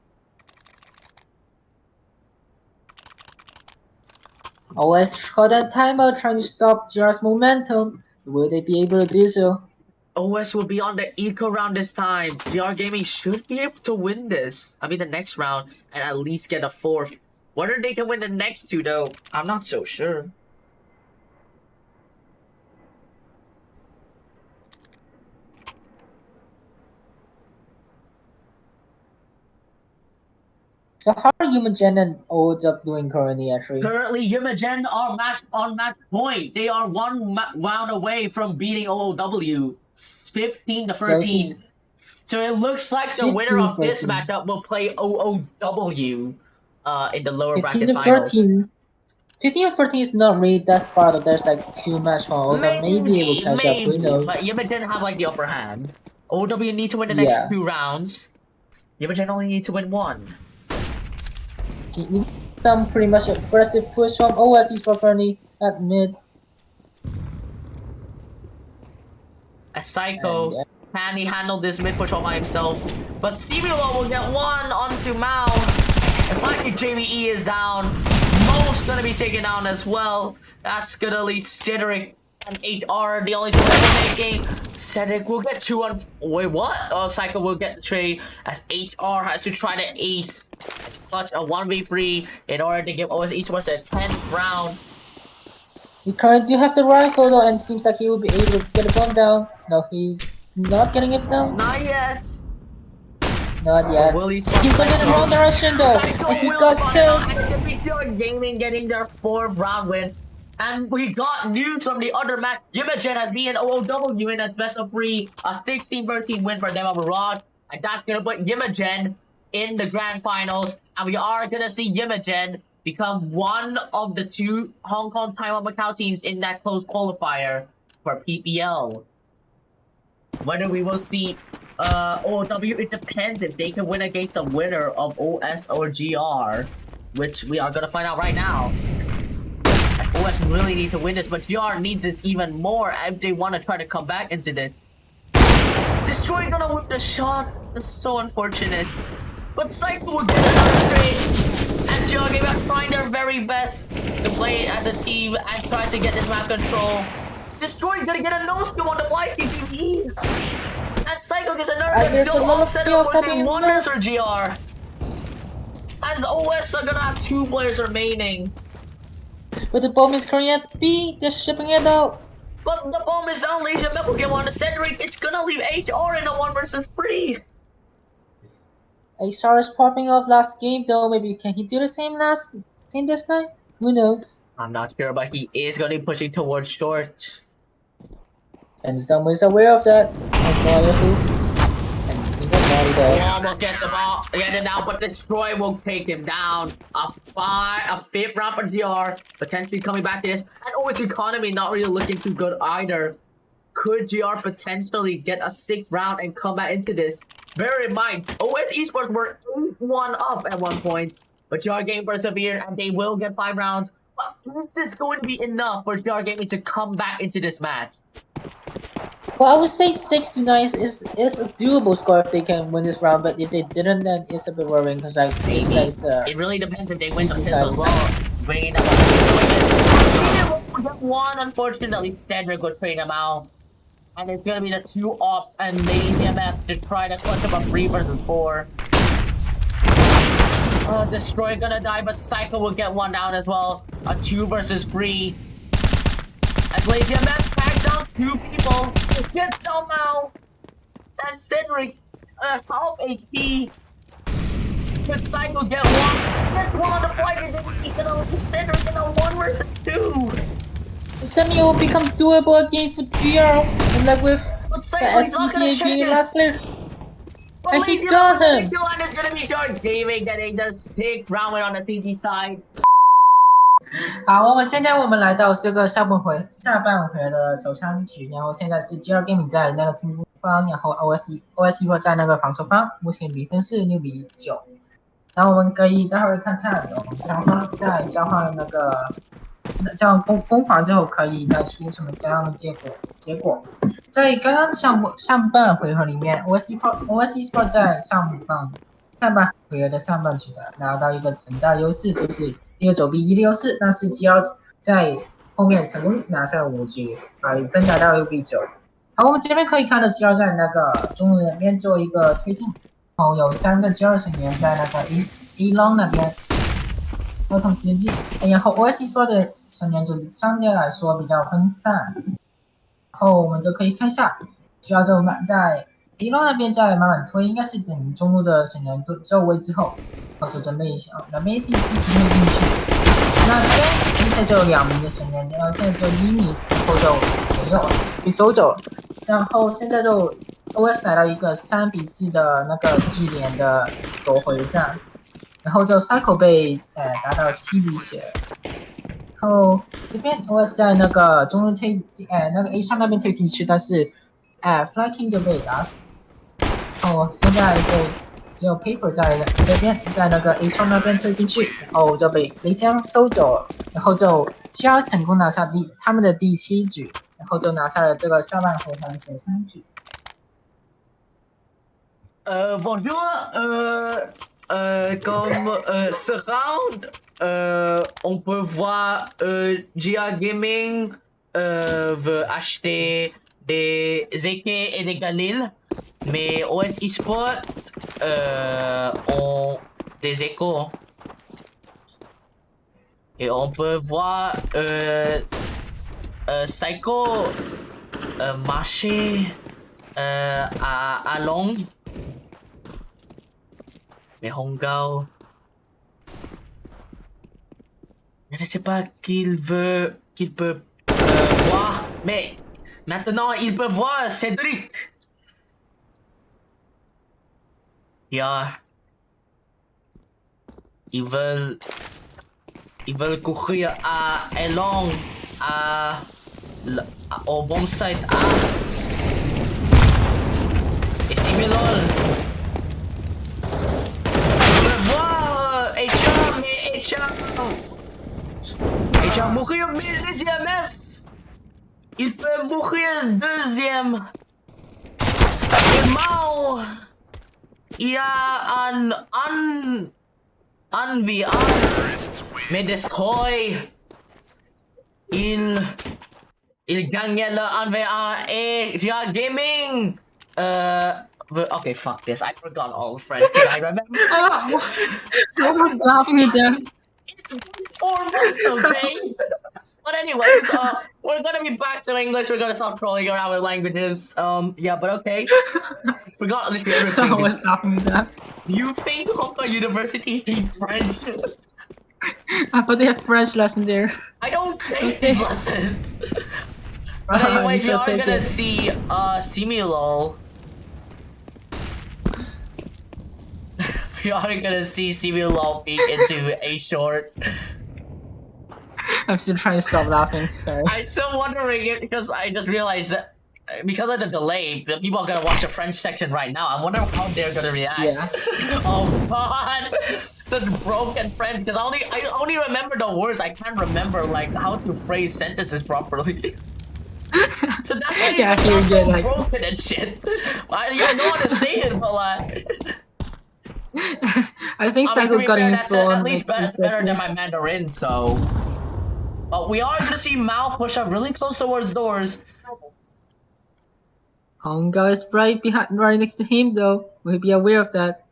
OS caught that timeout trying to stop GR's momentum. Will they be able to do so? OS will be on the eco round this time. GR Gaming should be able to win this. I mean the next round and at least get a 4th. Whether they can win the next 2 though, I'm not so sure. So how are Human and Odds up doing currently actually? Currently, Yumagen are on match point. They are one round away from beating OOW, 15 to 13. So it looks like the winner of this 15-13. matchup will play OOW in the lower 15 bracket to finals. 13. 15 to 14 is not really that far, though there's like 2 match from OW. Maybe it will catch up, who knows? But Yumagen have like the upper hand. OOW need to win the next 2 rounds. Yumagen only need to win 1. We need some pretty much aggressive push from OS Esports currently at mid. As Psycho, And, can he handle this mid push all by himself? But smiLoL will get 1 onto Mao. As FlykingJVE is down, Mozst gonna be taken down as well. That's gonna leave Cedrik and hRRR, the only 2 that are making. Cedrik will get 2 on. Wait, what? Oh, Psycho will get the trade as hRRR has to try to ace such a 1v3 in order to give OS Esports a 10th round. He currently do have the rifle though, and seems like he will be able to get a bomb down. No, he's not getting it down. Not yet. Not yet. Will he He's going in the wrong direction though, and he got killed. And Gaming getting their 4th round win. And we got news from the other match. Yumagen has beaten OOW in a best of 3, a 16-13 win for them overall. And that's gonna put Yumagen in the grand finals. And we are gonna see Yumagen become one of the 2 Hong Kong, Taiwan, Macau teams in that close qualifier for PPL. Whether we will see OOW, it depends if they can win against the winner of OS or GR, which we are gonna find out right now. OS really need to win this, but GR needs this even more if they want to try to come back into this. Destroy gonna whip the shot. That's so unfortunate. But Psycho will get another trade. And GR Gaming are trying their very best to play as a team and try to get this map control. Destroy's gonna get a no-scope on the FlykingJVE. And Psycho gets another no offset working wonders for GR. As OS are gonna have 2 players remaining. But the bomb is currently at B, they're shipping it out. But the bomb is down, Lazymf will get one to Cedrik. It's gonna leave hRRR in a 1 versus 3. hRRR is popping off last game though, maybe can he do the same this time? Who knows? I'm not sure, but he is gonna be pushing towards short. And someone is aware of that. And he got body. though. Almost gets him out, get him down, but Destroy will take him down. A fifth round for GR, potentially coming back to this. And OS economy not really looking too good either. Could GR potentially get a 6th round and come back into this? Bear in mind, OS Esports were 8-1 up at one point, but GR Gaming persevered and they will get 5 rounds. But is this going to be enough for GR Gaming to come back into this match? Well, I would say 6-9 is a doable score if they can win this round, but if they didn't, then it's a bit worrying because I think it really depends if they win the pistol as decide. well. Bringing them up. One, unfortunately, Cedrik will trade him out. And it's gonna be the 2 ops and Lazymf to try to clutch up a 3 versus 4. Destroy gonna die, but Psycho will get 1 down as well. A 2 versus 3. As Lazymf tags out 2 people. Gets down now. And Cedrik, half HP. Could Psycho get 1? Gets 1 on the flight, and then he can only Cedrik in a 1 versus 2. Suddenly it will become doable again for GR, and like with CTA being last year. And he got him! And it's gonna be GR Gaming getting the 6th round win on the CG side. 好，现在我们来到这个下半回的首枪局，然后现在是 GR Gaming 在那个进攻方，然后 OS Esports 在那个防守方，目前比分是6-9。然后我们可以待会儿看看，双方在交换那个这样攻防之后，可以带出什么这样的结果。在刚刚上半回合里面 ，OS Esports 在上半回合的上半局拿到一个很大优势，就是一个9-1的优势，但是 GR 在后面成功拿下了5局，把比分达到6-9。好，我们这边可以看到 GR 在那个中路那边做一个推进，然后有3个 GR 成员在那个 A long 那边和同时进，然后 OS Esports 的成员就相对来说比较分散。然后我们就可以看一下 GR 就在 A long 那边在慢慢推，应该是等中路的成员就位之后，然后就准备一下，两边一起推进去。那这边现在就有2名的成员，然后现在就1名，然后就没有被收走了。然后现在就 OS 来到一个3-4的那个据点的夺回战，然后就 Cycle 被打到7滴血。然后这边 OS 在那个中路那个 A 上那边推进去，但是Flyking 就被打死。然后现在就只有 Paper 在这边，在那个 A 上那边推进去，然后就被Lazymf收走了，然后就 GR 成功拿下他们的第7局，然后就拿下了这个下半回合的首枪局。Bonjour, comme ce round, on peut voir GR Gaming veut acheter des AK et des Galil, mais OS Esports ont des échos. Et on peut voir Psycho marcher à long. Mais Hongao, je ne sais pas qu'il peut voir, mais maintenant il peut voir Cedrik. Yeah. Ils veulent courir à Elong, au bon site A. Et smiLoL. HR mourir, mais Lazymf, il peut mourir deuxième. Et Mao, il y a un VR, mais Destroy, il gagne le 1v1 et GR Gaming. Okay, fuck this. I forgot all friends. Can I remember? I was laughing at them. It's 4 months, okay? But anyways, we're gonna be back to English. We're gonna stop trolling around with languages. Yeah, but okay. Forgot literally everything. I was laughing at that. You think Hong Kong University speak French? I thought they have French lesson there. I don't take these lessons. But anyways, we are gonna see smiLoL. we are gonna see smiLoL peek into a short. I'm still trying to stop laughing. Sorry. I'm still wondering it because I just realized that because of the delay, the people are gonna watch the French section right now. I'm wondering how they're gonna react. Yeah. Oh god, such broken French because I only remember the words. I can't remember like how to phrase sentences properly. So that's why Yeah, it I hear sounds you, so like- broken and shit. I know how to say it, but like. I think I mean, to Csgo be got fair, info that's on at least like, better than my Mandarin, so. But we are gonna see Mao push up really close towards doors. Honga is right behind, right next to him though. We'll be aware of that.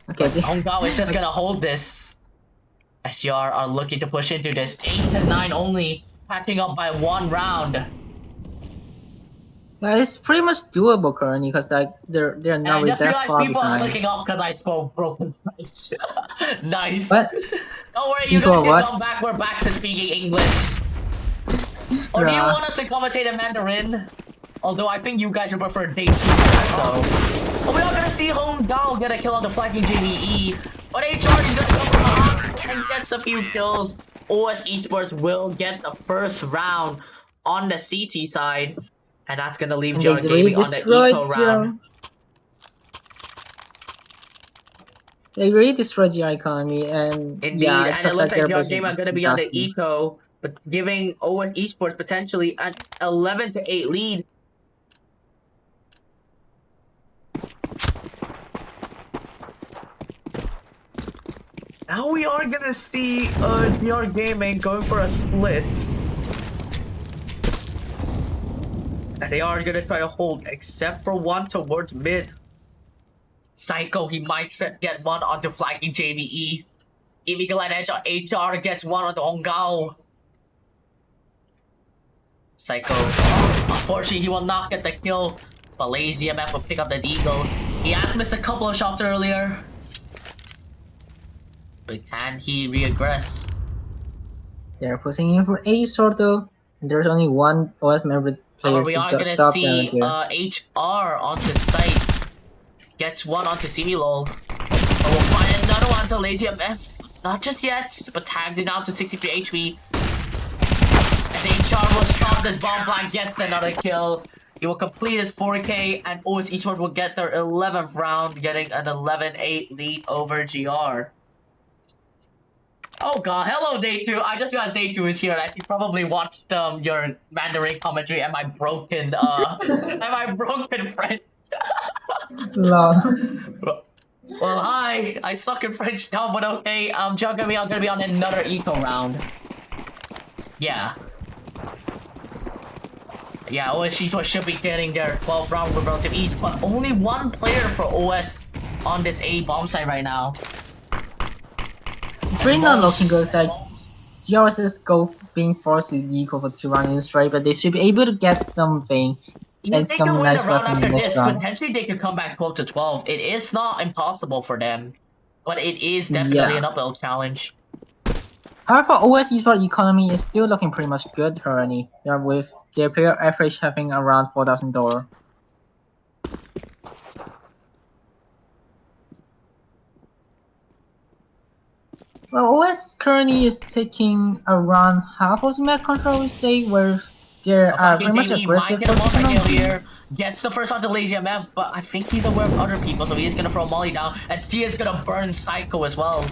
Okay. Hongao is just gonna hold this. SGR are looking to push into this. 8 to 9 only, catching up by 1 round. Yeah, it's pretty much doable currently because like they're And not I really just that realized far people are behind. looking up because I spoke broken French. Nice. What? Don't worry, you People guys are can what? come back. We're back to speaking English. Or do you Bruh. want us to commentate in Mandarin? Although I think you guys would prefer day 2, so. But we are gonna see Hong Dao get a kill on the FlykingJVE. But HR is gonna come back and gets a few kills. OS Esports will get the first round on the CT side. And that's gonna leave And GR they really Gaming on the destroyed eco round. They really destroyed the economy and Indeed, yeah, and it because looks like they're GR Gaming are gonna be on the eco, but giving OS Esports potentially an 11 to 8 lead. Now we are gonna see GR Gaming going for a split. And they are gonna try to hold, except for one towards mid. Psycho, he might get one onto FlykingJVE. If he can let HR gets one onto Ongao. Psycho. Unfortunately, he will not get the kill. But Lazymf will pick up the deagle. He has missed a couple of shots earlier. But can he reaggress? They're pushing in for a sort though. And there's only one OS member player We are to gonna stop see them there. HR onto site. Gets one onto smiLoL. But we'll find another one to Lazymf. Not just yet, but tagged it down to 63 HP. And HR will stop this bomb plant, gets another kill. He will complete his 4K, and OS Esports will get their 11th round, getting an 11-8 lead over GR. Oh god, hello Day 2. I just realized Day 2 is here, and you probably watched your Mandarin commentary and my broken French. Lol. Well, hi. I suck in French now, but okay. I'm gonna be on another eco round. Yeah. Yeah, OS Esports should be getting their 12th round with relative ease, but only one player for OS on this A bomb site right now. It's really not looking good. It's like GRS is being forced to equal for 2 rounds in straight, but they should be able to get something. If And they some can win nice the round weapon after in this this, round. potentially they could come back 12 to 12. It is not impossible for them, but it is definitely an uphill challenge. However, OS Esports economy is still looking pretty much good currently. Yeah, with their player average having around $4,000. Well, OS currently is taking around half of the map control, I would say, where they're very much aggressive. Might get a multi-kill here. Gets the first onto Lazymf, but I think he's aware of other people, so he's gonna throw Molly down. And Sia is gonna burn Psycho as well.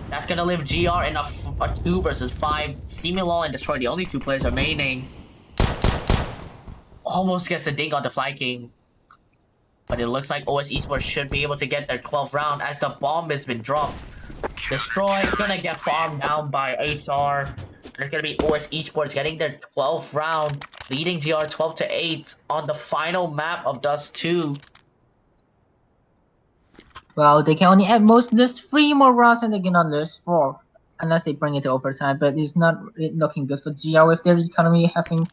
That's gonna leave GR in a 2 versus 5. smiLoL and Destroy, the only 2 players remaining. Almost gets a ding on the Flyking. But it looks like OS Esports should be able to get their 12th round as the bomb has been dropped. Destroy gonna get farmed down by HR. There's gonna be OS Esports getting their 12th round, leading GR 12 to 8 on the final map of Dust 2. Well, they can only at most lose 3 more rounds and they cannot lose 4. Unless they bring it to overtime, but it's not looking good for GR with their economy having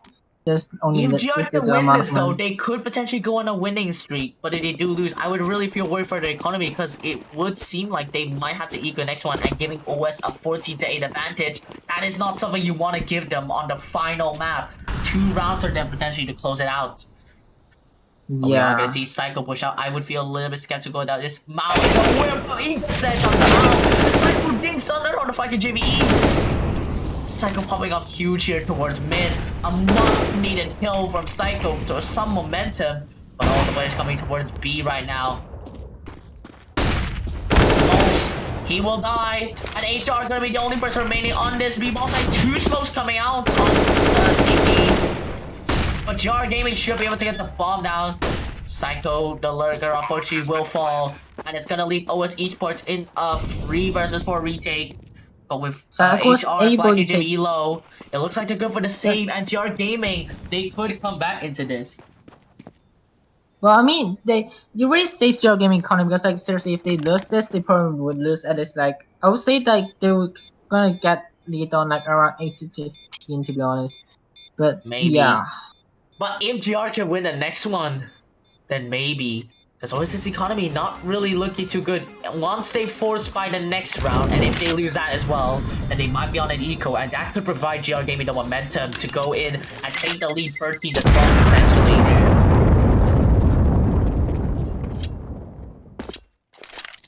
just only If just GR can the win amount this of though, money. they could potentially go on a winning streak. But if they do lose, I would really feel worried for the economy because it would seem like they might have to eco next one and giving OS a 14 to 8 advantage. That is not something you want to give them on the final map. 2 rounds for them potentially to close it out. But we are gonna Yeah. see Psycho push out. I would feel a little bit skeptical that this Mao is a whip. He says on the Mao. The Psycho dinks under on the FlykingJVE. Psycho popping off huge here towards mid. A much needed kill from Psycho to some momentum. But all the players coming towards B right now. Mozst, he will die. And HR gonna be the only person remaining on this B ball side. 2 smokes coming out on CT. But JR Gaming should be able to get the bomb down. Psycho, the lurker, unfortunately will fall. And it's gonna leave OS Esports in a 3 versus 4 retake. But with Psycho's HR able to FlykingJVE low, it looks like they're good for the save. And JR Gaming, they could come back into this. Well, I mean, you really save your gaming economy because, like, seriously, if they lose this, they probably would lose at least, like, I would say, like, they were gonna get lead on, like, around 8 to 15, to be honest. But, Maybe. yeah. But if JR can win the next one, then maybe. Because OS's economy not really looking too good. Once they forced by the next round, and if they lose that as well, then they might be on an eco, and that could provide JR Gaming the momentum to go in and take the lead 13 to 12 eventually.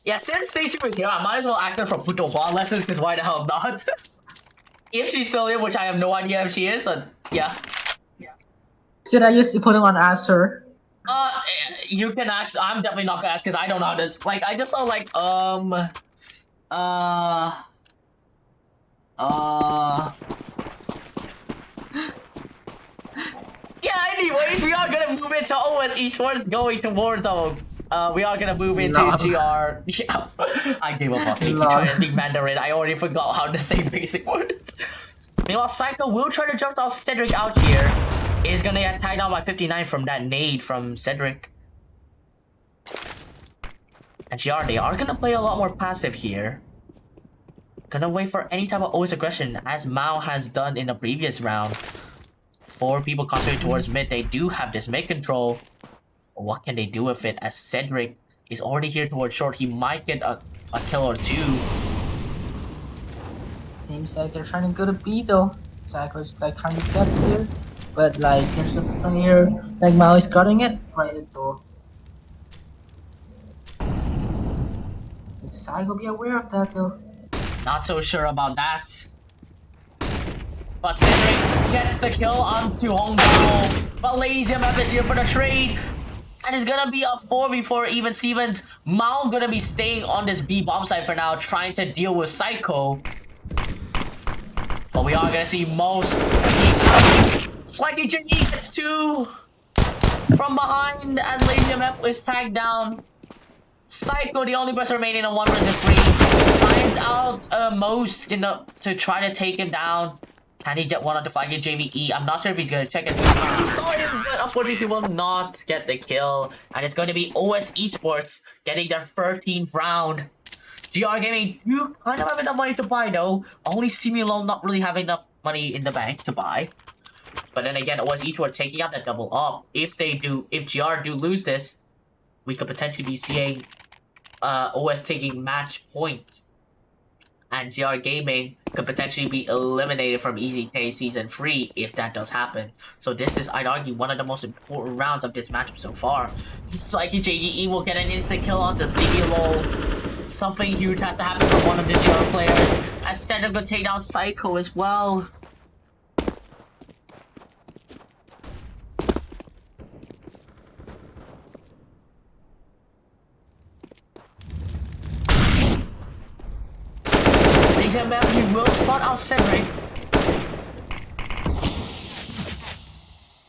Yeah, since Stay 2 is here, I might as well act her from Putohua lessons, because why the hell not? If she's still here, which I have no idea if she is, but yeah. Should I use the putting on answer? You can ask. I'm definitely not gonna ask because I don't know how this. Like, I just saw like Yeah. Anyways, we are gonna move into OS Esports going towards we are gonna move into Lol. GR. Yeah, I gave up on speaking Lol. trying to speak Mandarin. I already forgot how to say basic words. Meanwhile, Psycho will try to jump out Cedric out here. Is gonna get tied down by 59 from that nade from Cedric. And GR, they are gonna play a lot more passive here. Gonna wait for any type of OS aggression, as Mao has done in the previous round. 4 people concentrating towards mid. They do have this mid control. What can they do with it? As Cedric is already here towards short, he might get a kill or 2. Seems like they're trying to go to B though. Psycho's like trying to get here. But like there's the from here, like Mao is guarding it right at the door. Would Psycho be aware of that though? Not so sure about that. But Cedric gets the kill onto Hongbao. But Lazymf is here for the trade. And it's gonna be a 4v4 even Stevens. Mao gonna be staying on this B bomb side for now, trying to deal with Psycho. But we are gonna see Mozst. FlykingJVE gets 2 from behind, and Lazymf is tagged down. Psycho, the only person remaining in 1 versus 3, finds out Mozst to try to take him down. Can he get one on the FlykingJVE? I'm not sure if he's gonna check it. He saw him, but unfortunately he will not get the kill. And it's going to be OS Esports getting their 13th round. GR Gaming, you kind of have enough money to buy though. Only smiLoL not really have enough money in the bank to buy. But then again, OS Esports taking out that double up. If GR do lose this, we could potentially be seeing OS taking match point. And GR Gaming could potentially be eliminated from EZK Season 3 if that does happen. So this is, I'd argue, one of the most important rounds of this matchup so far. FlykingJVE will get an instant kill onto smiLoL. Something huge has to happen for one of the GR players. As Cedric will take down Psycho as well. Lazymf, he will spot out Cedric.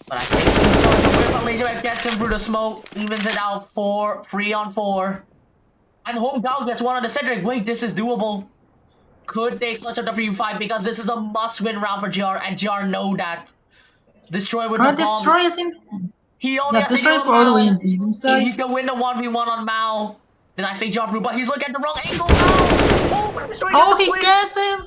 But I think he's going to whip, but Lazymf gets him through the smoke, evens it out 3 on 4. And Homegao gets one on the Cedric. Wait, this is doable. Could they clutch up the free fight because this is a must-win round for GR, and GR know that. Destroy with the bomb. Destroy is in. He only has to Destroy heal all the way Mao. in himself. He can win the 1v1 on Mao. Then I think Joffrey, but he's looking at the wrong angle now. Oh, he gets him!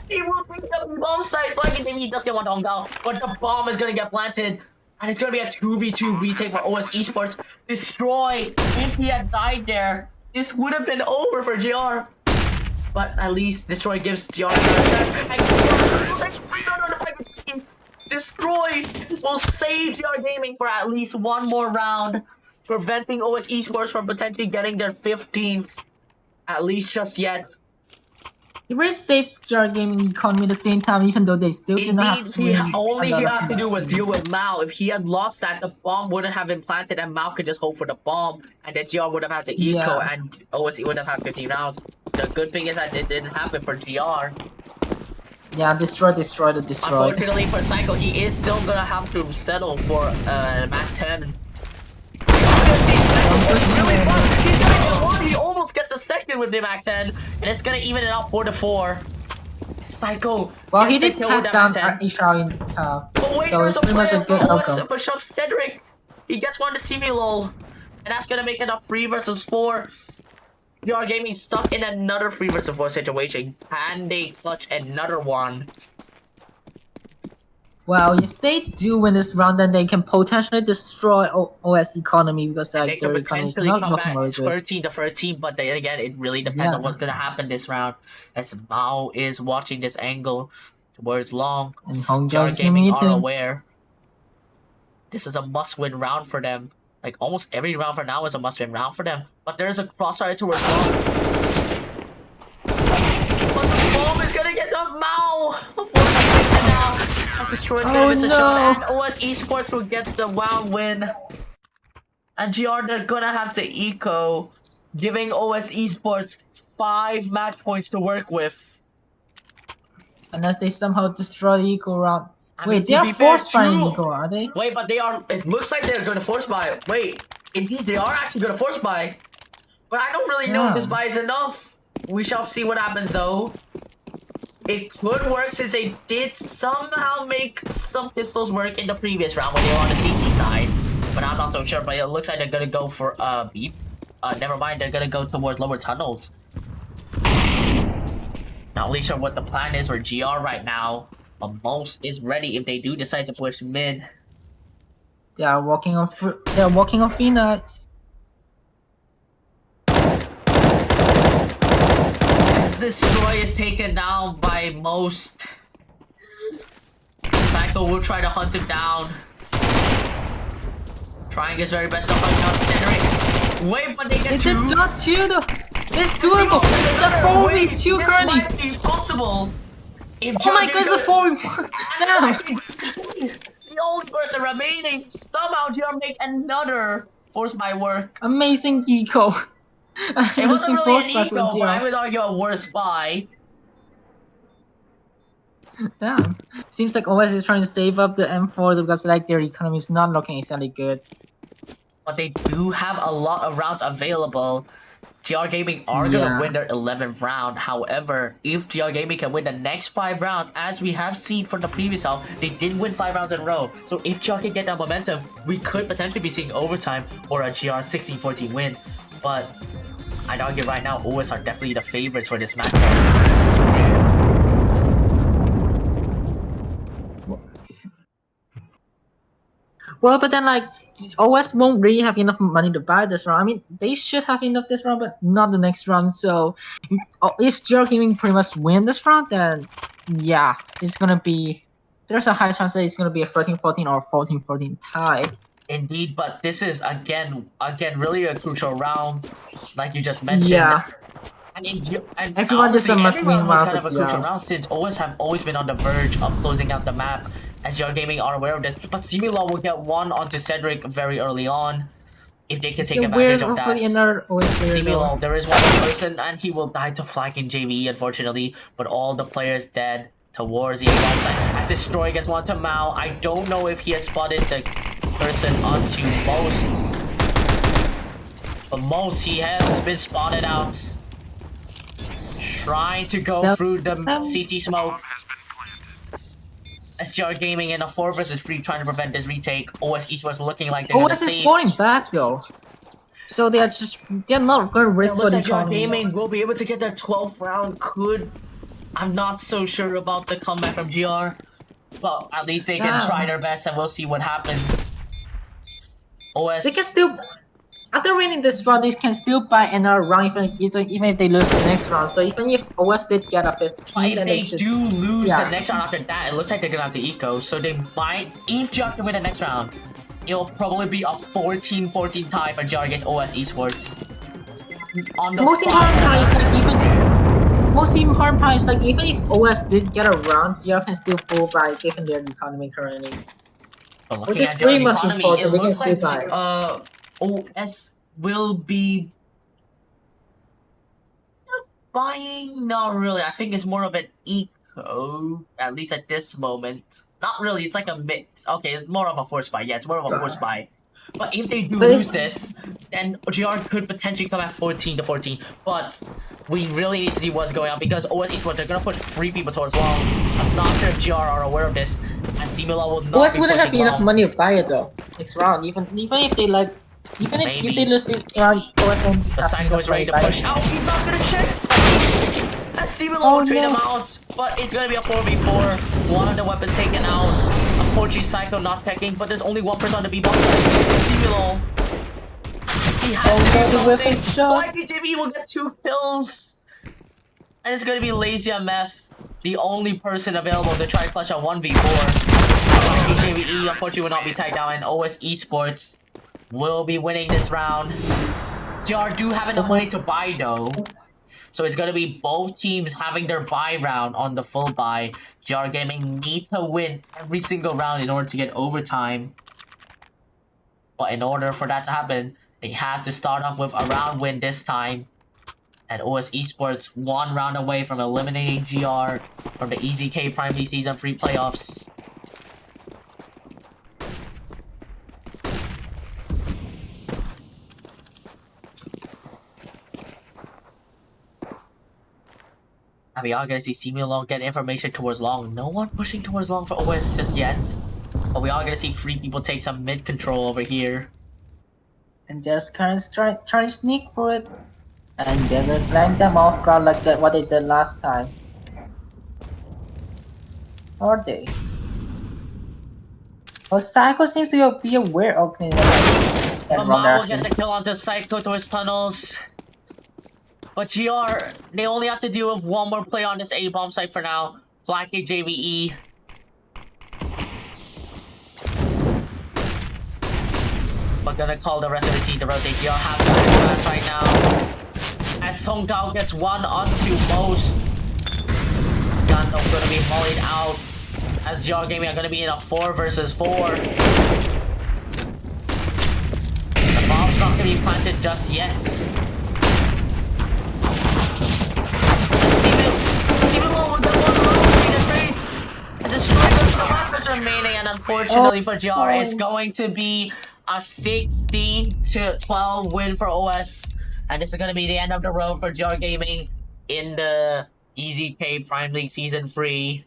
He will take the bomb site. FlykingJVE does get one to Hongbao, but the bomb is gonna get planted. And it's gonna be a 2v2 retake for OS Esports. Destroy. If he had died there, this would have been over for GR. But at least Destroy gives GR another chance. Destroy will save GR Gaming for at least one more round, preventing OS Esports from potentially getting their 15th, at least just yet. It really saved our gaming economy at the same time, even though they still did not have Indeed, to win all he another had to do was round. deal with Mao. If he had lost that, the bomb wouldn't have been planted and Mao could just hope for the bomb, and then GR would have had to eco, Yeah. and OS would have had 15 rounds. The good thing is that it didn't happen for GR. Yeah, destroy. Unfortunately for Psycho, he is still gonna have to settle for Mac 10. Really fun. He's gonna get one. He almost gets a second with the Mac 10, and it's gonna even it out 4-4. Psycho. Well, he gets a did kill with tap the Mac down 10. HR in half, But wait, so there's it's a pretty much a plan good for OS outcome. to push up Cedric. He gets one to smiLoL, and that's gonna make it a 3 versus 4. GR Gaming stuck in another 3 versus 4 situation. Can they clutch another one? Well, if they do win this round, then they can potentially destroy OS economy because They like could their economy is potentially not come looking back very good. 13-13, but then again, it really depends on Yeah. what's gonna happen this round. As Mao is watching this angle towards long, And Hong GR Kong's gonna Gaming meet are him. aware. This is a must-win round for them. Like almost every round for now is a must-win round for them. But there's a crossfire towards long. But the bomb is gonna get the Mao. Unfortunately, now as destroyed gonna miss a shot, and OS Esports will get the round win. And GR, they're gonna have to eco, giving OS Esports 5 match points to work with. Unless they somehow destroy the eco round. I mean, Wait, they to are be fair, forced buying true. eco, are they? Wait, but they are. It looks like they're gonna force buy. Wait, indeed, they are actually gonna force buy. But I don't really know if Yeah. this buy is enough. We shall see what happens though. It could work since they did somehow make some pistols work in the previous round when they were on the CT side. But I'm not so sure. But it looks like they're gonna go for beep. Never mind. They're gonna go towards lower tunnels. Not really sure what the plan is for GR right now. But Mozst is ready if they do decide to push mid. They are walking on. They are walking on Phoenix. This destroy is taken down by Mozst. Psycho will try to hunt him down. Trying his very best to hunt down cedrik. Wait, but they They get did two. not two though. It's doable. It's the 4v2 This currently. might be possible. If Oh my Jordan god, it's a goes- 4v1 now. The only person remaining. Somehow GR make another force by work. Amazing eco. It wasn't Amazing really force an by ego, but I GR. would argue a worse buy. Damn. Seems like OS is trying to save up the M4 because like their economy is not looking exactly good. But they do have a lot of rounds available. GR Gaming are gonna Yeah. win their 11th round. However, if GR Gaming can win the next 5 rounds, as we have seen from the previous round, they did win 5 rounds in a row. So if GR can get that momentum, we could potentially be seeing overtime or a GR 16-14 win. But I'd argue right now, OS are definitely the favorites for this match. Well, but then like OS won't really have enough money to buy this round. I mean, they should have enough this round, but not the next round. So if GR Gaming pretty much win this round, then yeah, it's gonna be. There's a high chance that it's gonna be a 13-14 or 14-14 tie. Indeed, but this is again really a crucial round, like you just mentioned. Yeah. And Everyone just honestly, must win everyone was round kind of a for crucial GR. round since OS have always been on the verge of closing out the map, as GR Gaming are aware of this. But smiLoL will get one onto cedrik very early on, if they can It's take a weird, advantage of that. hopefully another OS player. though. smiLoL, there is one person and he will die to FlykingJVE, unfortunately, but all the players dead towards the other side. As Destroy gets one to Mao, I don't know if he has spotted the person onto Mozst. But Mozst, he has been spotted out. Trying to go Yep. through the CT smoke. Bomb has been planted. As GR Gaming in a 4 versus 3 trying to prevent this retake. OS Esports looking like they're gonna OS is save. falling back though. So they're not gonna It risk for looks the like GR economy. Gaming will be able to get their 12th round. I'm not so sure about the comeback from GR. But at least they can Yeah. try their best and we'll see what happens. OS. They can still After winning this round, they can still buy another round even if they lose the next round. So even if OS did get a 15, But if then they it's just do lose yeah. the next round after that, it looks like they're gonna have to eco. So they might, if GR can win the next round, it'll probably be a 14-14 tie for GR against OS Esports. On the Most important part is like even if OS did get a round, GR can still pull by given their economy currently. But Which looking is at pretty GR's much economy, important, it they can looks still like buy. OS will be buying. Not really. I think it's more of an eco, at least at this moment. Not really. It's like a mix. Okay, it's more of a force buy. Yeah, it's more of a force buy. But if they do But lose this, then GR could potentially come at 14-14. But we really need to see what's going on because OS Esports, they're gonna put 3 people towards long. I'm not sure if GR are aware of this, and smiLoL will not OS be wouldn't have pushing enough long. money to buy it though. Next round, even if they like, even if Maybe. they lose this round, OS won't The have Psycho enough is money ready to to buy push it. out. He's not gonna check. And smiLoL Oh, will trade no. him out, but it's gonna be a 4v4. One of the weapons taken out. Unfortunately, Psycho not checking, but there's only one person on the B box. smiLoL. He has to do the something. weapon shot. FlykingJVE will get 2 kills. And it's gonna be Lazymf, the only person available to try clutch a 1v4. FlykingJVE unfortunately will not be tagged down, and OS Esports will be winning this round. GR do have enough money to buy though. So it's gonna be both teams having their buy round on the full buy. GR Gaming need to win every single round in order to get overtime. But in order for that to happen, they have to start off with a round win this time. And OS Esports 1 round away from eliminating GR from the EZK Prime League Season 3 playoffs. And we are gonna see smiLoL get information towards long. No one pushing towards long for OS just yet. But we are gonna see 3 people take some mid control over here. And just kind of try to sneak for it, and then they flank them off guard like what they did last time. Or they? Oh, Psycho seems to be aware of it. But Ma will get the kill onto Psycho towards tunnels. But GR, they only have to deal with 1 more play on this A bomb site for now. FlykingJVE. But gonna call the rest of the team to rotate. GR have that right now. As Song Dao gets 1 onto Mozst. Ganto's gonna be mollied out. As GR Gaming are gonna be in a 4 versus 4. The bomb's not gonna be planted just yet. smiLoL will get 1 round. That's great. As a striker, the last person remaining, and unfortunately for GR, it's going to be a 16-12 win for OS. And this is gonna be the end of the road for GR Gaming in the EZK Prime League Season 3.